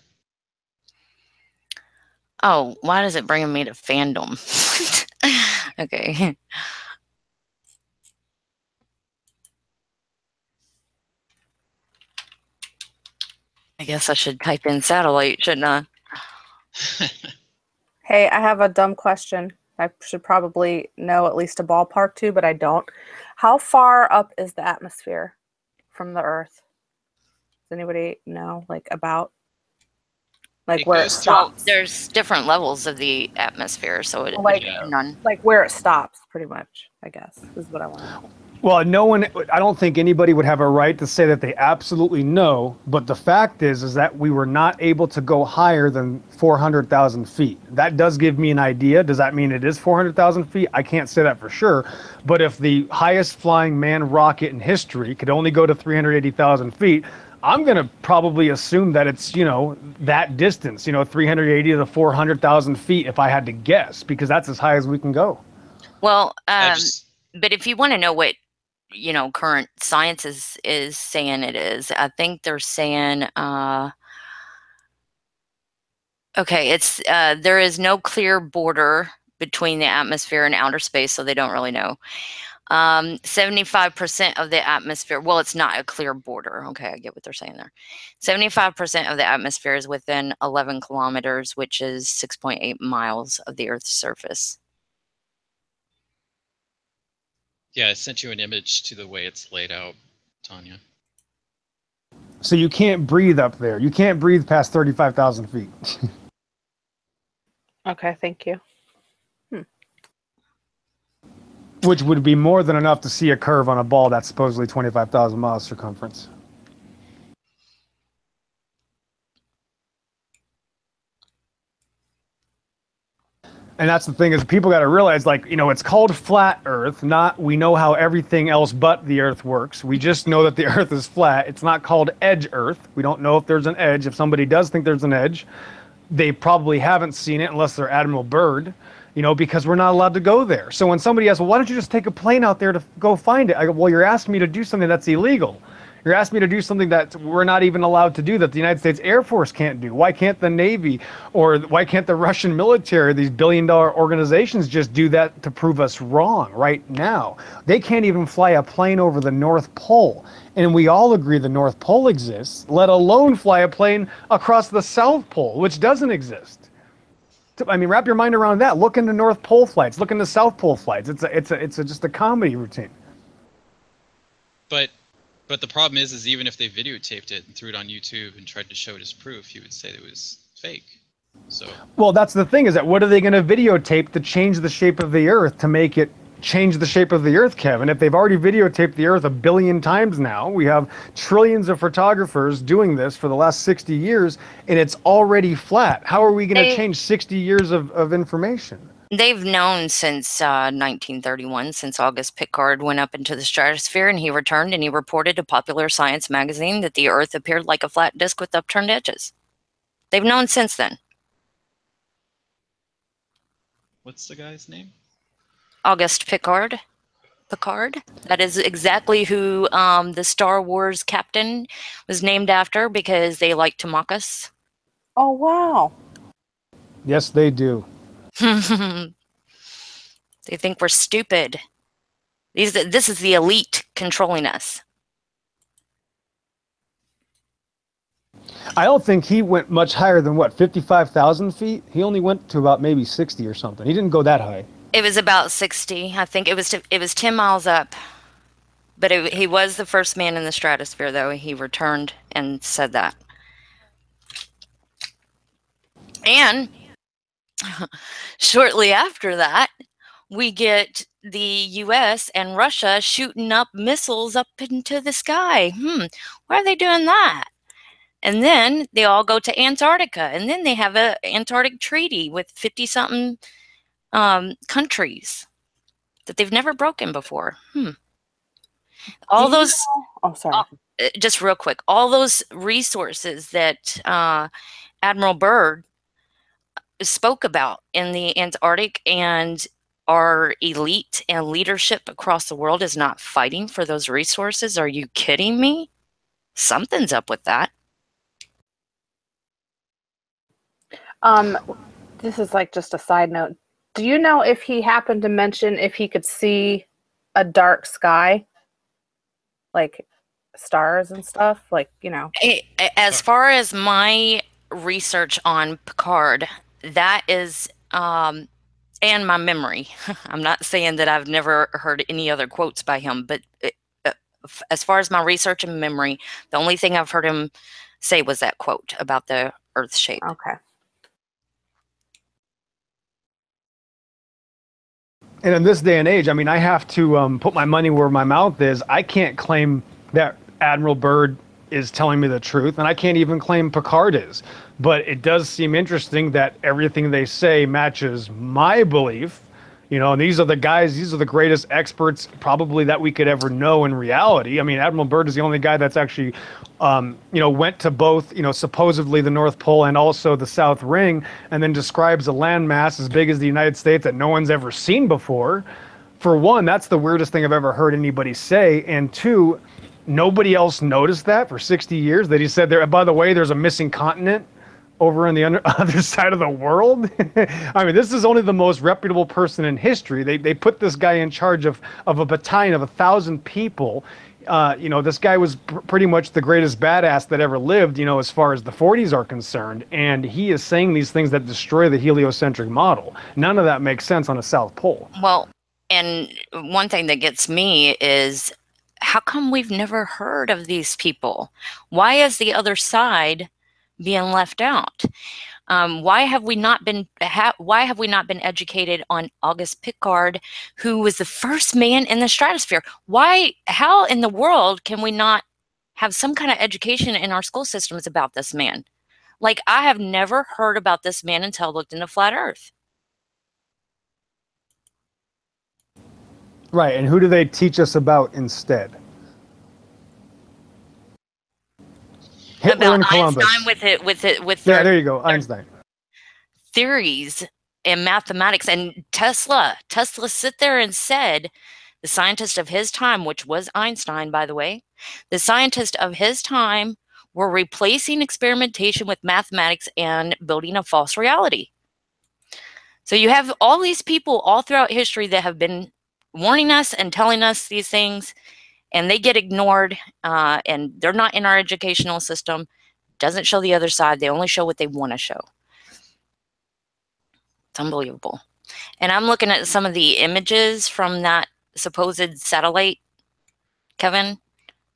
Oh, why is it bringing me to fandom? Okay. I guess I should type in satellite, shouldn't I? Hey, I have a dumb question. I should probably know at least a ballpark too, but I don't. How far up is the atmosphere from the Earth? Does anybody know, about? Like where it stops? There's different levels of the atmosphere, so it none. Like where it stops, pretty much, I guess, is what I want to know. Well, I don't think anybody would have a right to say that they absolutely know, but the fact is that we were not able to go higher than 400,000 feet. That does give me an idea. Does that mean it is 400,000 feet? I can't say that for sure, but if the highest flying manned rocket in history could only go to 380,000 feet, I'm going to probably assume that it's, that distance, 380 to 400,000 feet if I had to guess, because that's as high as we can go. Well, I just but if you want to know what, current science is saying it is, I think they're saying, okay, it's there is no clear border between the atmosphere and outer space, so they don't really know. 75% of the atmosphere, well, it's not a clear border. Okay, I get what they're saying there. 75% of the atmosphere is within 11 kilometers, which is 6.8 miles of the Earth's surface. Yeah, I sent you an image to the way it's laid out, Tanya. So you can't breathe up there. You can't breathe past 35,000 feet. Okay, thank you. Which would be more than enough to see a curve on a ball that's supposedly 25,000 miles circumference. And that's the thing, is people got to realize, it's called flat Earth, not we know how everything else but the Earth works. We just know that the Earth is flat. It's not called edge Earth. We don't know if there's an edge. If somebody does think there's an edge, they probably haven't seen it unless they're Admiral Byrd, because we're not allowed to go there. So when somebody asks, well, why don't you just take a plane out there to go find it? I go, well, you're asking me to do something that's illegal. You're asking me to do something that we're not even allowed to do, that the United States Air Force can't do. Why can't the Navy, or why can't the Russian military, these billion-dollar organizations, just do that to prove us wrong right now? They can't even fly a plane over the North Pole. And we all agree the North Pole exists, let alone fly a plane across the South Pole, which doesn't exist. I mean, wrap your mind around that. Look into North Pole flights. Look into South Pole flights. It's just a comedy routine. But the problem is even if they videotaped it and threw it on YouTube and tried to show it as proof, you would say it was fake. So. Well, that's the thing, is that what are they going to videotape to change the shape of the Earth, to make it change the shape of the Earth, Kevin? If they've already videotaped the Earth 1 billion times now, we have trillions of photographers doing this for the last 60 years, and it's already flat. How are we going to change 60 years of information? They've known since 1931, since August Pickard went up into the stratosphere and he returned and he reported to Popular Science magazine that the Earth appeared like a flat disk with upturned edges. They've known since then. What's the guy's name? August Pickard. That is exactly who the Star Wars captain was named after, because they like to mock us. Oh, wow. Yes, they do. They think we're stupid. This is the elite controlling us. I don't think he went much higher than, 55,000 feet? He only went to about maybe 60 or something. He didn't go that high. It was about 60. I think it was 10 miles up. But he was the first man in the stratosphere, though. He returned and said that. And shortly after that, we get the US and Russia shooting up missiles up into the sky. Why are they doing that? And then they all go to Antarctica, and then they have an Antarctic treaty with 50-something countries that they've never broken before. All those. Oh, sorry. Just real quick, all those resources that Admiral Byrd spoke about in the Antarctic, and our elite and leadership across the world is not fighting for those resources. Are you kidding me? Something's up with that. This is like just a side note. Do you know if he happened to mention if he could see a dark sky, like stars and stuff, As far as my research on Picard, that is, and my memory. I'm not saying that I've never heard any other quotes by him, but as far as my research and memory, the only thing I've heard him say was that quote about the Earth shape. Okay. And in this day and age, I mean, I have to put my money where my mouth is. I can't claim that Admiral Byrd is telling me the truth, and I can't even claim Picard is. But it does seem interesting that everything they say matches my belief, You know, and these are the guys, these are the greatest experts probably that we could ever know in reality. I mean, Admiral Byrd is the only guy that's actually, you know, went to both, you know, supposedly the North Pole and also the South Ring, and then describes a landmass as big as the United States that no one's ever seen before. For one, that's the weirdest thing I've ever heard anybody say. And two, nobody else noticed that for 60 years that he said there, by the way, there's a missing continent over on the other side of the world. I mean, this is only the most reputable person in history. They put this guy in charge of a battalion of 1,000 people. You know, this guy was pretty much the greatest badass that ever lived, you know, as far as the 40s are concerned. And he is saying these things that destroy the heliocentric model. None of that makes sense on a South Pole. Well, and one thing that gets me is, how come we've never heard of these people? Why is the other side being left out? Why have we not been educated on August Piccard, who was the first man in the stratosphere? How in the world can we not have some kind of education in our school systems about this man? Like, I have never heard about this man until I looked into Flat Earth. Right, and who do they teach us about instead? Hitler About and Columbus. Einstein with Yeah, their there you go, Einstein. theories and mathematics. And Tesla sit there and said, the scientist of his time, which was Einstein, by the way, the scientist of his time were replacing experimentation with mathematics and building a false reality. So you have all these people all throughout history that have been warning us and telling us these things, and they get ignored, and they're not in our educational system. Doesn't show the other side. They only show what they want to show. It's unbelievable. And I'm looking at some of the images from that supposed satellite, Kevin.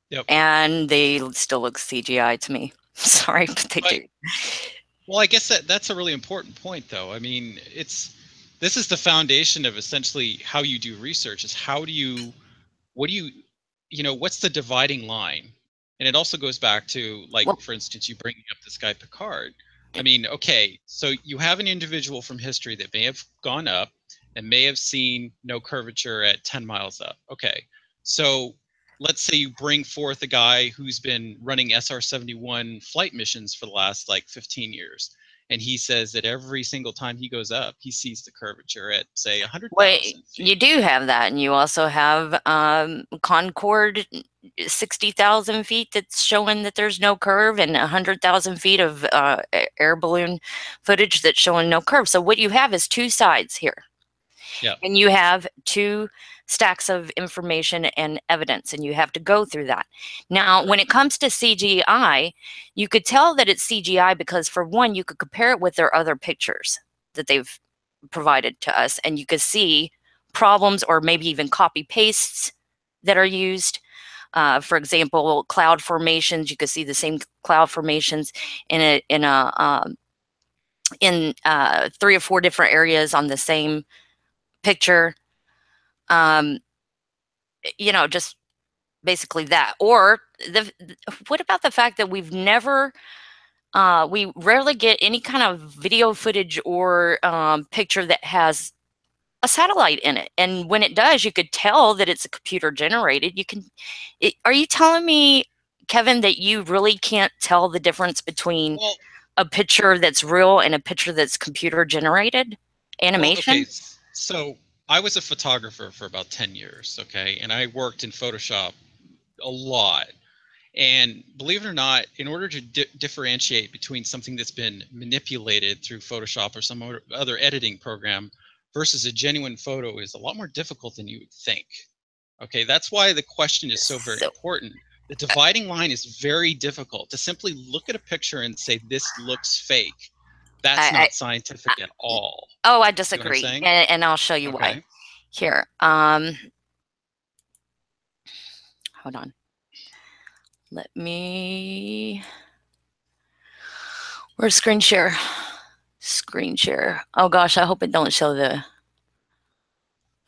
Yep. And they still look CGI to me. Sorry, but they do. Well, I guess that's a really important point, though. I mean, this is the foundation of essentially how you do research. Is what's the dividing line? And it also goes back to, like, for instance, you bringing up this guy Picard. I mean, okay, so you have an individual from history that may have gone up and may have seen no curvature at 10 miles up. Okay, so let's say you bring forth a guy who's been running SR-71 flight missions for the last, like, 15 years. And he says that every single time he goes up, he sees the curvature at, say, 100,000 feet. You do have that. And you also have Concorde, 60,000 feet, that's showing that there's no curve, and 100,000 feet of air balloon footage that's showing no curve. So what you have is two sides here. Yeah. And you have two stacks of information and evidence, and you have to go through that. Now, when it comes to CGI, you could tell that it's CGI because, for one, you could compare it with their other pictures that they've provided to us, and you could see problems or maybe even copy pastes that are used. For example, cloud formations, you could see the same cloud formations in 3 or 4 different areas on the same picture. You know, just basically that. Or what about the fact that we rarely get any kind of video footage or picture that has a satellite in it, and when it does, you could tell that it's a computer generated. Are you telling me, Kevin, that you really can't tell the difference between a picture that's real and a picture that's computer generated animation? Well, okay, so I was a photographer for about 10 years, okay, and I worked in Photoshop a lot. And believe it or not, in order to differentiate between something that's been manipulated through Photoshop or some other editing program versus a genuine photo is a lot more difficult than you would think. Okay, that's why the question is so very important. The dividing line is very difficult. To simply look at a picture and say, this looks fake, that's not scientific at all. Oh, I disagree, and I'll show you why. Here, hold on. Let me, where's screen share? Screen share. Oh gosh, I hope it don't show the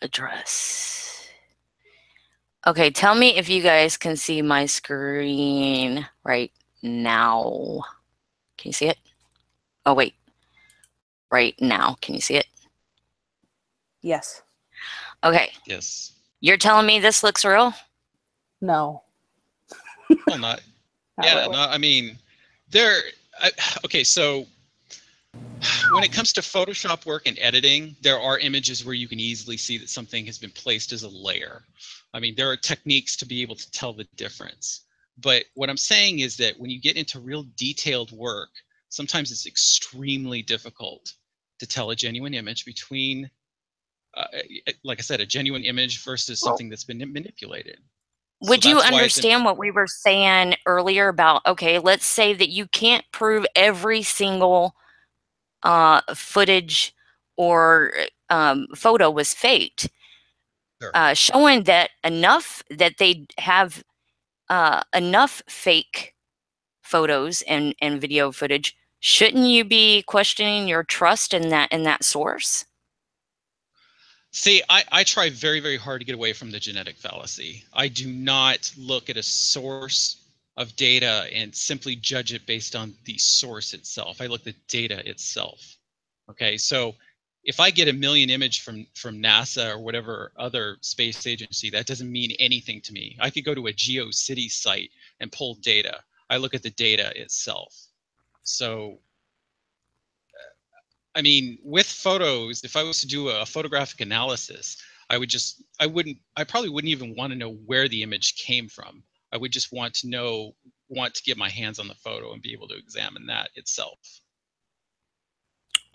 address. Okay, tell me if you guys can see my screen right now. Can you see it? Oh wait, right now, can you see it? Yes. Okay. Yes. You're telling me this looks real? No, Well, not. not Yeah. really. No. I mean, there. Okay. So when it comes to Photoshop work and editing, there are images where you can easily see that something has been placed as a layer. I mean, there are techniques to be able to tell the difference. But what I'm saying is that when you get into real detailed work, sometimes it's extremely difficult to tell a genuine image between, like I said, a genuine image versus something that's been manipulated. So Would you that's why it's understand what we were saying earlier about, okay, let's say that you can't prove every single footage or photo was faked, Sure. showing that enough that they have enough fake photos and video footage, shouldn't you be questioning your trust in that source? See, I try very, very hard to get away from the genetic fallacy. I do not look at a source of data and simply judge it based on the source itself. I look at the data itself. Okay, so if I get a million image from NASA or whatever other space agency, that doesn't mean anything to me. I could go to a GeoCities site and pull data. I look at the data itself. So I mean, with photos, if I was to do a photographic analysis, I probably wouldn't even want to know where the image came from. I would just want to get my hands on the photo and be able to examine that itself.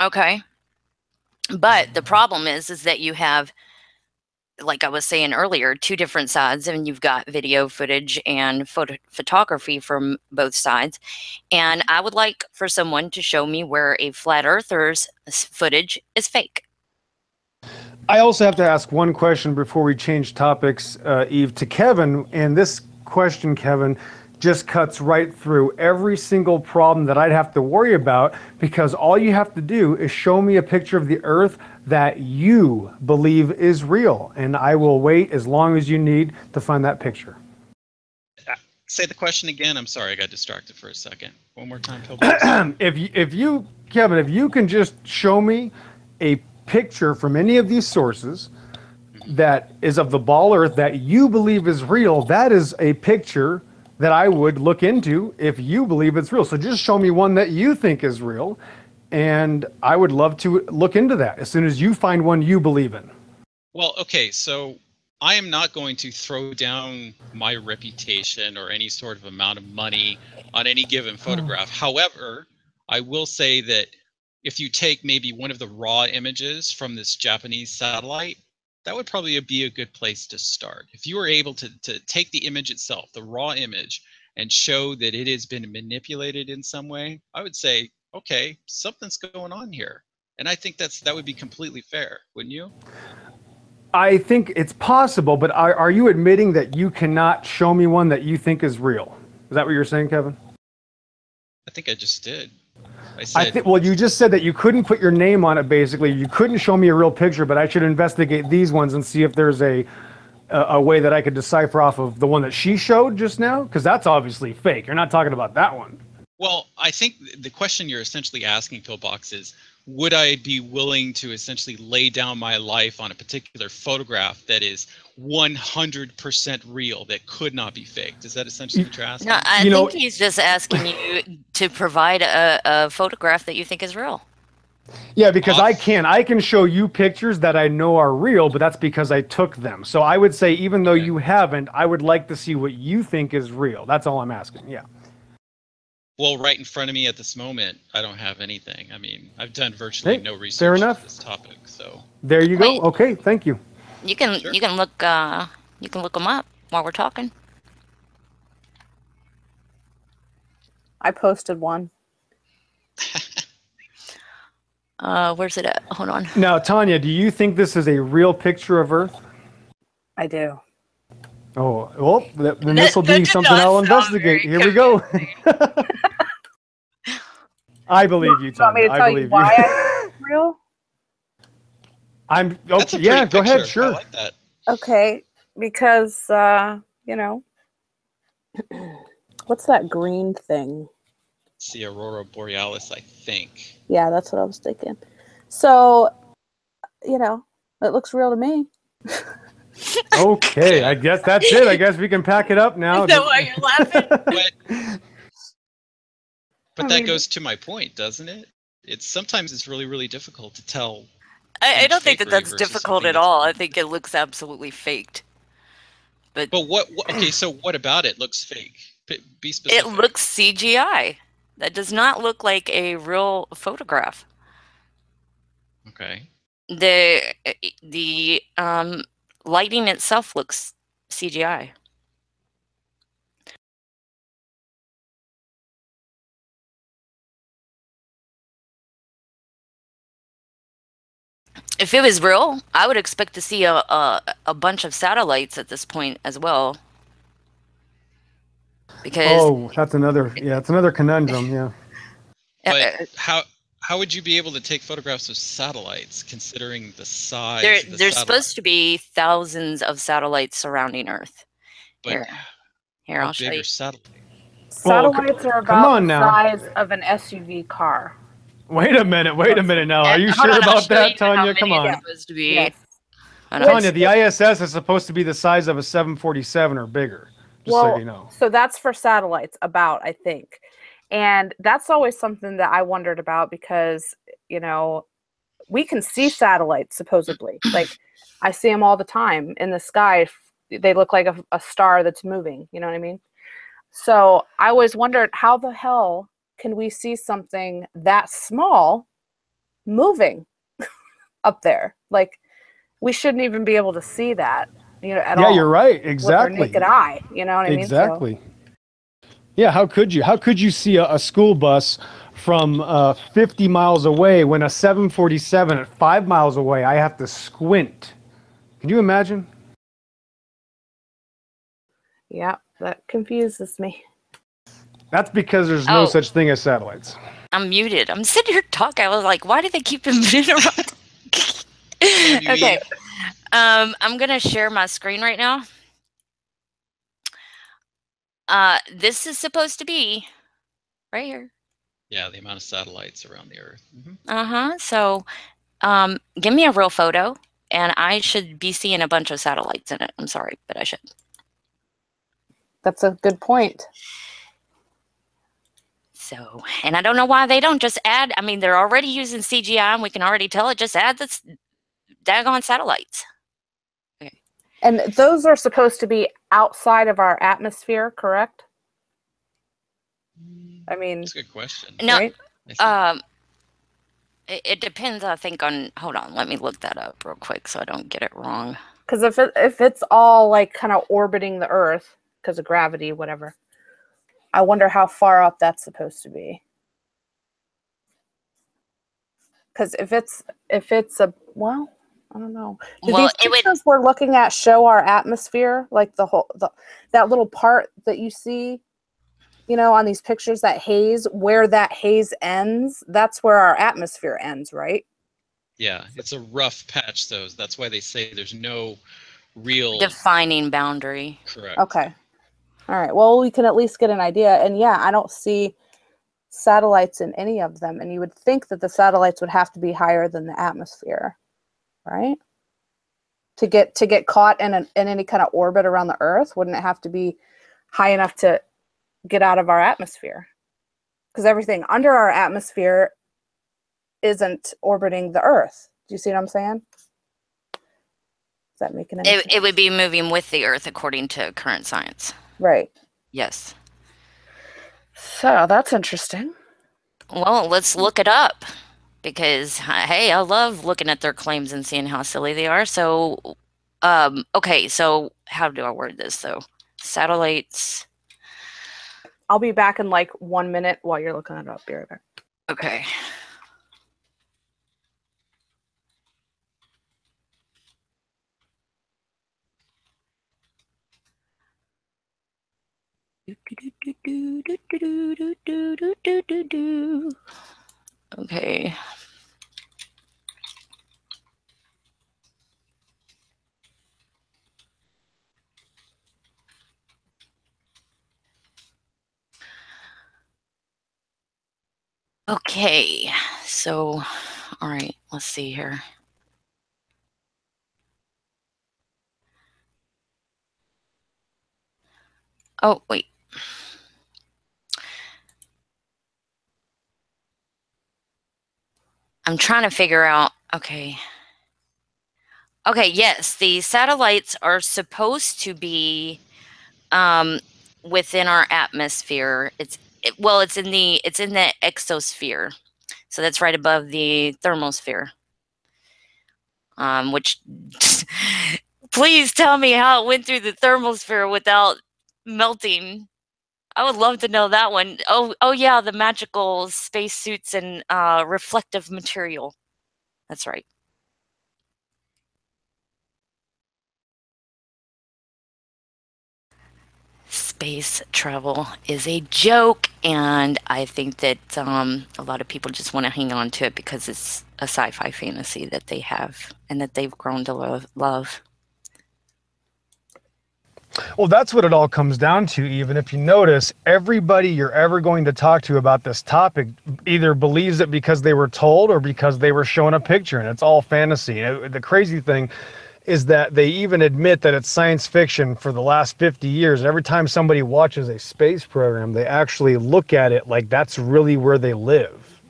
Okay. But the problem is that you have, like I was saying earlier, two different sides, and you've got video footage and photography from both sides. And I would like for someone to show me where a flat earther's footage is fake. I also have to ask one question before we change topics, Eve, to Kevin. And this question, Kevin, just cuts right through every single problem that I'd have to worry about, because all you have to do is show me a picture of the Earth that you believe is real, and I will wait as long as you need to find that picture. Say the question again. I'm sorry, I got distracted for a second. One more time, Pillbox. If you, Kevin, if you can just show me a picture from any of these sources that is of the ball Earth that you believe is real, that is a picture that I would look into if you believe it's real. So just show me one that you think is real, and I would love to look into that as soon as you find one you believe in. Well, okay, so I am not going to throw down my reputation or any sort of amount of money on any given photograph. However, I will say that if you take maybe one of the raw images from this Japanese satellite, that would probably be a good place to start. If you were able to take the image itself, the raw image, and show that it has been manipulated in some way, I would say, okay, something's going on here. And I think that would be completely fair, wouldn't you? I think it's possible, but are you admitting that you cannot show me one that you think is real? Is that what you're saying, Kevin? I think I just did. I said, Well, you just said that you couldn't put your name on it, basically. You couldn't show me a real picture, but I should investigate these ones and see if there's a way that I could decipher off of the one that she showed just now, because that's obviously fake. You're not talking about that one. well, I think the question you're essentially asking, Pillbox, is would I be willing to essentially lay down my life on a particular photograph that is 100% real, that could not be faked? Is that essentially what you're asking? No, I You know- think he's just asking you to provide a photograph that you think is real. Yeah, because I can show you pictures that I know are real, but that's because I took them. So I would say, even though you haven't, I would like to see what you think is real. That's all I'm asking. Yeah. Well, right in front of me at this moment, I don't have anything. I mean, I've done virtually no research fair on enough. this topic, so. There you go. Wait. Okay, thank you. You can Sure. you can look them up while we're talking. I posted one. Where's it at? Hold on. Now, Tanya, do you think this is a real picture of Earth? I do. Oh, well, then this will be did something not I'll sound investigate. very Here we go. I believe you, You want me Tanya. to I tell believe you why I think it's real? I'm That's a okay. Yeah, pretty go ahead. picture. Sure. I like that. Okay, because you know, what's that green thing? It's the Aurora Borealis, I think. Yeah, that's what I was thinking. So, you know, it looks real to me. Okay, I guess that's it. I guess we can pack it up now. Is that why you're laughing? But I that mean- goes to my point, doesn't it? Sometimes it's really, really difficult to tell. I don't think that fakery that's versus difficult something at that's all. I real. think it looks absolutely faked. But what okay, so what about it looks fake? Be it specific. looks CGI. That does not look like a real photograph. Okay. The lighting itself looks CGI. If it was real, I would expect to see a bunch of satellites at this point as well. Because that's another conundrum. Yeah. But how would you be able to take photographs of satellites considering the size of the there's satellite? supposed to be thousands of satellites surrounding Earth. But Here, how I'll show big you. are satellites? Satellites are come about on the now. size of an SUV car. Wait a minute now. Are you Hold sure on, I'll about show that, you how Tanya? many Come it's on. supposed to be. Yes. Hold on. Tanya, the ISS is supposed to be the size of a 747 or bigger. Just so you know. So that's for satellites, about, I think. And that's always something that I wondered about because, you know, we can see satellites supposedly. Like, I see them all the time in the sky. They look like a star that's moving. You know what I mean? So I always wondered, how the hell can we see something that small moving up there? Like, we shouldn't even be able to see that, you know, at all. Yeah, you're right. With our Exactly. naked eye. You know what I mean? Exactly. Yeah, how could you? How could you see a school bus from 50 miles away when a 747 at 5 miles away, I have to squint? Can you imagine? Yeah, that confuses me. That's because there's no such thing as satellites. I'm muted. I'm sitting here talking. I was like, why do they keep interrupting? Okay. I'm going to share my screen right now. This is supposed to be right here. Yeah, the amount of satellites around the Earth. So give me a real photo, and I should be seeing a bunch of satellites in it. I'm sorry, but I should. That's a good point. So, and I don't know why they don't just add. I mean, they're already using CGI, and we can already tell it. Just add this daggone satellites. Okay. And those are supposed to be outside of our atmosphere, correct? I mean, that's a good question. No, right? It depends, I think, on. Hold on, let me look that up real quick so I don't get it wrong. Because if it's all like kind of orbiting the Earth because of gravity, whatever, I wonder how far up that's supposed to be. Because if it's a, well, I don't know. Do Well, these pictures we're looking at show our atmosphere, like that little part that you see, you know, on these pictures, that haze, where that haze ends, that's where our atmosphere ends, right? Yeah, it's a rough patch, though. That's why they say there's no real defining boundary. Correct. Okay. All right. Well, we can at least get an idea. And yeah, I don't see satellites in any of them. And you would think that the satellites would have to be higher than the atmosphere, right? To get caught in any kind of orbit around the Earth, wouldn't it have to be high enough to get out of our atmosphere? Because everything under our atmosphere isn't orbiting the Earth. Do you see what I'm saying? Is that making any sense? It would be moving with the Earth according to current science. Right. Yes. So that's interesting. Well, let's look it up because, hey, I love looking at their claims and seeing how silly they are. So, okay, so how do I word this, though? Satellites. I'll be back in like 1 minute while you're looking it up. Be right back. Okay. Okay. Okay, so, all right, let's see here. Oh, wait. I'm trying to figure out, okay. Okay, yes, the satellites are supposed to be within our atmosphere. Well, it's in the exosphere. So that's right above the thermosphere. Which please tell me how it went through the thermosphere without melting. I would love to know that one. Oh yeah, the magical spacesuits and reflective material. That's right. Space travel is a joke, and I think that a lot of people just want to hang on to it because it's a sci-fi fantasy that they have and that they've grown to love. Well, that's what it all comes down to. Even if you notice, everybody you're ever going to talk to about this topic either believes it because they were told or because they were shown a picture, and it's all fantasy. The crazy thing is that they even admit that it's science fiction for the last 50 years. Every time somebody watches a space program, they actually look at it like that's really where they live.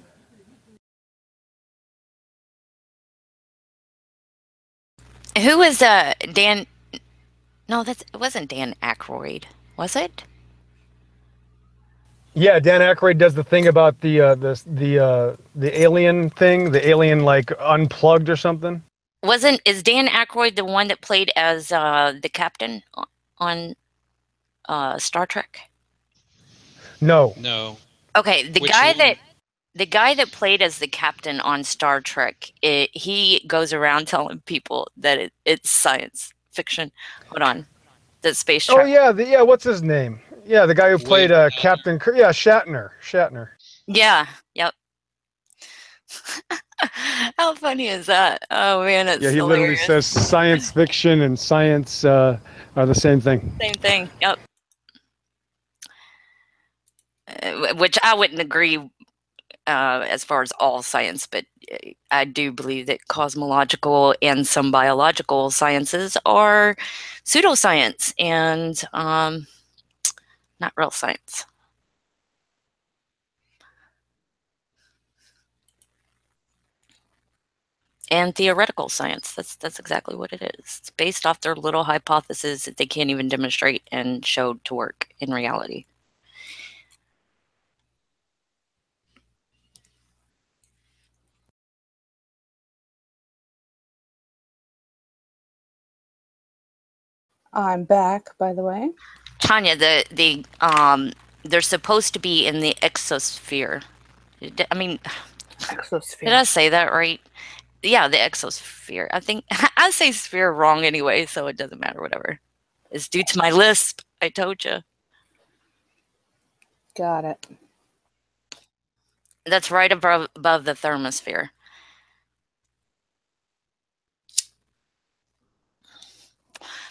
Who is Dan? No, it wasn't Dan Aykroyd, was it? Yeah, Dan Aykroyd does the thing about the alien thing, the alien like unplugged or something. Is Dan Aykroyd the one that played as the captain on Star Trek? No. No. Okay, the Which guy one? that played as the captain on Star Trek, he goes around telling people that it's science fiction. Hold on, the space Oh travel. yeah, what's his name? Yeah, the guy who played William Shatner. Captain Kirk. Yeah, Shatner. Yeah, yep. How funny is that? Oh man, it's Yeah, he literally hilarious. says science fiction and science are the same thing. Same thing. Yep. Which I wouldn't agree as far as all science, but I do believe that cosmological and some biological sciences are pseudoscience and not real science. And theoretical science. That's exactly what it is. It's based off their little hypotheses that they can't even demonstrate and show to work in reality. I'm back, by the way. Tanya, they're supposed to be in the exosphere. I mean, Exosphere. did I say that right? Yeah, the exosphere. I think I say sphere wrong anyway, so it doesn't matter. Whatever. It's due to my lisp. I told you. Got it. That's right above the thermosphere.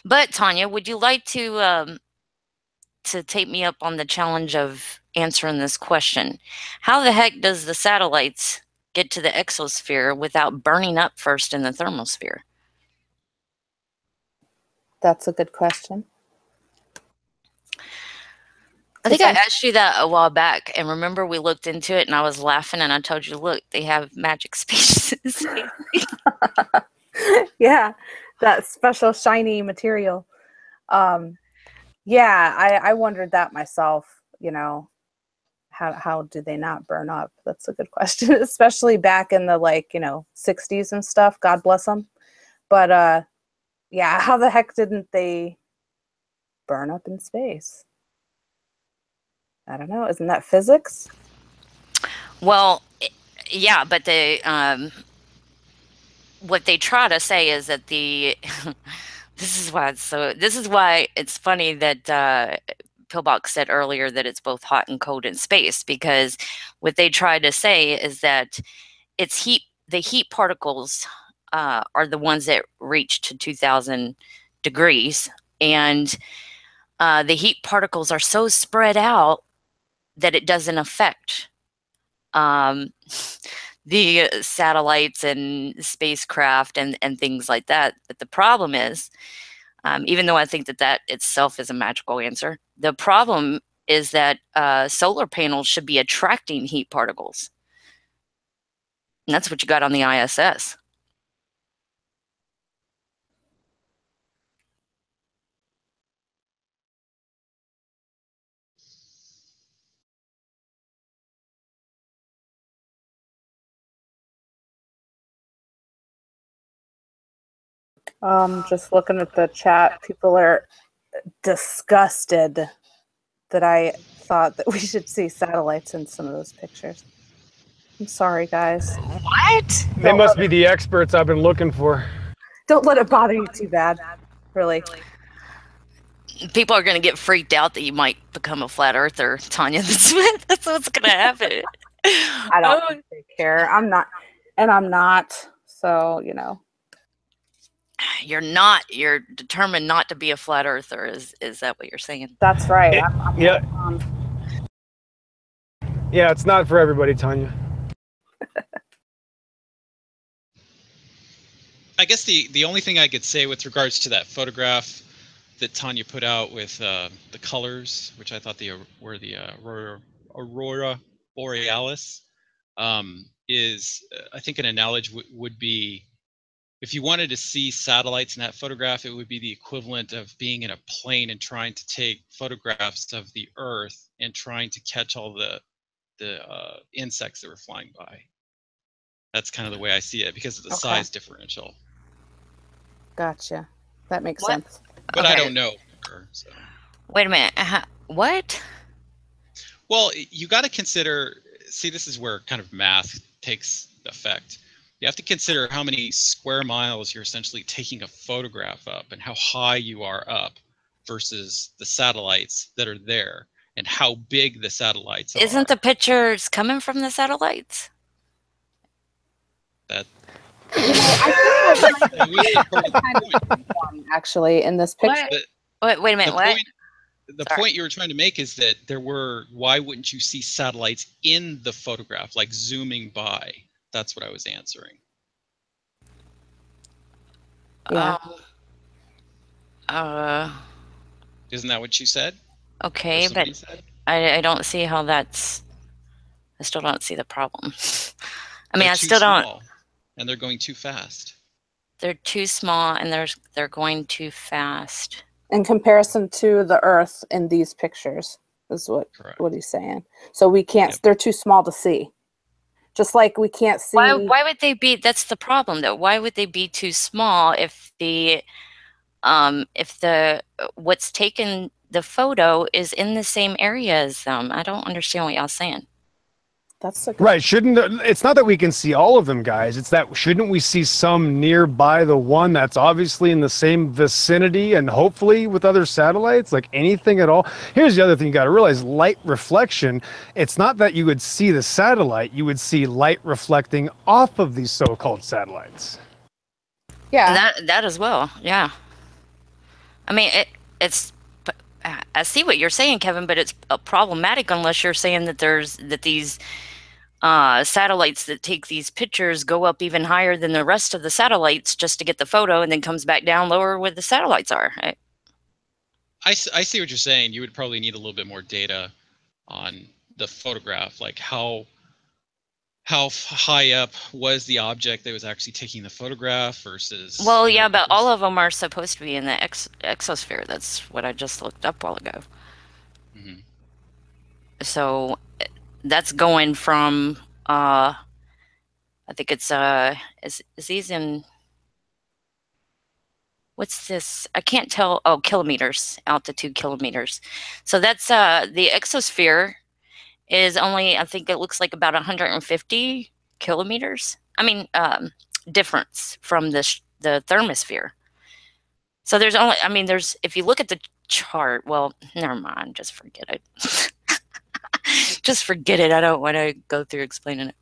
But Tanya, would you like to take me up on the challenge of answering this question? How the heck does the satellites get to the exosphere without burning up first in the thermosphere? That's a good question. I think I asked you that a while back, and remember we looked into it, and I was laughing, and I told you, look, they have magic spaces. Yeah, that special shiny material. Yeah, I wondered that myself, you know, how do they not burn up? That's a good question, especially back in the 60s and stuff. God bless them. But yeah, how the heck didn't they burn up in space? I don't know. Isn't that physics? Well, yeah, but what they try to say is that this is why it's funny that Pillbox said earlier that it's both hot and cold in space, because what they try to say is that it's the heat particles are the ones that reach to 2000 degrees, and the heat particles are so spread out that it doesn't affect the satellites and spacecraft and things like that. But the problem is even though I think that that itself is a magical answer. The problem is that solar panels should be attracting heat particles. And that's what you got on the ISS. Just looking at the chat, people are disgusted that I thought that we should see satellites in some of those pictures. I'm sorry, guys. What? They must be the experts I've been looking for. Don't let it bother you too bad. Really. People are going to get freaked out that you might become a flat earther, Tanya. That's what's going to happen. I don't think they care. I'm not, and I'm not. So, you know. You're not. You're determined not to be a flat earther. Is that what you're saying? That's right. Yeah. Yeah, it's not for everybody, Tanya. I guess the only thing I could say with regards to that photograph that Tanya put out with the colors, which I thought were the aurora borealis, is I think an analogy would be, if you wanted to see satellites in that photograph, it would be the equivalent of being in a plane and trying to take photographs of the Earth and trying to catch all the insects that were flying by. That's kind of the way I see it because of the size differential. Gotcha. That makes sense. But I don't know. So. Wait a minute. What? Well, you got to consider, see, this is where kind of math takes effect. You have to consider how many square miles you're essentially taking a photograph up and how high you are up versus the satellites that are there and how big the satellites are. Isn't the pictures coming from the satellites? That actually in this picture. Wait a minute. The point you were trying to make is that why wouldn't you see satellites in the photograph, like zooming by? That's what I was answering. Yeah. Isn't that what you said? Okay, but I don't see how that's. I still don't see the problem. I mean, I still don't. And they're going too fast. They're too small, and they're going too fast. In comparison to the Earth in these pictures, is what he's saying. So we can't. Yep. They're too small to see. Just like we can't see. Why would they be? That's the problem, though. Why would they be too small if what's taken the photo is in the same area as them? I don't understand what y'all saying. That's a right. It's not that we can see all of them, guys. It's that shouldn't we see some nearby the one that's obviously in the same vicinity and hopefully with other satellites, like anything at all. Here's the other thing you got to realize: light reflection. It's not that you would see the satellite; you would see light reflecting off of these so-called satellites. Yeah, that as well. Yeah. I mean, it's. I see what you're saying, Kevin, but it's problematic unless you're saying that these satellites that take these pictures go up even higher than the rest of the satellites just to get the photo and then comes back down lower where the satellites are. Right? I see what you're saying. You would probably need a little bit more data on the photograph, like how high up was the object that was actually taking the photograph versus. Well, yeah, but all of them are supposed to be in the exosphere. That's what I just looked up a while ago. Mm-hmm. So that's going from I think it's is these in, what's this? I can't tell. Oh, kilometers, altitude kilometers. So that's the exosphere is only, I think it looks like about 150 kilometers. I mean, difference from the thermosphere. So there's only, I mean, if you look at the chart, well, never mind, just forget it. Just forget it. I don't want to go through explaining it.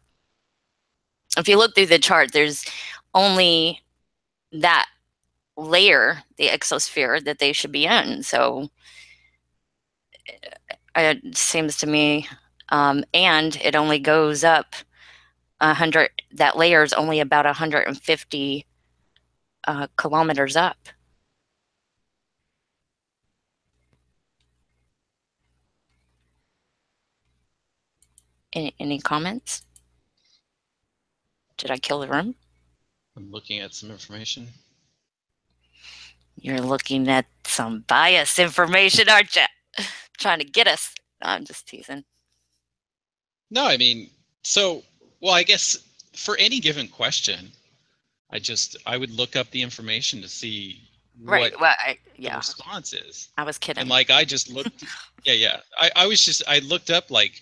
If you look through the chart, there's only that layer, the exosphere, that they should be in. So it seems to me, and it only goes up 100. That layer is only about 150 kilometers up. Any comments? Did I kill the room? I'm looking at some information. You're looking at some biased information, aren't you? Trying to get us. I'm just teasing. No, I mean, well, I guess for any given question, I would look up the information to see Right. what Well, the response is. I was kidding. And like, I just looked, yeah. I looked up, like,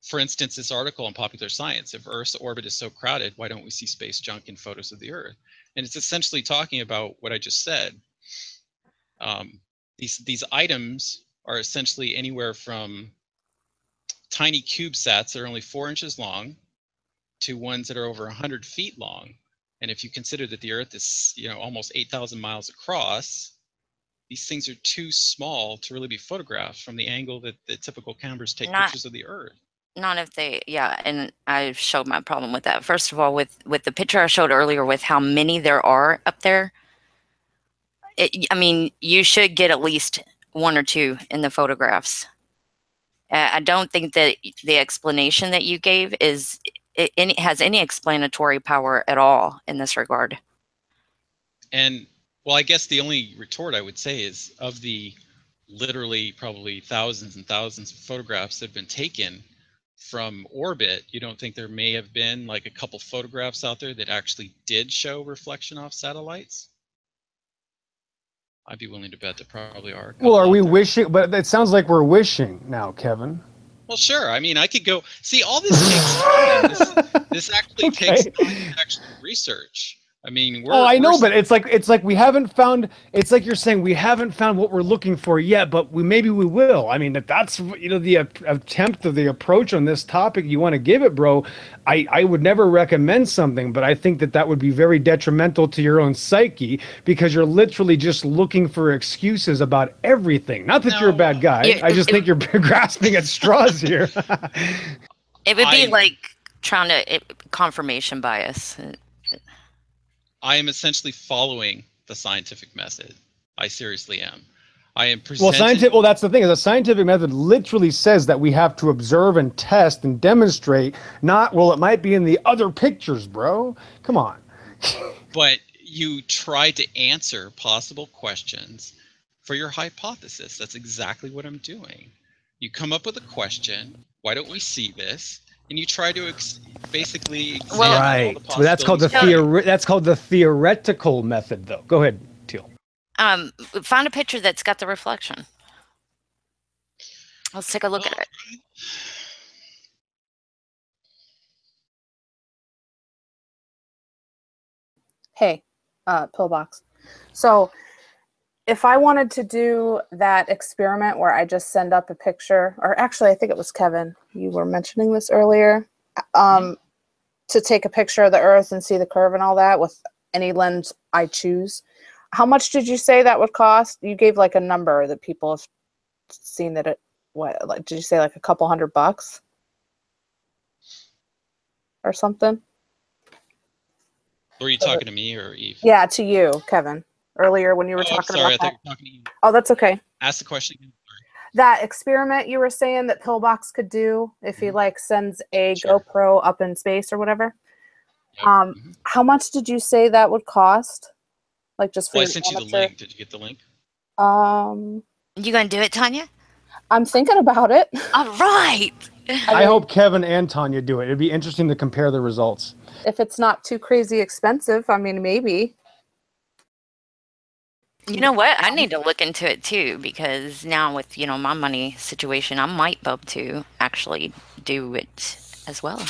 for instance, this article on Popular Science, if Earth's orbit is so crowded, why don't we see space junk in photos of the Earth? And it's essentially talking about what I just said. These items are essentially anywhere from tiny CubeSats that are only 4 inches long to ones that are over 100 feet long. And if you consider that the Earth is, almost 8,000 miles across, these things are too small to really be photographed from the angle that the typical cameras take pictures of the Earth. Not if they, and I showed my problem with that. First of all, with the picture I showed earlier with how many there are up there, I mean, you should get at least 1 or 2 in the photographs. I don't think that the explanation that you gave has any explanatory power at all in this regard. And, well, I guess the only retort I would say is, of the literally probably thousands and thousands of photographs that have been taken from orbit, you don't think there may have been like a couple photographs out there that actually did show reflection off satellites? I'd be willing to bet there probably are. Well, are we wishing? But it sounds like we're wishing now, Kevin. Well, sure. I mean, I could go see all this takes time. This actually takes time to actually research. I mean, I know, but it's like we haven't found. It's like you're saying we haven't found what we're looking for yet, but maybe we will. I mean, that's the attempt of the approach on this topic you want to give it, bro. I would never recommend something, but I think that would be very detrimental to your own psyche because you're literally just looking for excuses about everything. Not that you're a bad guy. I just think you're grasping at straws here. It would be like trying to confirmation bias. I am essentially following the scientific method. I seriously am. I am presenting. Well, that's the thing. Is a scientific method literally says that we have to observe and test and demonstrate. Not, well, it might be in the other pictures, bro. Come on. But you try to answer possible questions for your hypothesis. That's exactly what I'm doing. You come up with a question. Why don't we see this? And you try to basically examine all the possibilities. Well, that's called the theoretical method, though. Go ahead, Teal. Find a picture that's got the reflection. Let's take a look at it. Hey, Pillbox. So if I wanted to do that experiment where I just send up a picture, or actually I think it was Kevin, you were mentioning this earlier, to take a picture of the Earth and see the curve and all that with any lens I choose, how much did you say that would cost? You gave like a number that people have seen that did you say like a couple $100 or something? Were you talking to me or Eve? Yeah, to you, Kevin. Earlier when you were talking about that. I thought you were talking to you. Oh, that's okay. Ask the question again. That experiment you were saying that Pillbox could do if he like sends a GoPro up in space or whatever. Yep. How much did you say that would cost? Like just for I sent you the link. Did you get the link? You gonna do it, Tanya? I'm thinking about it. All right. I hope Kevin and Tanya do it. It'd be interesting to compare the results. If it's not too crazy expensive, I mean, maybe. You know what? I need to look into it too, because now with, my money situation, I might be able to actually do it as well.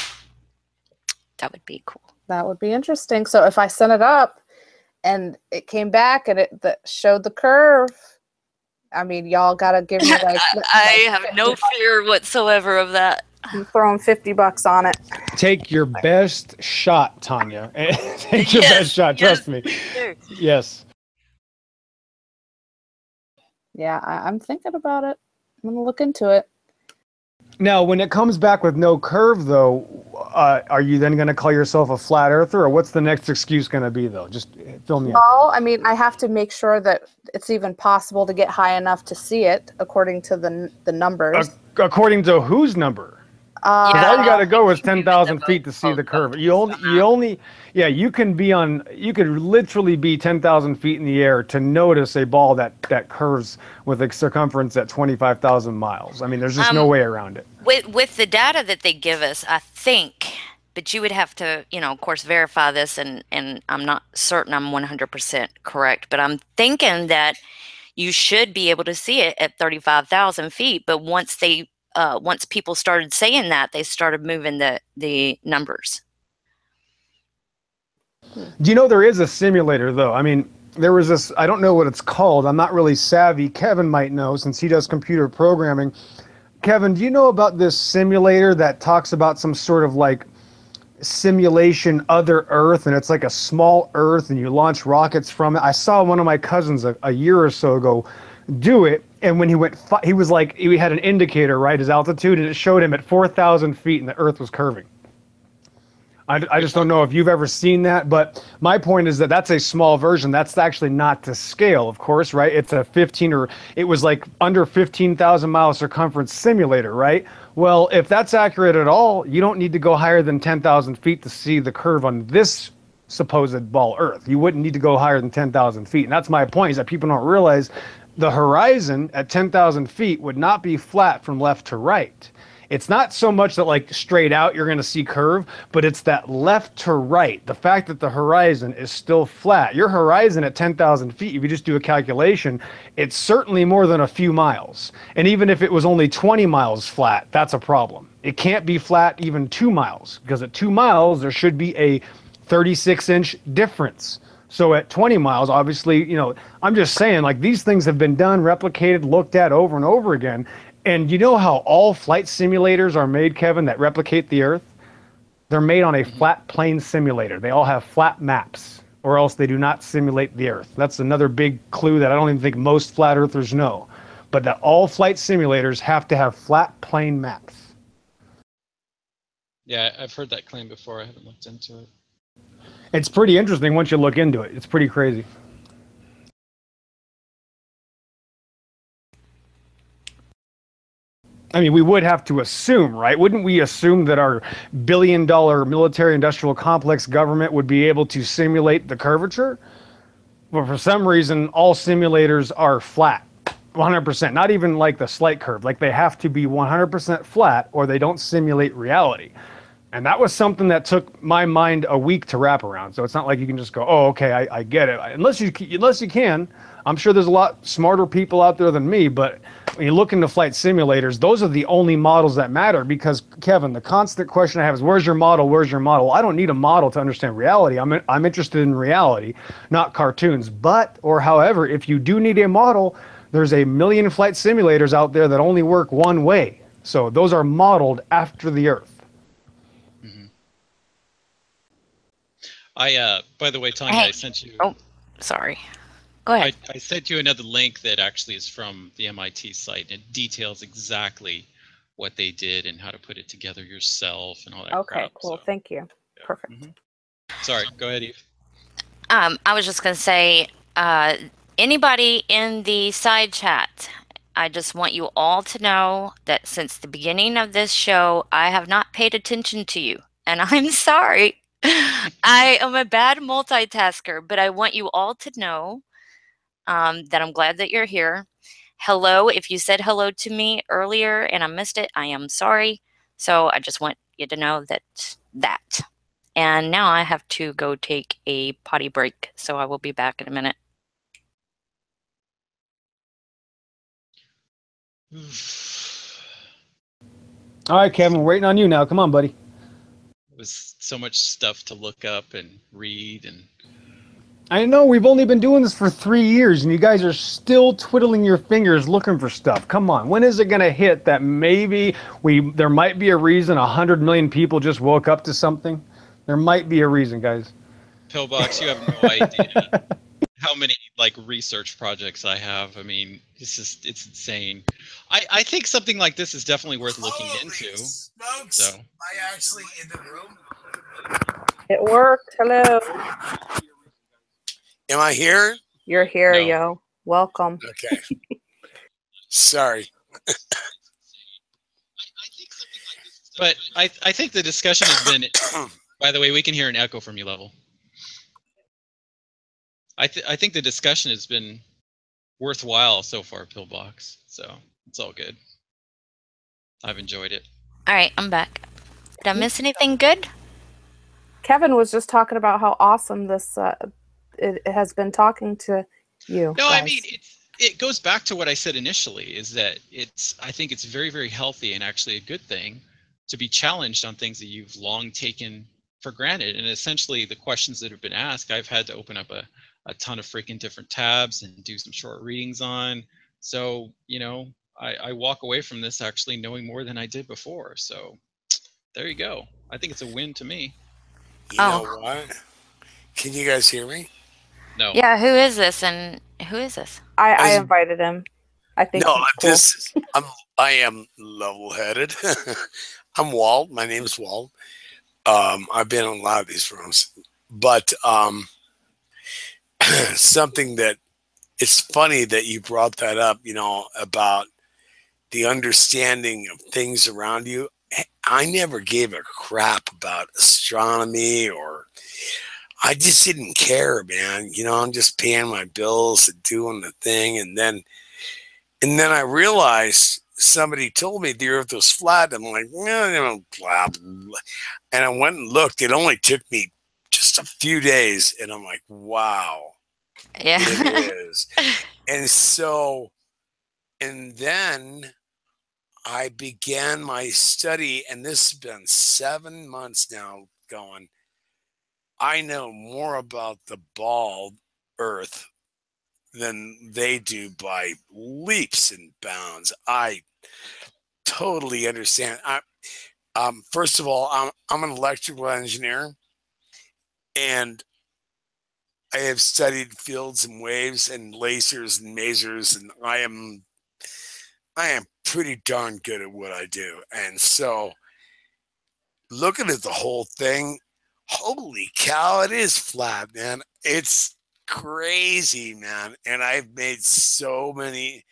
That would be cool. That would be interesting. So if I sent it up and it came back and it showed the curve, I mean, y'all got to give me like... I have no fear whatsoever of that. I'm throwing $50 on it. Take your best shot, Tanya. Take your best shot. Trust me. Yes. Yeah, I'm thinking about it. I'm going to look into it. Now, when it comes back with no curve, though, are you then going to call yourself a flat earther, or what's the next excuse going to be, though? Just fill me in. Well, I mean, I have to make sure that it's even possible to get high enough to see it according to the numbers. According to whose number? Because all you got to go is 10,000 feet to see the curve. You could literally be 10,000 feet in the air to notice a ball that curves with a circumference at 25,000 miles. I mean, there's just no way around it. With the data that they give us, I think, but you would have to, of course, verify this, and I'm not certain I'm 100% correct, but I'm thinking that you should be able to see it at 35,000 feet. But once people started saying that, they started moving the numbers. Do you know there is a simulator, though? I mean, there was this, I don't know what it's called. I'm not really savvy. Kevin might know since he does computer programming. Kevin, do you know about this simulator that talks about some sort of like simulation other Earth, and it's like a small Earth and you launch rockets from it? I saw one of my cousins a year or so ago do it, and when he went, he was like, he had an indicator, right, his altitude, and it showed him at 4,000 feet and the Earth was curving. I just don't know if you've ever seen that, but my point is that that's a small version. That's actually not to scale, of course, right? It's a it was like under 15,000 mile circumference simulator, right? Well, if that's accurate at all, you don't need to go higher than 10,000 feet to see the curve on this supposed ball Earth. You wouldn't need to go higher than 10,000 feet. And that's my point, is that people don't realize the horizon at 10,000 feet would not be flat from left to right. It's not so much that like straight out you're going to see curve, but it's that left to right. The fact that the horizon is still flat. Your horizon at 10,000 feet, if you just do a calculation, it's certainly more than a few miles. And even if it was only 20 miles flat, that's a problem. It can't be flat even 2 miles, because at 2 miles, there should be a 36-inch difference. So at 20 miles, obviously, I'm just saying, like, these things have been done, replicated, looked at over and over again. And you know how all flight simulators are made, Kevin, that replicate the Earth? They're made on a flat plane simulator. They all have flat maps, or else they do not simulate the Earth. That's another big clue that I don't even think most flat earthers know. But that all flight simulators have to have flat plane maps. Yeah, I've heard that claim before. I haven't looked into it. It's pretty interesting once you look into it. It's pretty crazy. I mean, we would have to assume, right? Wouldn't we assume that our billion-dollar military-industrial complex government would be able to simulate the curvature? But for some reason, all simulators are flat, 100%. Not even like the slight curve. Like, they have to be 100% flat, or they don't simulate reality. And that was something that took my mind a week to wrap around. So it's not like you can just go, oh, okay, I get it. Unless you can. I'm sure there's a lot smarter people out there than me, but when you look into flight simulators, those are the only models that matter. Because, Kevin, the constant question I have is, where's your model? Where's your model? I don't need a model to understand reality. I'm interested in reality, not cartoons. However, if you do need a model, there's a million flight simulators out there that only work one way. So those are modeled after the Earth. By the way, Tanya, I sent you. Oh, sorry. Go ahead. I sent you another link that actually is from the MIT site. It details exactly what they did and how to put it together yourself and all that. Okay, crap. cool. So, Thank you. yeah. Perfect. Sorry, go ahead, Eve. I was just going to say, anybody in the side chat, I just want you all to know that since the beginning of this show, I have not paid attention to you. And I'm sorry. I am a bad multitasker, but I want you all to know that I'm glad that you're here. Hello. If you said hello to me earlier and I missed it, I am sorry. So I just want you to know that. And now I have to go take a potty break. So I will be back in a minute. All right, Kevin, we're waiting on you now. Come on, buddy. It was so much stuff to look up and read, and I know we've only been doing this for 3 years, and you guys are still twiddling your fingers looking for stuff. Come on, when is it going to hit that maybe there might be a reason 100 million people just woke up to something? There might be a reason, guys. Pillbox, you have no idea. how many like research projects I have. I mean, it's insane. I think something like this is definitely worth looking into. Smokes. So I actually in the room. It worked. Hello. Am I here? You're here, No. yo. Welcome. Okay. Sorry. But I think the discussion has been. By the way, we can hear an echo from you, Level. I think the discussion has been worthwhile so far, Pillbox. So it's all good. I've enjoyed it. All right, I'm back. Did I miss anything good? Kevin was just talking about how awesome this it has been talking to you. No, guys. I mean it goes back to what I said initially, is that I think it's very, very healthy and actually a good thing to be challenged on things that you've long taken for granted. And essentially the questions that have been asked, I've had to open up a ton of freaking different tabs and do some short readings on. So, you know, I walk away from this actually knowing more than I did before. So there you go. I think it's a win to me. You know what? Can you guys hear me? No. Yeah, who is this and who is this? I invited him. I think No, he's cool. I am level-headed. I'm Walt. My name's Walt. I've been in a lot of these rooms, but something that it's funny that you brought that up, you know, about the understanding of things around you. I never gave a crap about astronomy, or I just didn't care, man. You know, I'm just paying my bills and doing the thing. And then I realized somebody told me the earth was flat. I'm like, no, blah, blah. And I went and looked. It only took me just a few days. And I'm like, wow, Yeah. it is. And so, and then I began my study, and this has been 7 months now going. I know more about the bald earth than they do by leaps and bounds. I totally understand. First of all, I'm an electrical engineer, and I have studied fields and waves and lasers and masers, and I am pretty darn good at what I do. And so, looking at the whole thing, holy cow, it is flat, man. It's crazy, man. And I've made so many.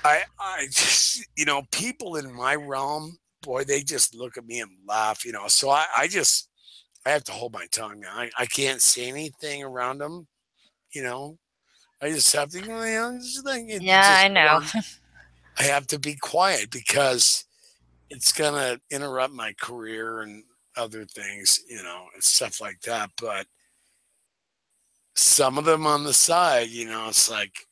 I just, you know, people in my realm, boy, they just look at me and laugh, you know. So I have to hold my tongue now. I can't say anything around them, you know. I just have to, you know, just like, Yeah, I know. I have to be quiet because it's gonna interrupt my career and other things, you know, and stuff like that. But some of them on the side, you know, it's like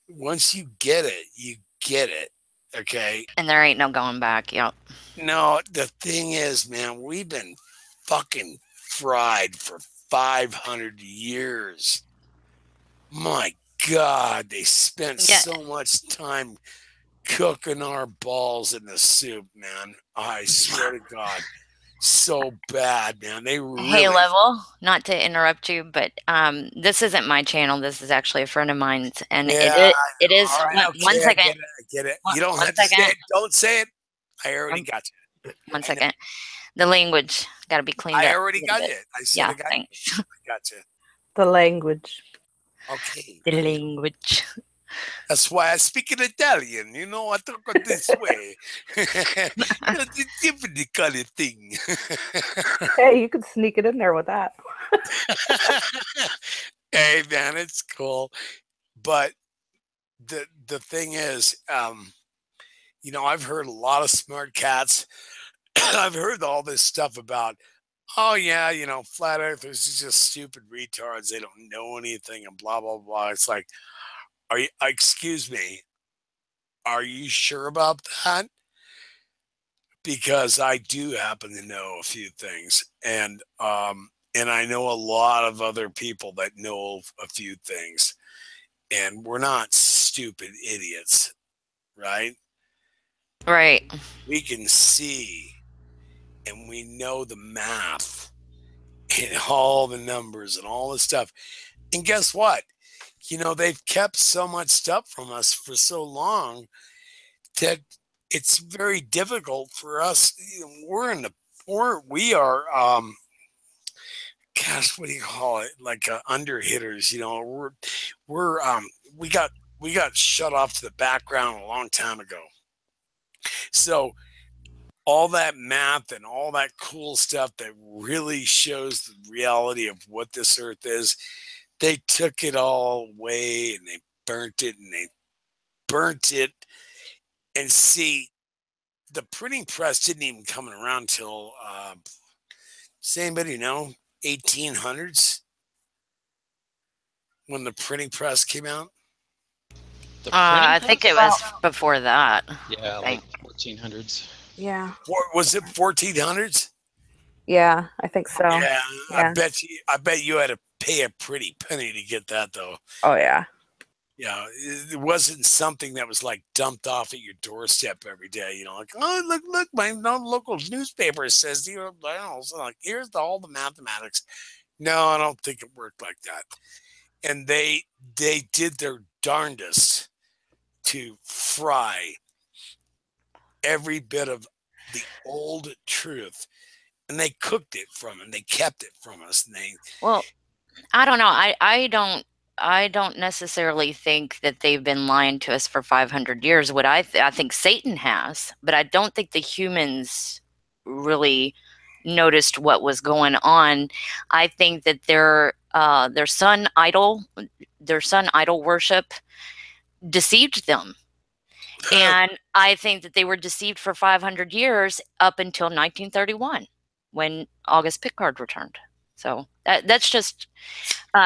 once you get it, you get it. Okay. And there ain't no going back. Yep. No, the thing is, man, we've been fucking fried for 500 years. My God, they spent so much time cooking our balls in the soup, man. I swear to God. So bad, man. They really. Hey, Level, not to interrupt you, but this isn't my channel. This is actually a friend of mine's, and Yeah, it is. all right, okay, One second. I get it. You don't have to say it. Don't say it. I already got you. One second. The language got to be cleaned up. I already got it. I said I got thanks. you. I got you. The language. Okay. The language. That's why I speak in Italian. You know, I talk it this way. It's a different kind of thing. Hey, you could sneak it in there with that. Hey, man, it's cool. But the thing is, you know, I've heard a lot of smart cats. I've heard all this stuff about, oh yeah, you know, flat earthers are just stupid retards. They don't know anything and blah blah blah. It's like, are you? Excuse me. Are you sure about that? Because I do happen to know a few things, and I know a lot of other people that know a few things, and we're not stupid idiots, right? Right. We can see, and we know the math and all the numbers and all the stuff. And guess what? You know, they've kept so much stuff from us for so long that it's very difficult for us. You know, we are, gosh, what do you call it? Like under hitters, you know, we're, we got, we got shut off to the background a long time ago. So all that math and all that cool stuff that really shows the reality of what this earth is, they took it all away and they burnt it and they burnt it. And see, the printing press didn't even come around till, does anybody know, 1800s when the printing press came out? The I printing think it press? was before that. Yeah, I like think. 1400s. Yeah. Was it 1400s? Yeah, I think so. Yeah, Yeah. I bet you had to pay a pretty penny to get that though. Oh yeah. Yeah, it wasn't something that was like dumped off at your doorstep every day. You know, like, oh look, my local newspaper says, you know, so like here's all the mathematics. No, I don't think it worked like that. And they did their darndest to fry every bit of the old truth, and they cooked it from and they kept it from us. And they, Well, I don't know. I don't necessarily think that they've been lying to us for 500 years. What I think Satan has, but I don't think the humans really noticed what was going on. I think that their sun idol worship deceived them. And I think that they were deceived for 500 years up until 1931 when August Pickard returned. So that's just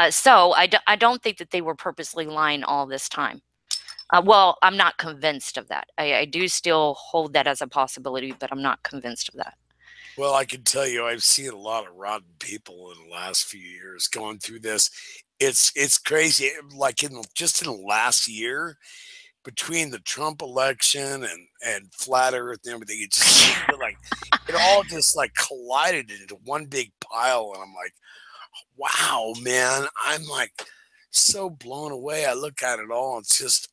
so I don't think that they were purposely lying all this time. Well, I'm not convinced of that. I do still hold that as a possibility, but I'm not convinced of that. well, I can tell you, I've seen a lot of rotten people in the last few years going through this. It's crazy. Like just in the last year, between the Trump election and flat Earth and everything, it just seemed like it all just like collided into one big pile, and I'm like, wow, man, I'm like so blown away. I look at it all, it's just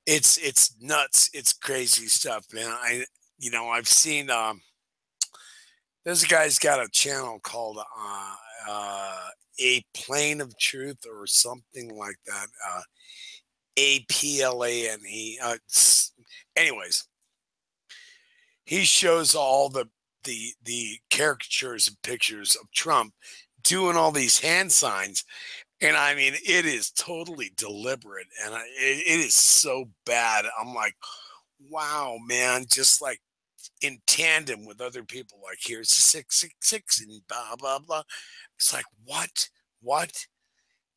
it's nuts. It's crazy stuff, man. I've seen this guy's got a channel called A Plane of Truth or something like that. APLANE. Anyways, he shows all the caricatures and pictures of Trump doing all these hand signs, and I mean it is totally deliberate, and it is so bad. I'm like, wow, man, just like in tandem with other people, like here's the 666 and blah blah blah. It's like what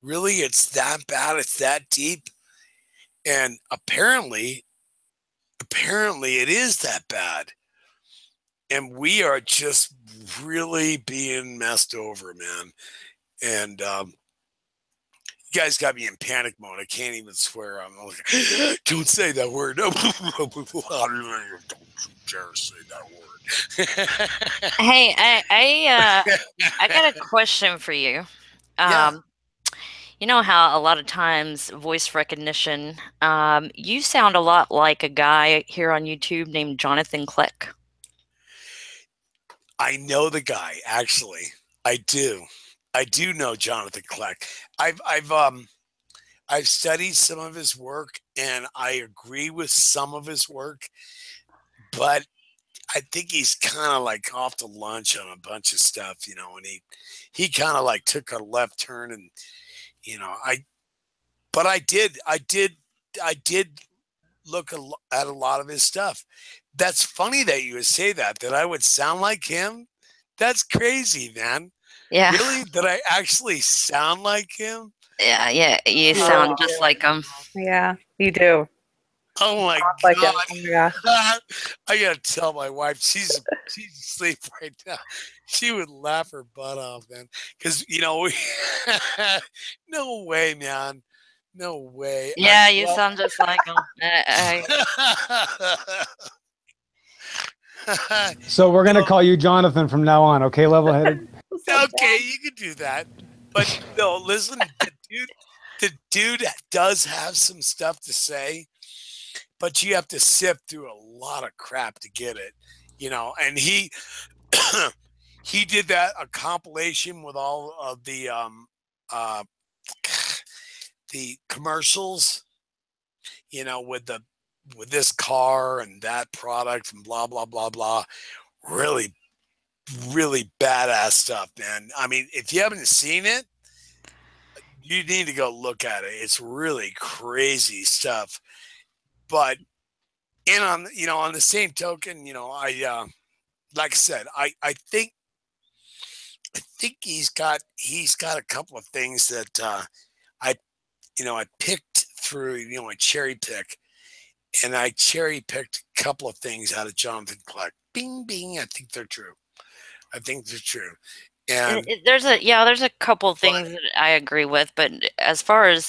really, it's that bad, it's that deep. And apparently it is that bad, and we are just really being messed over, man. And you guys got me in panic mode. I can't even swear. I'm like, don't say that word. Don't dare say that word. Hey, I got a question for you. Yeah. You know how a lot of times voice recognition, you sound a lot like a guy here on YouTube named Jonathan Click. I know the guy, actually. I do know Jonathan Kleck. I've studied some of his work, and I agree with some of his work, but I think he's kind of like off to lunch on a bunch of stuff, you know, and he kind of like took a left turn, and you know, I did look at a lot of his stuff. That's funny that you would say that I would sound like him. That's crazy, man. Yeah. Really? Did I actually sound like him? Yeah, you sound just like him. Yeah, you do. Oh my Like god! it. Oh my gosh. I gotta tell my wife, she's asleep right now. She would laugh her butt off, man. Because you know, no way, man, no way. Yeah, you sound just like him. So we're gonna call you Jonathan from now on, okay? Level-headed. Okay, you can do that. But no, listen, the dude does have some stuff to say, but you have to sift through a lot of crap to get it, and he he did that a compilation with all of uh the commercials, with this car and that product and blah blah blah blah. Really, really badass stuff, man. I mean, if you haven't seen it, you need to go look at it. It's really crazy stuff. But on the same token, I like I said, I think he's got a couple of things that I picked through, I cherry pick, and I cherry picked a couple of things out of Jonathan Clark. Bing, bing. I think they're true. And There's a couple things that I agree with, but as far as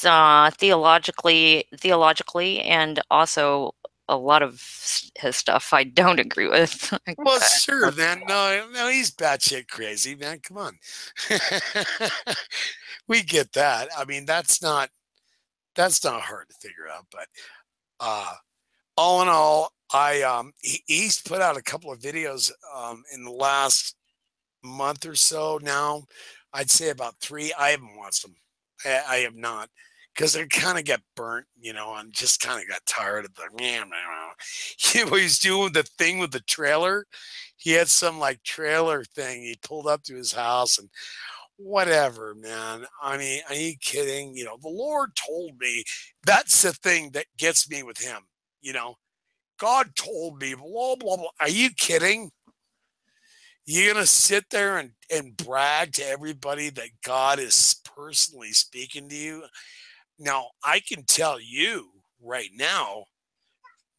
theologically, and also a lot of his stuff, I don't agree with. well, sure, then no, he's batshit crazy, man. Come on, we get that. I mean, that's not hard to figure out. But all in all, he's put out a couple of videos in the last month or so now. I'd say about 3. I haven't watched them. I have not, because I kind of get burnt, and just kind of got tired of the he's doing the thing with the trailer. He had some like trailer thing. He pulled up to his house and whatever, man. I mean, are you kidding? The Lord told me. That's the thing that gets me with him. God told me, blah, blah, blah. Are you kidding? You're going to sit there and brag to everybody that God is personally speaking to you? Now, I can tell you right now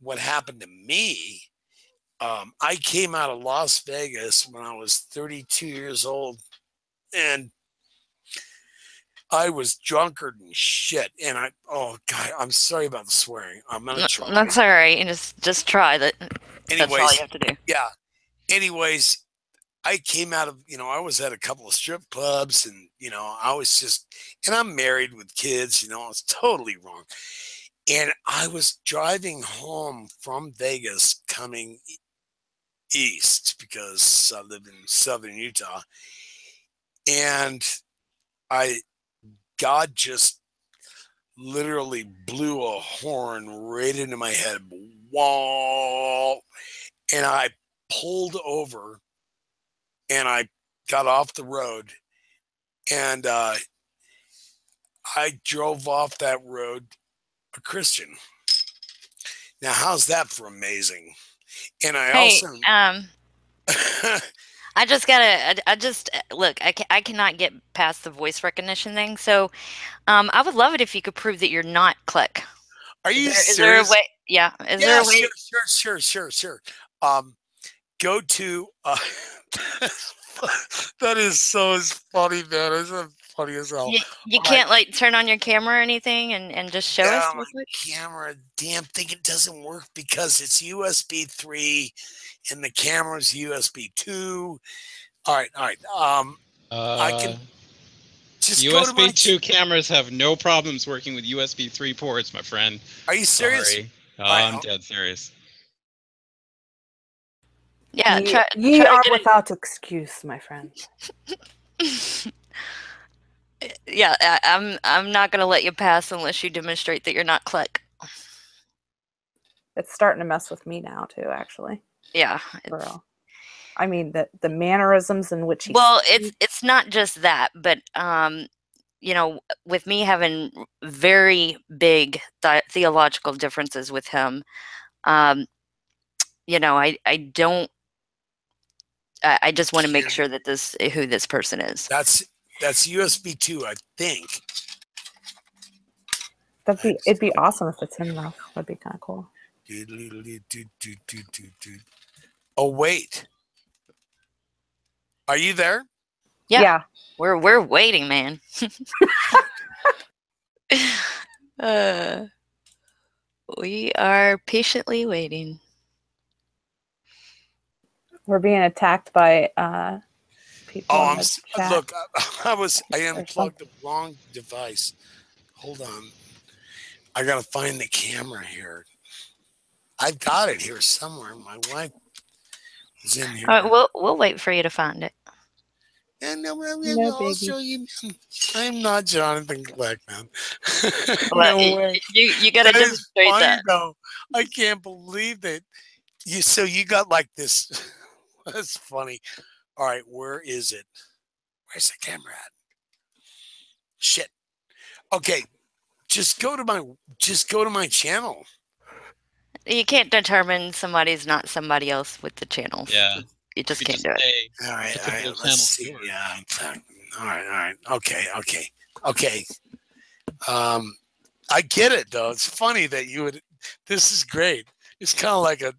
what happened to me. I came out of Las Vegas when I was 32 years old, and I was drunkard and shit. And oh God, I'm sorry about the swearing. I'm gonna try. That's all right. And just try that. That's all you have to do. Yeah. Anyways, I came out of, I was at a couple of strip clubs, and, I was just, and I'm married with kids, it's totally wrong. And I was driving home from Vegas coming east because I live in southern Utah. And God just literally blew a horn right into my head. Whoa. And I pulled over and I got off the road, and I drove off that road a Christian. Now, how's that for amazing? And I I just look, I cannot get past the voice recognition thing. So, I would love it if you could prove that you're not Click. Are you serious? Is there a way? Yeah. Is there a way? Sure. Go to that is so funny, man. It's funny as hell. You can't like turn on your camera or anything and just show us. My camera, damn thing, it doesn't work because it's USB 3 and the camera's USB 2. All right. I can just USB 2 cameras have no problems working with USB 3 ports, my friend. Are you serious? Sorry. I'm dead serious. Yeah, ye are without excuse, my friend. Yeah, I'm not gonna let you pass unless you demonstrate that you're not Click. It's starting to mess with me now too, actually. Yeah, for real. I mean, the mannerisms in which he. Well, it's not just that, but with me having very big theological differences with him, I don't. I just want to make sure that who this person is. That's USB 2, I think. It'd be awesome if it's him though. That'd be kind of cool. Oh wait, are you there? Yeah. We're waiting, man. We are patiently waiting. We're being attacked by people Oh, in the chat. look. I There's unplugged the wrong device. Hold on. I gotta find the camera here. I've got it here somewhere. My wife is in here. We'll wait for you to find it. And No I'll show you. I'm not Jonathan Gleck, man. Well, No way. you got to That is demonstrate funny, that. though. I can't believe that. So you got like this. That's funny. All right, where is it? Where's the camera at? Shit. Okay, just go to my channel. You can't determine somebody's not somebody else with the channels. Yeah. You just You can't just do it. say, All right, typical let's channel see. is yours. Yeah, in fact, all right. Okay. I get it though. It's funny that you would. This is great. It's kind of like an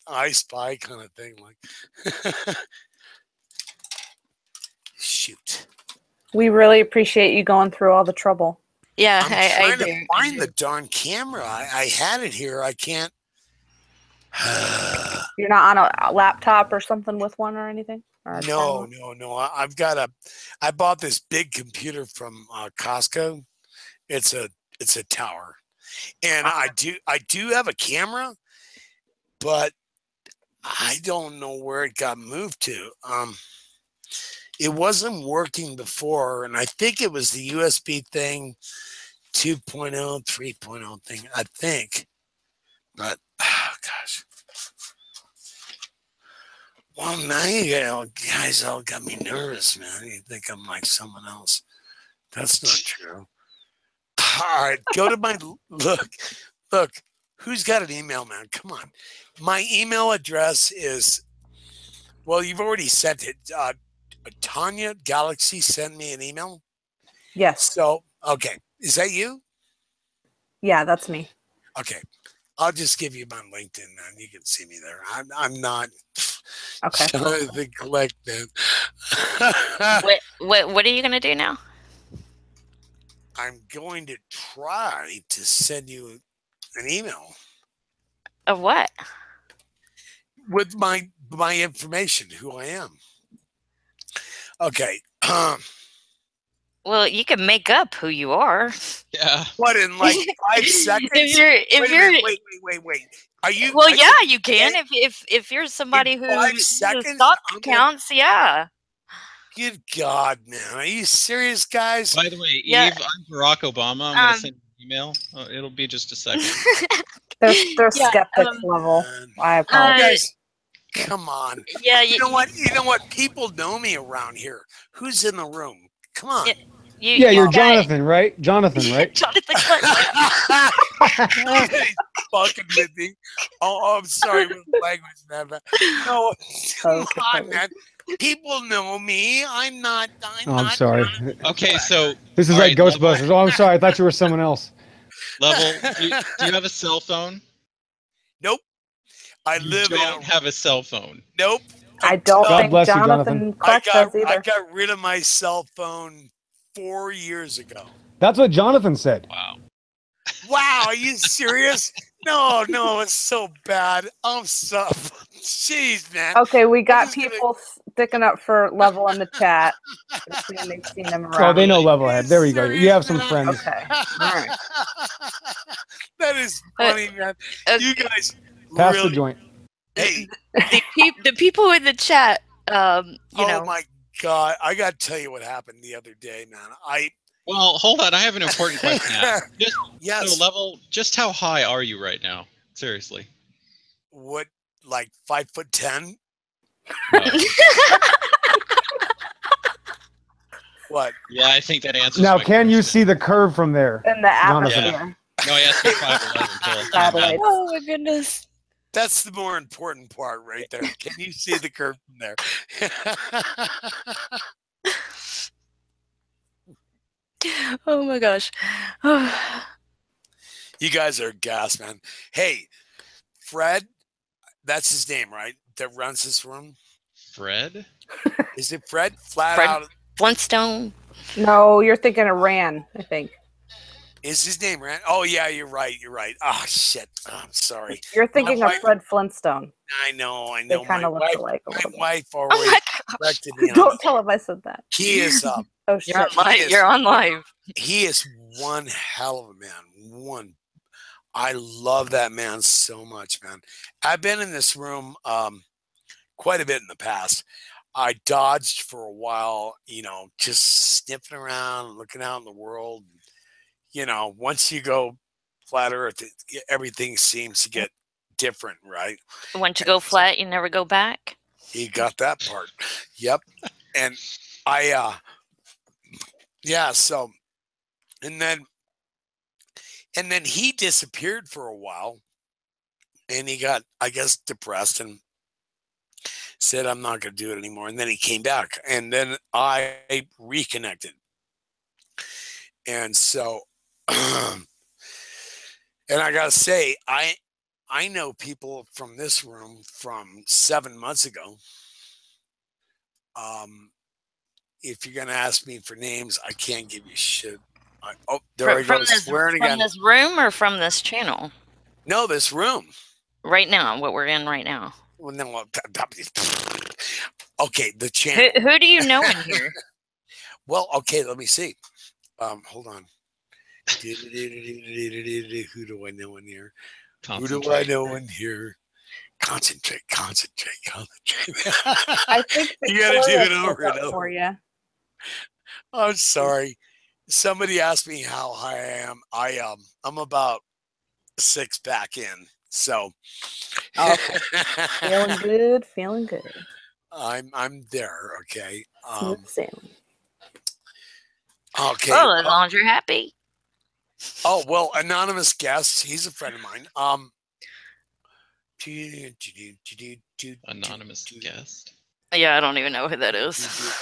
I Spy kind of thing. Like, shoot. We really appreciate you going through all the trouble. Yeah, I'm I trying do. to find the darn camera. I had it here. I can't. You're not on a laptop or something with one or anything? Or a No. tablet? I've got I bought this big computer from Costco. It's a tower, and I do have a camera, but I don't know where it got moved to. It wasn't working before, and I think it was the USB thing, 2.0, 3.0 thing. I think, but gosh. Well, now you guys all got me nervous, man. You think I'm like someone else. That's not true. All right, go to my look. Who's got an email, man? Come on. My email address is, well, you've already sent it. Tanya Galaxy sent me an email. Yes. So, okay. Is that you? Yeah, that's me. Okay. I'll just give you my LinkedIn, man. You can see me there. I'm not. Okay. Jonathan Gleck, man. What are you gonna do now? I'm going to try to send you an email Of what? with my information, who I am. Okay. Well, you can make up who you are. Yeah. What, in like 5 seconds? Wait. Are you? Well, are yeah, you you can. kidding? If you're somebody In who 5 the seconds, stock I'm gonna- counts, yeah. Good God, man. Are you serious, guys? By the way, Yeah. Eve, I'm Barack Obama. I'm going to send you an email. It'll be just a second. They're Yeah, skeptics level. I You apologize. guys, come on. Yeah, You know what? People know me around here. Who's in the room? Come on. Yeah, you're got- Jonathan, right? Jonathan, right? Jonathan Gleck. He's fucking with me. Oh, I'm sorry with the language, man. But no, come on, man. People know me. I'm not. I'm sorry. Okay, so This is all like right, Level, Ghostbusters. Oh, I'm sorry. I thought you were someone else. do you have a cell phone? Nope. I You live don't in. have a cell phone. Nope. I don't God think bless you, Jonathan Jonathan. Clark does either. I got rid of my cell phone 4 years ago. That's what Jonathan said. Wow. Wow, are you serious? No, it's so bad. I'm so. Jeez, man. Okay, we got just gonna- people sticking up for Level in the chat. They've seen them Oh, around. they know Levelhead. There you go. You have some Serious, friends. Okay. All right. That is funny, man. You guys Pass really. the joint. Hey, The people in the chat, you oh know. my God! I got to tell you what happened the other day, man. Well, hold on. I have an important question now. Yes. So, Level, just how high are you right now? Seriously. What, like 5'10"? No. What? Yeah, I think that answers Now, my can you question. see the curve from there? In the Jonathan. atmosphere. No, I asked you 5'11". Satellites. Oh my goodness. That's the more important part right there. Can you see the curve from there? Oh my gosh. You guys are gas, man. Hey, Fred, that's his name, right? That runs this room. Fred? Is it Fred? Flat Fred out. Flintstone. No, you're thinking of Ran, I think. Is his name Rand? Oh yeah, you're right. You're right. Oh shit. Oh, I'm sorry. You're thinking My of wife- Fred Flintstone. I know. They My kind of look wife. alike a My little bit. wife Oh always my gosh. corrected me on Don't that. tell him I said that. He is. Oh You're shit. on live. You're on live. He is one hell of a man. One. I love that man so much, man. I've been in this room quite a bit in the past. I dodged for a while, just sniffing around, looking out in the world. Once you go flat Earth, everything seems to get different, right? Once you And go flat, you never go back. he got that part. Yep. And I, yeah. So, and then he disappeared for a while, and he got, I guess, depressed and said, "I'm not going to do it anymore." And then he came back, and then I reconnected. And so, and I got to say, I know people from this room from 7 months ago. If you're going to ask me for names, I can't give you shit. There I go, swearing again. From this room or from this channel? No, this room. Right now, what we're in right now. Well, no, okay, the channel. Who do you know in here? Well, okay, let me see. Hold on. Who do I know in here? Who do I know in here? Concentrate. I think you gotta do it Victoria over spoke up and over. for you. I'm sorry. Somebody asked me how high I am. I'm about 6 back in. So Okay. Feeling good. I'm there. Okay. Smooth sailing. Okay. Oh, as long as you're happy. Oh well, anonymous guest. He's a friend of mine. Anonymous guest. Yeah, I don't even know who that is.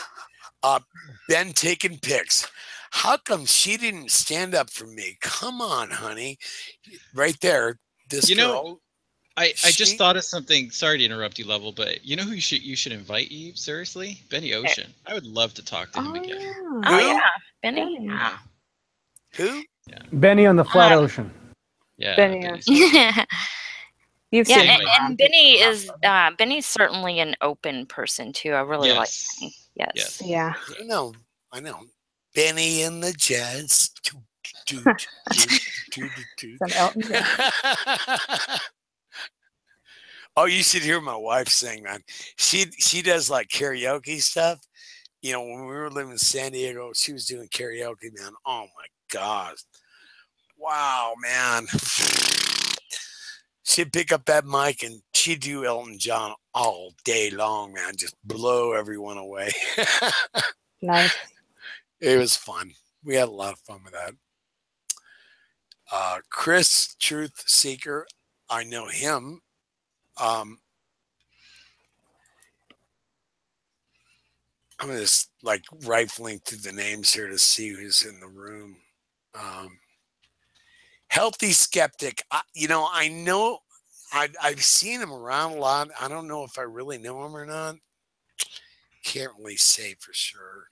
Ben taking pics. How come she didn't stand up for me? Come on, honey. Right there. This girl. I just thought of something. Sorry to interrupt you, Level, but you know who you should invite, Eve? Seriously, Benny Ocean. I would love to talk to him again. Yeah. Oh yeah, Benny. Yeah. Who? Yeah. Benny on the flat ocean. Yeah. Benny, Benny's- Yeah, You've seen him and around. Benny's certainly an open person too. I really like Benny. Yes. Yes. Yeah. I know. Benny and the Jazz. It's an Elton John. Oh, you should hear my wife sing, man. She does like karaoke stuff. When we were living in San Diego, she was doing karaoke, man. Oh my God. Wow, man. She'd pick up that mic and she'd do Elton John all day long, man. Just blow everyone away. Nice. It was fun. We had a lot of fun with that. Chris, Truth Seeker, I know him. I'm just like rifling through the names here to see who's in the room. Healthy Skeptic. I know I've seen him around a lot. I don't know if I really know him or not. Can't really say for sure.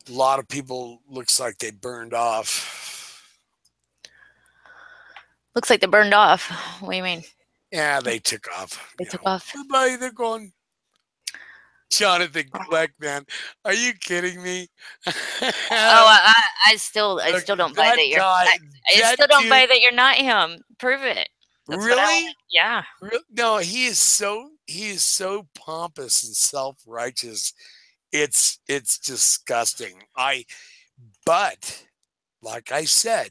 A lot of people looks like they burned off. Looks like they burned off. What do you mean? Yeah, they took off. They took off. Goodbye, they're gone. Jonathan Gleck, man. Are you kidding me? I still don't buy that you're. I still don't buy that you're not him. Prove it. That's really? Yeah. No, he is so pompous and self-righteous. It's disgusting. But like I said,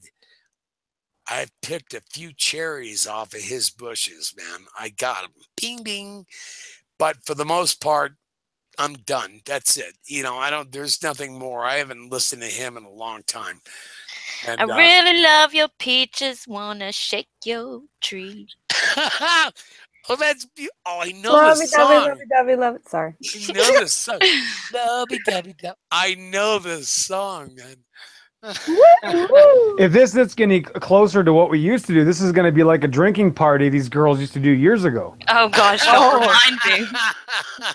I picked a few cherries off of his bushes, man. I got them. Bing, bing. But for the most part, I'm done. That's it. There's nothing more. I haven't listened to him in a long time. And, I really love your peaches. Wanna shake your tree. Oh, that's beautiful. Oh, I know the song. Love it. Sorry. I know the song. Lovey-dovey-dov. I know the song, man. If this is getting closer to what we used to do, this is going to be like a drinking party these girls used to do years ago. Oh gosh, don't remind me.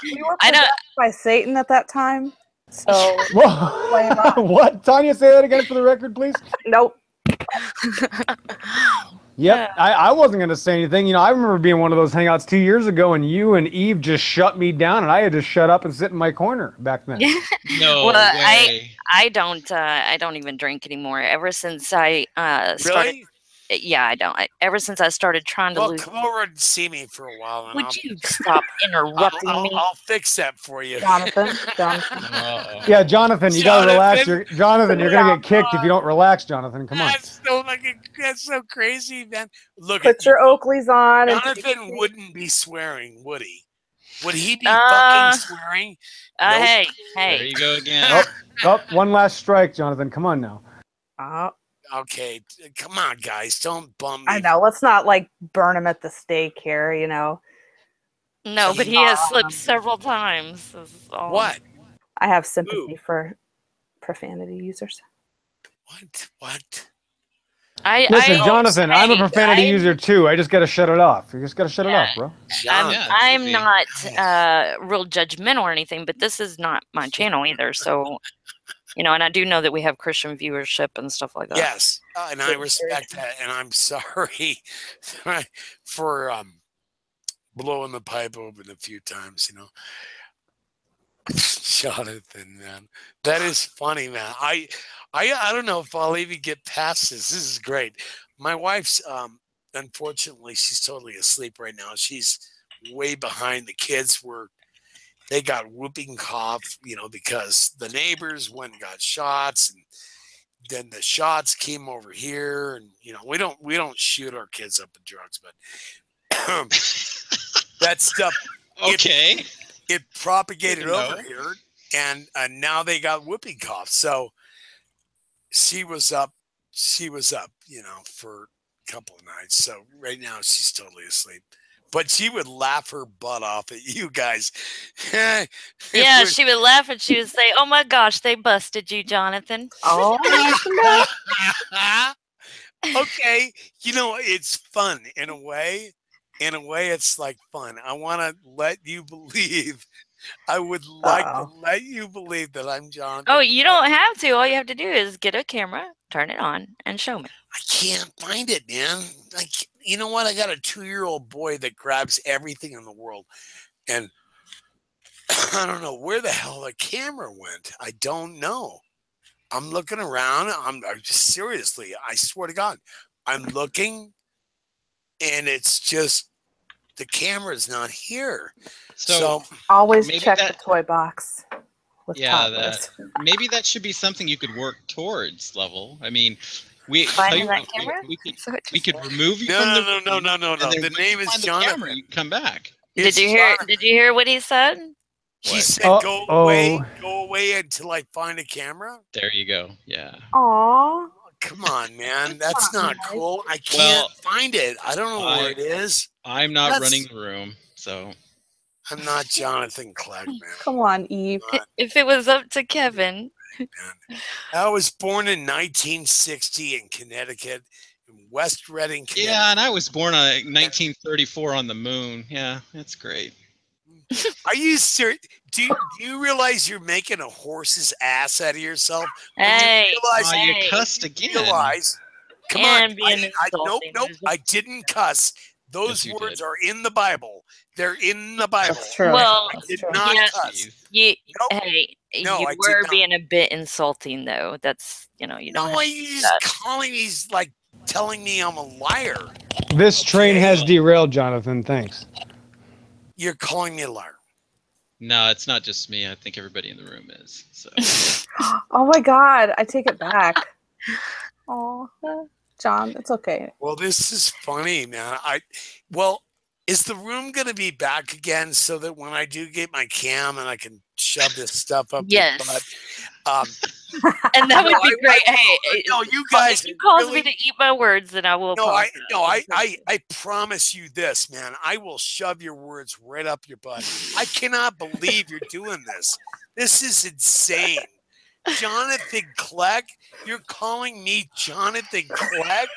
We were possessed by Satan at that time. So What? What? Tanya, say that again for the record, please. nope. Yep. I wasn't going to say anything. You know, I remember being one of those hangouts 2 years ago, and you and Eve just shut me down, and I had to shut up and sit in my corner back then. No Well, way. I don't even drink anymore. Ever since I started, Really? yeah, I don't. Ever since I started trying to Well, lose. come over and see me for a while, and Would you stop interrupting me? I'll fix that for you. Jonathan. Uh-oh. Yeah, Jonathan, you got to relax. Jonathan, you're going to Jonathan. get kicked if you don't relax, Jonathan. Come on. That's so crazy, man. Look, Put your Oakleys on. And Jonathan wouldn't be swearing, would he? Would he be Uh, fucking swearing? Nope. Hey, There hey. you go again. Oh, one last strike, Jonathan. Come on now. Okay, come on, guys, don't bum me. I know. Let's not like burn him at the stake here. You know. No, but he has slipped several times. This is all. What? I have sympathy for profanity users. What? Listen, Jonathan, I'm a profanity user too. I just got to shut it off. You just got to shut it off, bro. I'm not real judgmental or anything, but this is not my channel either. So, you know, and I do know that we have Christian viewership and stuff like that. Yes, and I respect that, and I'm sorry for blowing the pipe open a few times, you know. Jonathan, man, that is funny, man. I don't know if I'll even get past this. This is great. My wife's unfortunately, she's totally asleep right now. She's way behind. The kids they got whooping cough, you know, because the neighbors went and got shots, and then the shots came over here, and you know, we don't shoot our kids up with drugs, but that stuff it propagated over here, and now they got whooping cough. So she was up, you know, for a couple of nights. So right now she's totally asleep. But she would laugh her butt off at you guys. Yeah, she would laugh and she would say, "Oh my gosh, they busted you, Jonathan." Oh. Okay, you know, it's fun in a way. In a way, it's like fun. I want to let you believe. I would like to let you believe that I'm Jonathan. Oh, you don't have to. All you have to do is get a camera, turn it on, and show me. I can't find it, man. Like, you know what? I got a 2-year-old boy that grabs everything in the world, and I don't know where the hell the camera went. I don't know. I'm looking around. I'm just seriously. I swear to God, I'm looking, and it's just the camera's not here. So always check the toy box. Maybe that should be something you could work towards. Level. I mean, we could remove you from the no. The name is Jonathan. You come back. Did you hear what he said? He said, "Go away until I find a camera." There you go. Yeah. Aw. Come on, man. That's not cool. I can't find it. I don't know where it is. I'm not running the room, so. I'm not Jonathan Clegg, man. Come on, Eve. If it was up to Kevin. I was born in 1960 in Connecticut, in West Reading, Connecticut. Yeah, and I was born in 1934 on the moon. Yeah, that's great. Are you serious? Do you realize you're making a horse's ass out of yourself? Hey, you cussed again. Come on. Nope. I didn't cuss. Those words are in the Bible. They're in the Bible. That's true. Well, I did not cuss. You were being a bit insulting, though. That's, you know, you don't. No, you just calling me, like telling me I'm a liar. This train has derailed, Jonathan. Thanks. You're calling me a liar. No, it's not just me. I think everybody in the room is. So. Oh my God, I take it back. Oh, John, it's okay. Well, this is funny, man. Is the room going to be back again so that when I do get my cam and I can shove this stuff up? Yes. But, and that would be great. No, you guys. If you cause me to eat my words, then I will. I promise you this, man. I will shove your words right up your butt. I cannot believe you're doing this. This is insane. Jonathan Clegg? You're calling me Jonathan Clegg?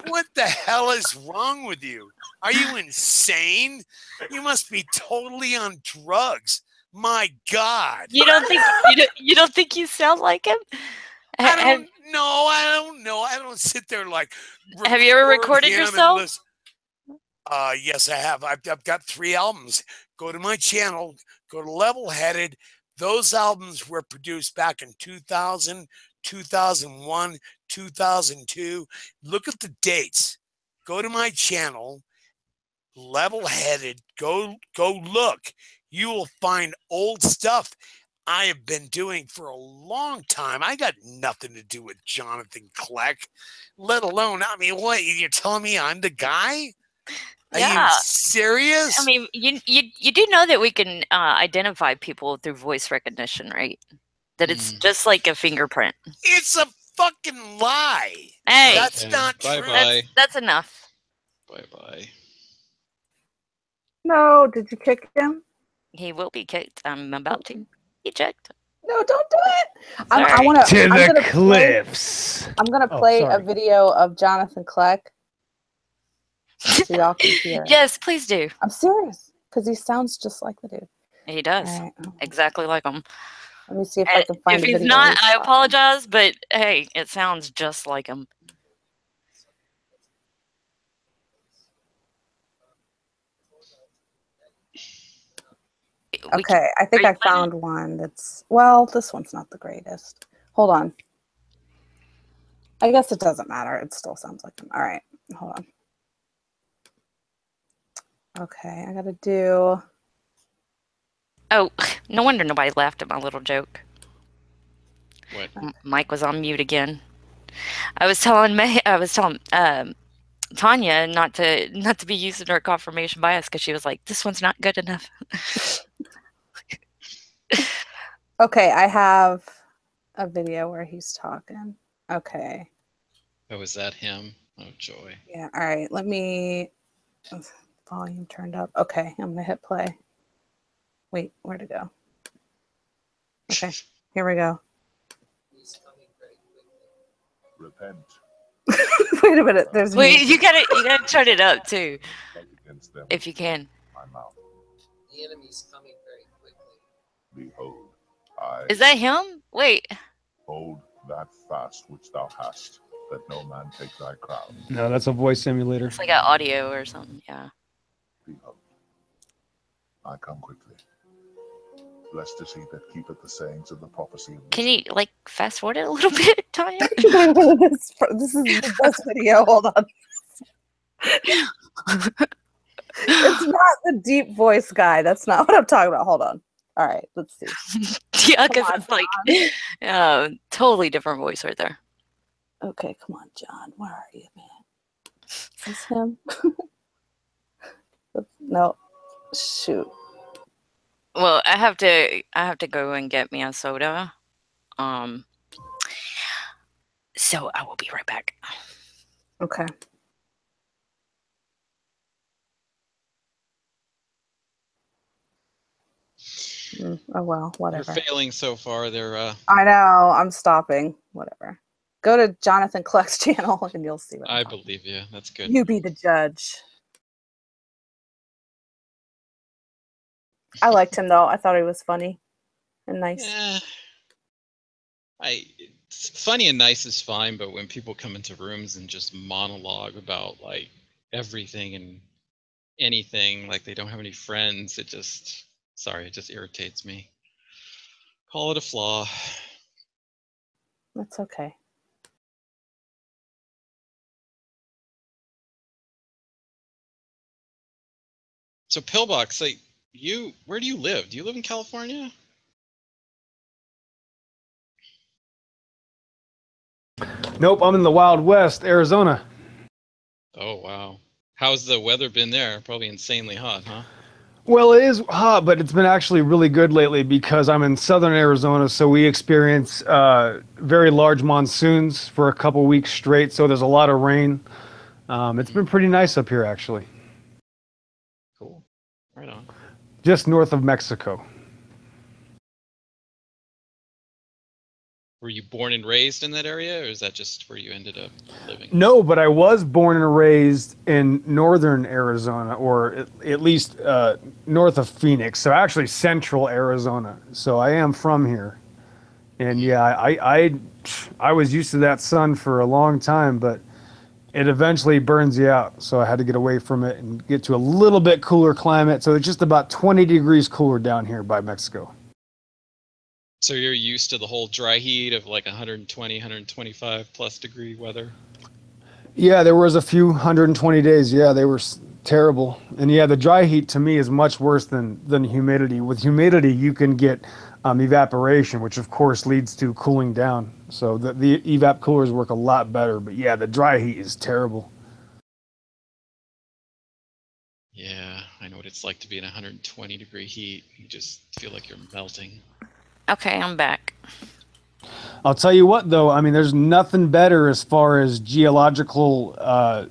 What the hell is wrong with you? Are you insane? You must be totally on drugs. My God. You don't think you sound like him? I don't know. I don't sit there like. Have you ever recorded him yourself? Yes, I have. I've got 3 albums. Go to my channel. Go to Level Headed. Those albums were produced back in 2000, 2001, 2002. Look at the dates. Go to my channel, Level Headed. Go look. You will find old stuff I have been doing for a long time. I got nothing to do with Jonathan Kleck, let alone, I mean, what? You're telling me I'm the guy? Are you serious? I mean, you do know that we can identify people through voice recognition, right? That it's just like a fingerprint. It's a fucking lie. Hey, that's not true. Bye. That's enough. Bye. No, did you kick him? He will be kicked. I'm about to eject. No, don't do it. Sorry. To the cliffs. I'm gonna play a video of Jonathan Kleck so y'all can hear. Yes, please do. I'm serious because he sounds just like the dude. He does. Right. Exactly like him. Let me see if I can find. If he's not, I apologize, but hey, it sounds just like him. Okay, I think I found one that's, well, this one's not the greatest. Hold on. I guess it doesn't matter. It still sounds like him. All right, hold on. Okay, I gotta do. Oh, no wonder nobody laughed at my little joke. What? Mike was on mute again. I was telling Tanya not to be using her confirmation bias because she was like, "This one's not good enough." Okay, I have a video where he's talking. Okay. Oh, is that him? Oh, joy. Yeah. All right. Let me. Volume turned up. Okay, I'm gonna hit play. Wait, where'd it go? Okay, here we go. Repent. Wait a minute. There's Wait, you gotta turn it up too, if you can. The enemy's coming very quickly. Behold, Is that him? Wait. hold that fast which thou hast, that no man take thy crown. No, that's a voice simulator. It's like an audio or something. Yeah. Behold, I come quickly. Blessed is he that keepeth the sayings of the prophecy of Can you like fast forward it a little bit, Tanya? this is the best video. Hold on. It's not the deep voice guy. That's not what I'm talking about. Hold on. All right, let's see. Yeah, because it's like totally different voice right there. Okay, come on, John. Where are you, man? Is this him? No. Shoot. Well, I have to go and get me a soda. So I will be right back. Okay. Oh well, whatever. You're failing so far. They're I know. I'm stopping. Whatever. Go to Jonathan Kleck's channel and you'll see what I believe you. That's good. You be the judge. I liked him though. I thought he was funny and nice. Funny and nice is fine, but when people come into rooms and just monologue about like everything and anything, like they don't have any friends, it just irritates me. Call it a flaw. That's okay. So Pillbox, like where do you live? Do you live in California? Nope, I'm in the Wild West, Arizona. Oh wow. How's the weather been there? Probably insanely hot, huh? Well, it is hot, but it's been actually really good lately because I'm in southern Arizona, so we experience very large monsoons for a couple weeks straight, so there's a lot of rain. It's been pretty nice up here, actually. Cool. Right on. Just north of Mexico. Were you born and raised in that area, or is that just where you ended up living? No, but I was born and raised in northern Arizona, or at least north of Phoenix. So actually central Arizona. So I am from here. And yeah, I was used to that sun for a long time, but it eventually burns you out. So I had to get away from it and get to a little bit cooler climate. So it's just about 20 degrees cooler down here by Mexico. So you're used to the whole dry heat of like 120, 125 plus degree weather? Yeah, there was a few 120 days. Yeah, they were terrible. And yeah, the dry heat to me is much worse than humidity. With humidity, you can get evaporation, which of course leads to cooling down. So the evap coolers work a lot better. But yeah, the dry heat is terrible. Yeah, I know what it's like to be in 120 degree heat. You just feel like you're melting. Okay, I'm back. I'll tell you what, though. I mean, there's nothing better as far as geological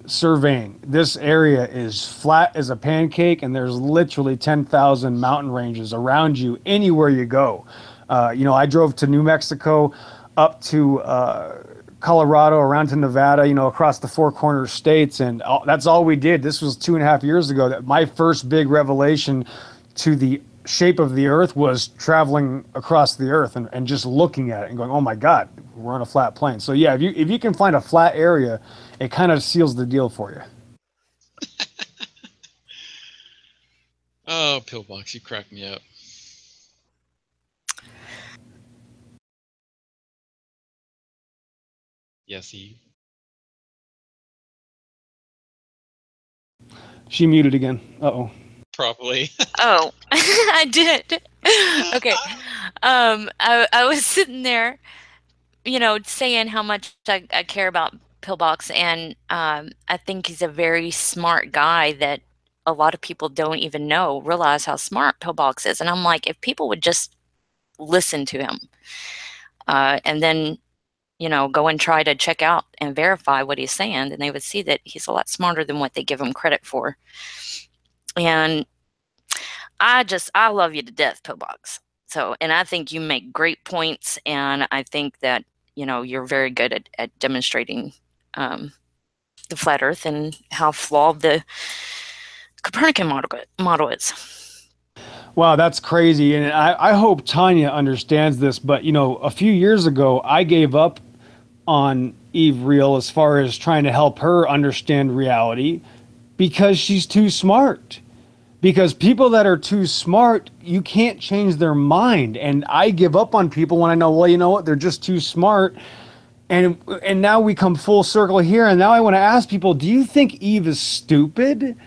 surveying. This area is flat as a pancake, and there's literally 10,000 mountain ranges around you anywhere you go. You know, I drove to New Mexico, up to Colorado, around to Nevada, you know, across the Four Corners states, and that's all we did. This was 2.5 years ago. That my first big revelation to the shape of the earth was traveling across the earth and just looking at it and going, oh my God, we're on a flat plane. So yeah, if you can find a flat area, it kind of seals the deal for you. Oh, Pillbox, you crack me up. Yes, Eve. She muted again. Uh-oh. Probably. Oh, I did. Okay. I was sitting there, you know, saying how much I care about Pillbox, and I think he's a very smart guy that a lot of people don't even realize how smart Pillbox is. And I'm like, if people would just listen to him, and then, you know, go and try to check out and verify what he's saying, then they would see that he's a lot smarter than what they give him credit for. And I love you to death, Pillbox. So, and I think you make great points, and I think that, you know, you're very good at demonstrating the flat Earth and how flawed the Copernican model is. Wow, that's crazy. And I hope Tanya understands this, but you know, a few years ago, I gave up on Eve Real as far as trying to help her understand reality because she's too smart. Because people that are too smart, you can't change their mind. And I give up on people when I know, well, you know what, they're just too smart. And now we come full circle here. And now I want to ask people, do you think Eve is stupid?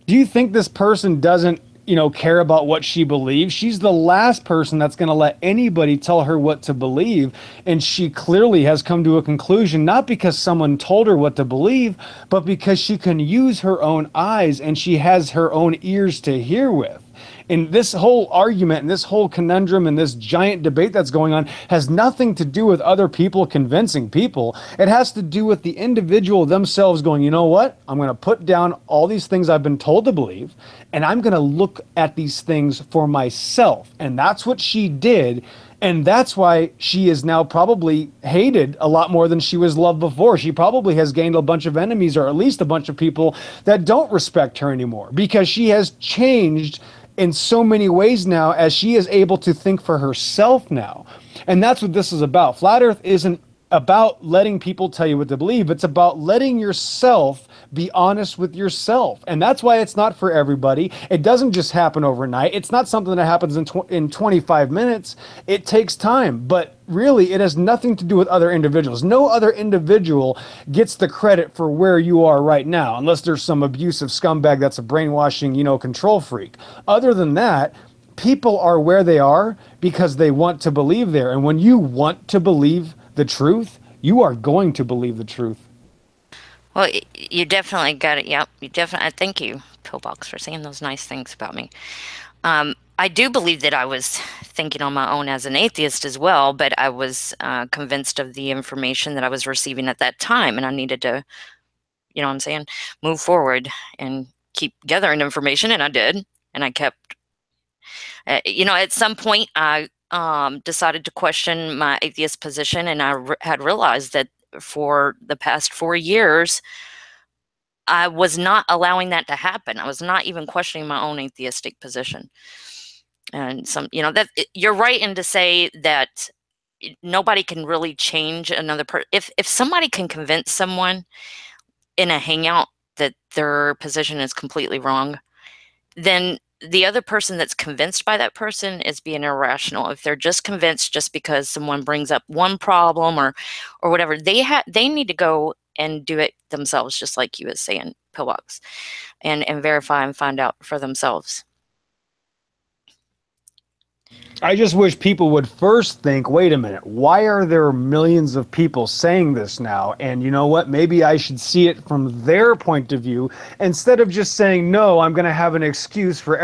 Do you think this person doesn't, you know, care about what she believes? She's the last person that's going to let anybody tell her what to believe. And she clearly has come to a conclusion, not because someone told her what to believe, but because she can use her own eyes and she has her own ears to hear with. And this whole argument and this whole conundrum and this giant debate that's going on has nothing to do with other people convincing people. It has to do with the individual themselves going, you know what? I'm going to put down all these things I've been told to believe, and I'm going to look at these things for myself. And that's what she did. And that's why she is now probably hated a lot more than she was loved before. She probably has gained a bunch of enemies, or at least a bunch of people that don't respect her anymore, because she has changed in so many ways now, as she is able to think for herself now. And that's what this is about. Flat Earth isn't about letting people tell you what to believe. It's about letting yourself be honest with yourself. And that's why it's not for everybody. It doesn't just happen overnight. It's not something that happens in 25 minutes. It takes time. But really, it has nothing to do with other individuals. No other individual gets the credit for where you are right now, unless there's some abusive scumbag that's a brainwashing, you know, control freak. Other than that, people are where they are because they want to believe there. And when you want to believe the truth, you are going to believe the truth. Well, you definitely got it. Yep, you definitely. Thank you, Pillbox, for saying those nice things about me. I do believe that I was thinking on my own as an atheist as well, but I was convinced of the information that I was receiving at that time, and I needed to, you know what I'm saying, move forward and keep gathering information, and I did, and I kept. You know, at some point, I decided to question my atheist position, and I had realized that for the past 4 years, I was not allowing that to happen. I was not even questioning my own atheistic position. And that you're right in to say that nobody can really change another person. If somebody can convince someone in a hangout that their position is completely wrong, then the other person that's convinced by that person is being irrational. If they're just convinced just because someone brings up one problem or whatever, they need to go and do it themselves, just like you was saying, Pillbox, and verify and find out for themselves. I just wish people would first think, wait a minute, why are there millions of people saying this now? And you know what? Maybe I should see it from their point of view instead of just saying, no, I'm going to have an excuse for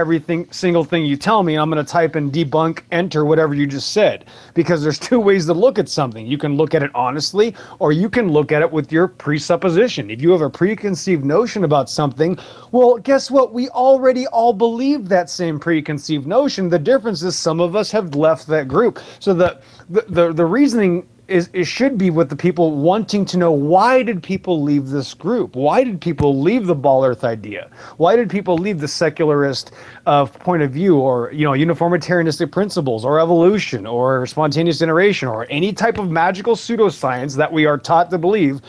single thing you tell me. I'm going to type in debunk, enter whatever you just said. Because there's two ways to look at something. You can look at it honestly, or you can look at it with your presupposition. If you have a preconceived notion about something, well, guess what? We already all believe that same preconceived notion. The difference is some of us have left that group. So the reasoning is should be with the people wanting to know, why did people leave this group? Why did people leave the ball earth idea? Why did people leave the secularist point of view, or uniformitarianistic principles, or evolution, or spontaneous generation, or any type of magical pseudoscience that we are taught to believe?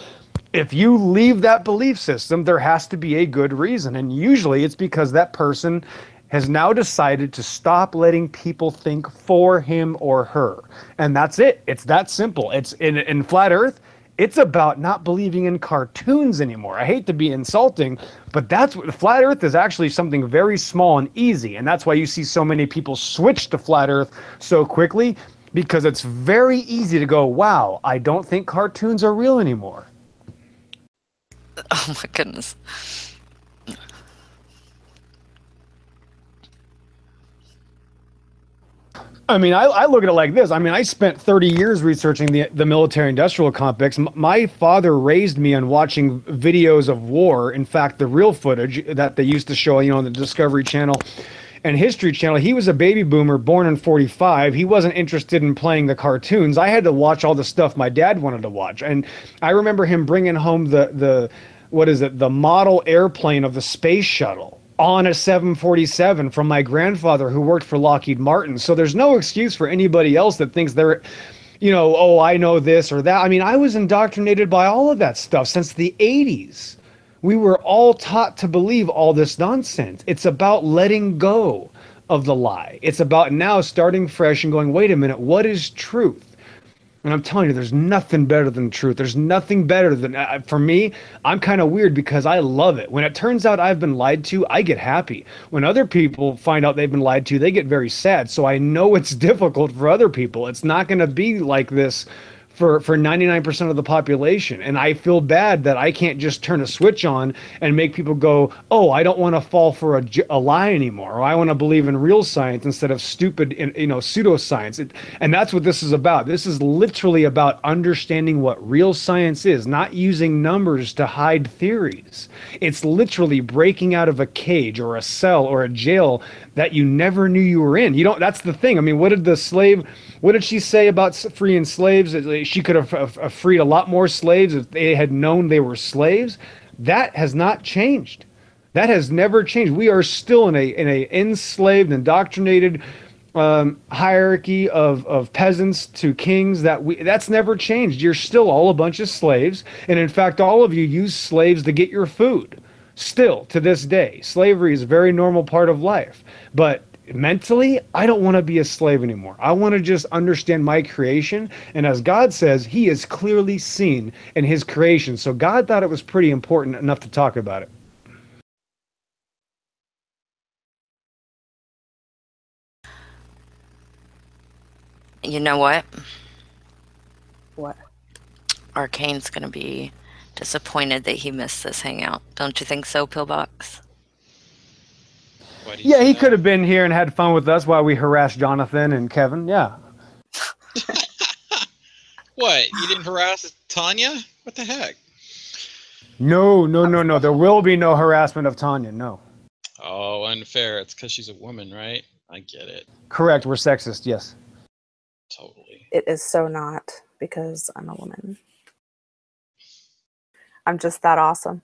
If you leave that belief system, there has to be a good reason. And usually it's because that person has now decided to stop letting people think for him or her. And that's it. It's that simple. It's in Flat Earth, it's about not believing in cartoons anymore. I hate to be insulting, but that's what Flat Earth is, actually something very small and easy. And that's why you see so many people switch to Flat Earth so quickly, because it's very easy to go, wow, I don't think cartoons are real anymore. Oh my goodness. I mean, I look at it like this. I mean, I spent 30 years researching the military-industrial complex. My father raised me on watching videos of war. In fact, the real footage that they used to show, on the Discovery Channel and History Channel. He was a baby boomer, born in 45. He wasn't interested in playing the cartoons. I had to watch all the stuff my dad wanted to watch. And I remember him bringing home the model airplane of the space shuttle on a 747 from my grandfather, who worked for Lockheed Martin. So there's no excuse for anybody else that thinks they're, oh, I know this or that. I mean, I was indoctrinated by all of that stuff since the 80s. We were all taught to believe all this nonsense. It's about letting go of the lie. It's about now starting fresh and going, wait a minute, what is truth? And I'm telling you, there's nothing better than truth. There's nothing better than, for me, I'm kind of weird because I love it. When it turns out I've been lied to, I get happy. When other people find out they've been lied to, they get very sad. So I know it's difficult for other people. It's not going to be like this for 99% of the population. And I feel bad that I can't just turn a switch on and make people go, oh, I don't want to fall for a lie anymore, or I want to believe in real science instead of stupid, pseudoscience. And that's what this is about. This is literally about understanding what real science is, not using numbers to hide theories. It's literally breaking out of a cage or a cell or a jail that you never knew you were in. That's the thing. I mean, what did she say about freeing slaves? She could have freed a lot more slaves if they had known they were slaves. That has not changed. That has never changed. We are still in a enslaved, indoctrinated hierarchy of peasants to kings. That's never changed. You're still all a bunch of slaves, and in fact, all of you use slaves to get your food. Still, to this day, slavery is a very normal part of life. But mentally, I don't want to be a slave anymore. I want to just understand my creation. And as God says, he is clearly seen in his creation. So God thought it was pretty important enough to talk about it. You know what? What? Arcane's going to be disappointed that he missed this hangout. Don't you think so, Pillbox? Yeah, he could have been here and had fun with us while we harassed Jonathan and Kevin. Yeah. What? You didn't harass Tanya? What the heck? No. There will be no harassment of Tanya. No. Oh, unfair. It's because she's a woman, right? I get it. Correct. We're sexist. Yes. Totally. it is so not, because I'm a woman. I'm just that awesome.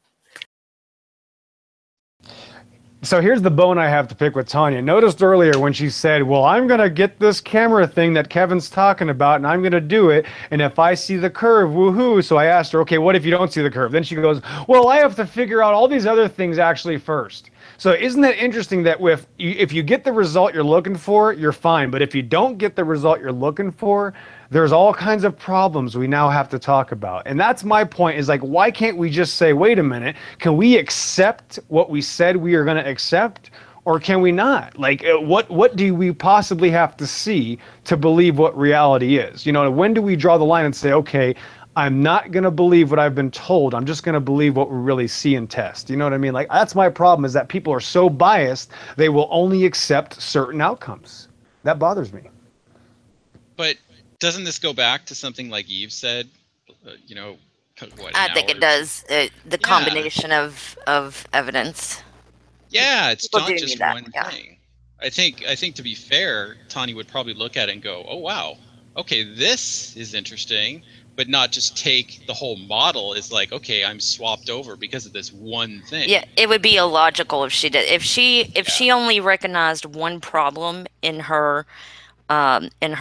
So here's the bone I have to pick with Tanya. Noticed earlier when she said, well, I'm going to get this camera thing that Kevin's talking about, and I'm going to do it, and if I see the curve, woohoo. So I asked her, okay, what if you don't see the curve? Then she goes, well, I have to figure out all these other things actually first. So isn't that interesting that if you get the result you're looking for, you're fine. But if you don't get the result you're looking for, there's all kinds of problems we now have to talk about. And that's my point, is like, why can't we just say, wait a minute, can we accept what we said we are going to accept? Or can we not? Like, what do we possibly have to see to believe what reality is? You know, when do we draw the line and say, okay, I'm not going to believe what I've been told. I'm just going to believe what we really see and test. You know what I mean? Like, that's my problem, is that people are so biased, they will only accept certain outcomes. That bothers me. But doesn't this go back to something like Eve said, you know, what, I think it does. The combination of evidence. Yeah, it's People not do just need that, one yeah. thing. I think to be fair, Tanya would probably look at it and go, oh, wow, okay, this is interesting, but not just take the whole model as like, okay, I'm swapped over because of this one thing. Yeah, it would be illogical if she did. If she only recognized one problem in her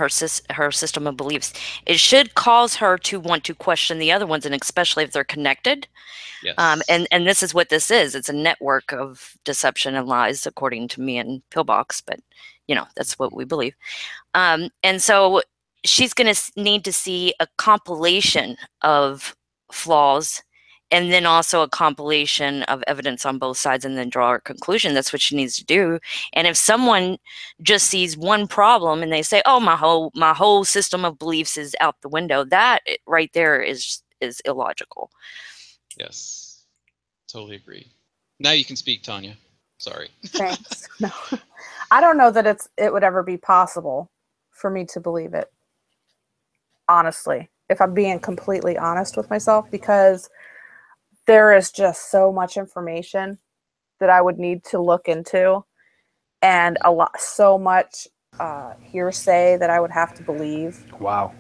system of beliefs, it should cause her to want to question the other ones, and especially if they're connected. Yes. And this is what this is. It's a network of deception and lies, according to me and Pillbox, but you know, that's what we believe. And so she's going to need to see a compilation of flaws, and then also a compilation of evidence on both sides, and then draw her conclusion. That's what she needs to do. And if someone just sees one problem and they say, oh, my whole system of beliefs is out the window, that right there is illogical. Yes, totally agree. Now you can speak, Tanya. Sorry. Thanks. No, I don't know that it would ever be possible for me to believe it. Honestly, if I'm being completely honest with myself, because there is just so much information that I would need to look into, and so much hearsay that I would have to believe. Wow.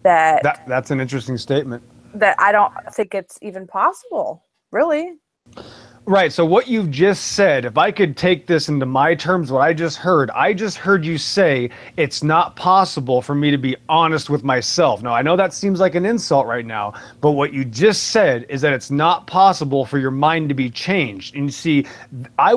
That's an interesting statement. That I don't think it's even possible, really. Right. So what you've just said, if I could take this into my terms, what I just heard you say it's not possible for me to be honest with myself. Now, I know that seems like an insult right now, but what you just said is that it's not possible for your mind to be changed. And you see, I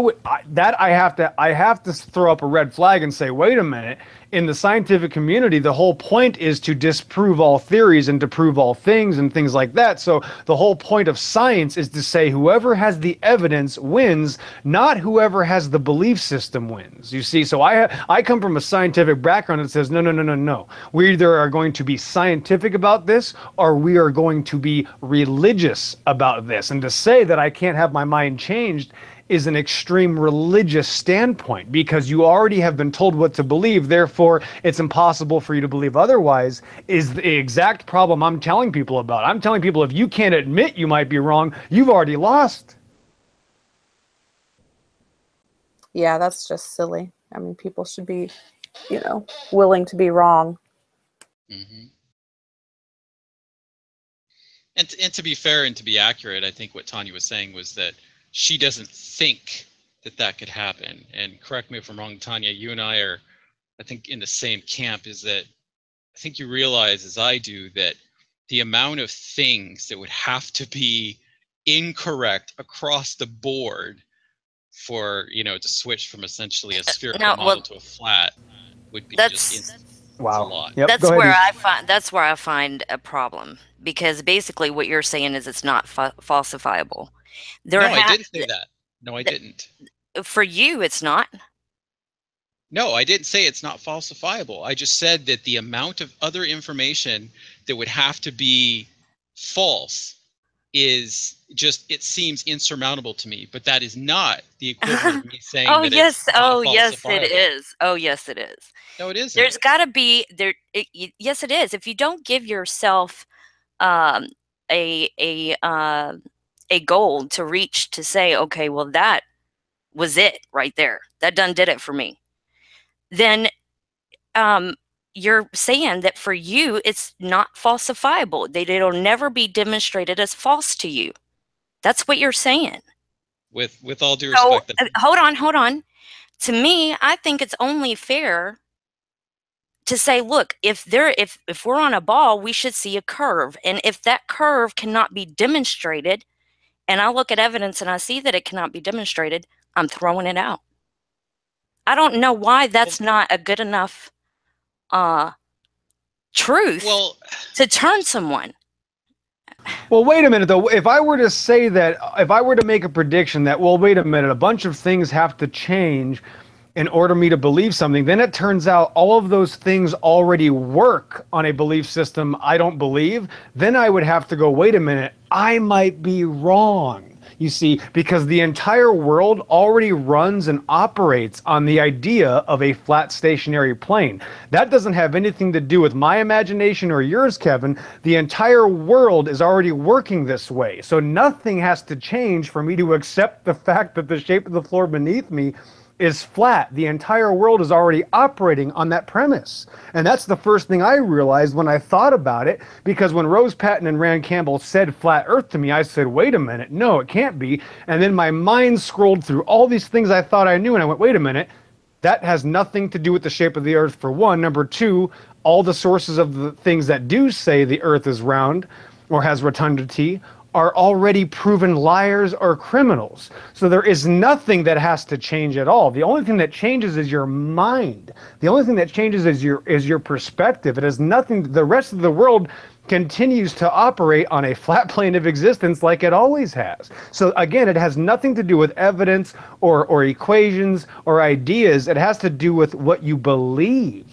have to throw up a red flag and say, wait a minute. In the scientific community, the whole point is to disprove all theories and to prove all things and things like that. So the whole point of science is to say whoever has the evidence wins, not whoever has the belief system wins. You see, so I come from a scientific background that says, no. We either are going to be scientific about this or we are going to be religious about this. And to say that I can't have my mind changed is an extreme religious standpoint, because you already have been told what to believe, therefore it's impossible for you to believe otherwise, is the exact problem I'm telling people about. I'm telling people, if you can't admit you might be wrong, you've already lost. Yeah, that's just silly. I mean, people should be, willing to be wrong. Mm-hmm. And to be fair and to be accurate, I think what Tanya was saying was that she doesn't think that could happen. And correct me if I'm wrong, Tanya, you and I are, I think, in the same camp, is that I think you realize, as I do, that the amount of things that would have to be incorrect across the board for, to switch from essentially a spherical model to a flat would be just wow. A lot. Yep, that's where I find a problem, because basically what you're saying is it's not falsifiable. I didn't say that. No, I didn't. For you, it's not. No, I didn't say it's not falsifiable. I just said that the amount of other information that would have to be false is just, it seems insurmountable to me. But that is not the equivalent of me saying that it's not falsifiable. Yes, it is. Oh, yes, it is. No, it isn't. There's got to be there. Yes, it is. If you don't give yourself a goal to reach, to say, okay, well, that was it right there, that done did it for me, then you're saying that for you, it's not falsifiable, that it'll never be demonstrated as false to you. That's what you're saying. With all due So, respect, hold on. To me, I think it's only fair to say, look, if we're on a ball, we should see a curve. And if that curve cannot be demonstrated, and I look at evidence and I see that it cannot be demonstrated, I'm throwing it out. I don't know why that's not a good enough truth to turn someone. Well, wait a minute, though. If I were to say that, if I were to make a prediction that, well, wait a minute, a bunch of things have to change in order for me to believe something, then it turns out all of those things already work on a belief system I don't believe, then I would have to go, wait a minute, I might be wrong. You see, because the entire world already runs and operates on the idea of a flat stationary plane. That doesn't have anything to do with my imagination or yours, Kevin. The entire world is already working this way. So nothing has to change for me to accept the fact that the shape of the floor beneath me is flat. The entire world is already operating on that premise. And that's the first thing I realized when I thought about it, because when Rose Patton and Rand Campbell said flat earth to me, I said, wait a minute, no, it can't be. And then my mind scrolled through all these things I thought I knew, and I went, wait a minute, that has nothing to do with the shape of the earth, for one. Number two, all the sources of the things that do say the earth is round or has rotundity are already proven liars or criminals. So there is nothing that has to change at all. The only thing that changes is your mind. The only thing that changes is your perspective. It has nothing. The rest of the world continues to operate on a flat plane of existence like it always has. So again, it has nothing to do with evidence or equations or ideas. It has to do with what you believe.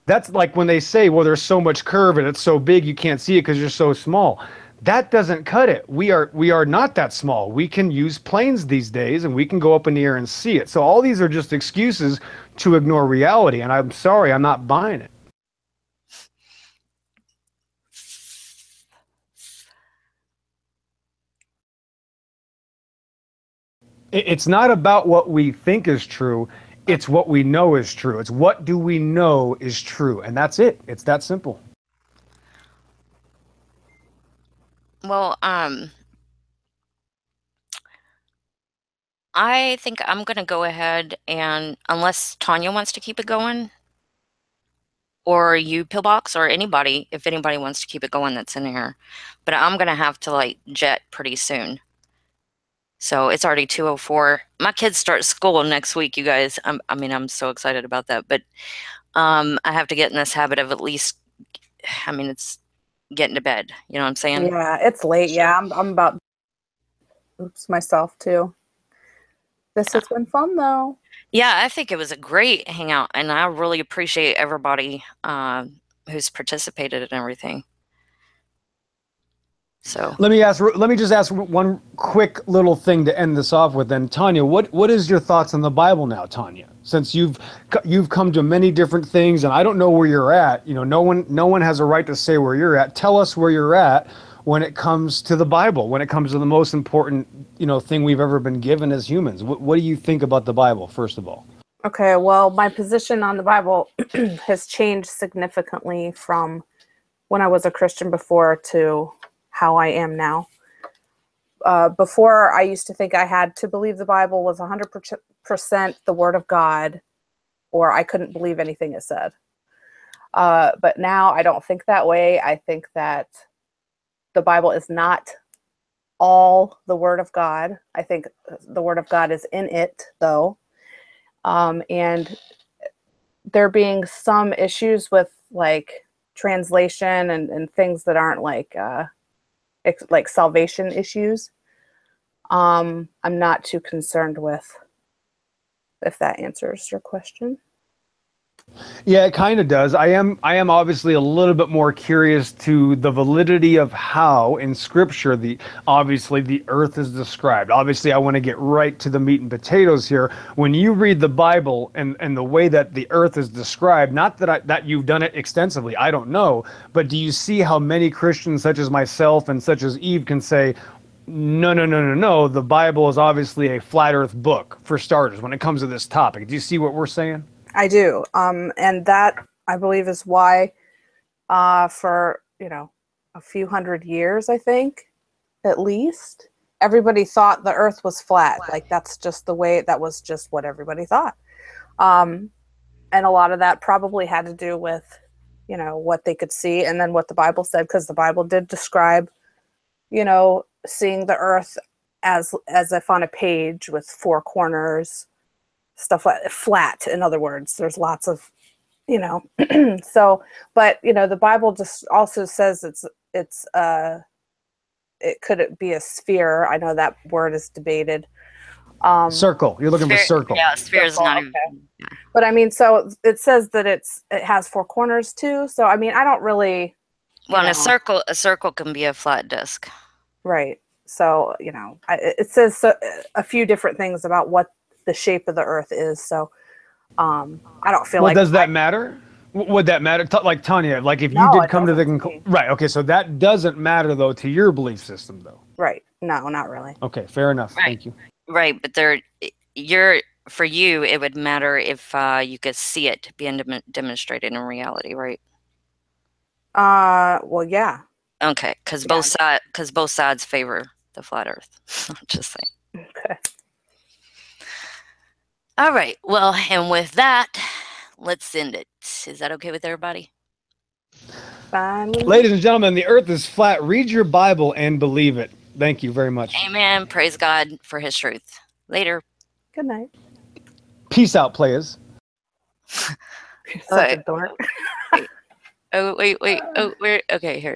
That's like when they say, well, there's so much curve and it's so big you can't see it because you're so small. That doesn't cut it. We are not that small. We can use planes these days, and we can go up in the air and see it. So all these are just excuses to ignore reality, and I'm sorry, I'm not buying it. It's not about what we think is true. It's what we know is true. It's what do we know is true, and that's it. It's that simple. Well, I think I'm going to go ahead and, unless Tanya wants to keep it going, or you, Pillbox, or anybody, if anybody wants to keep it going that's in here. But I'm going to have to, like, jet pretty soon. So it's already 2:04. My kids start school next week, you guys. I'm so excited about that. But I have to get in this habit of at least, it's getting to bed. You know what I'm saying? Yeah, it's late. Sure. Yeah, I'm about, myself too. This has been fun, though. Yeah, I think it was a great hangout, and I really appreciate everybody who's participated in everything. So let me just ask one quick little thing to end this off with. Then, Tanya, what is your thoughts on the Bible now, Tanya? Since you've come to many different things, and I don't know where you're at. No one has a right to say where you're at. Tell us where you're at when it comes to the Bible, when it comes to the most important thing we've ever been given as humans. What do you think about the Bible, first of all? Okay, well, my position on the Bible has changed significantly from when I was a Christian before to how I am now. Before, I used to think I had to believe the Bible was 100% the Word of God, or I couldn't believe anything it said. But now I don't think that way. I think that the Bible is not all the Word of God. I think the Word of God is in it, though. And there being some issues with like translation and things that aren't like salvation issues. I'm not too concerned with, if that answers your question. Yeah, it kind of does. I am obviously a little bit more curious to the validity of how in Scripture obviously the earth is described. Obviously, I want to get right to the meat and potatoes here. When you read the Bible and the way that the earth is described, not that you've done it extensively, I don't know, but do you see how many Christians such as myself and such as Eve can say, no, the Bible is obviously a flat earth book, for starters, when it comes to this topic? Do you see what we're saying? I do. And that I believe is why for, you know, a few hundred years, I think, at least, everybody thought the earth was flat. Like that's just the way, that was just what everybody thought. And a lot of that probably had to do with, you know, what they could see and then what the Bible said, because the Bible did describe, you know, seeing the earth as if on a page with four corners, stuff like flat. In other words, there's lots of, you know, so, but you know, the Bible just also says it could be a sphere. I know that word is debated. Circle. You're looking for circle. Yeah, sphere is not okay. But I mean, so it says that it has four corners too. So I mean, I don't really. Well, and a circle can be a flat disc. Right. So, you know, it says a few different things about what the shape of the earth is. So I don't feel like. Well, does that matter? Would that matter? Like Tanya, like if you did come to the conclusion. Right. Okay. So that doesn't matter though to your belief system though. Right. No, not really. Okay. Fair enough. Right. Thank you. Right. But for you, it would matter if you could see it being demonstrated in reality, right? Well, yeah. Okay. Because both sides favor the flat earth. I'm just saying. Okay. All right. Well, and with that, let's end it. Is that okay with everybody? Fine. Ladies and gentlemen, the earth is flat. Read your Bible and believe it. Thank you very much. Amen. Praise God for his truth. Later. Good night. Peace out, players. You're such a dork. Oh, wait. Oh, we're okay here.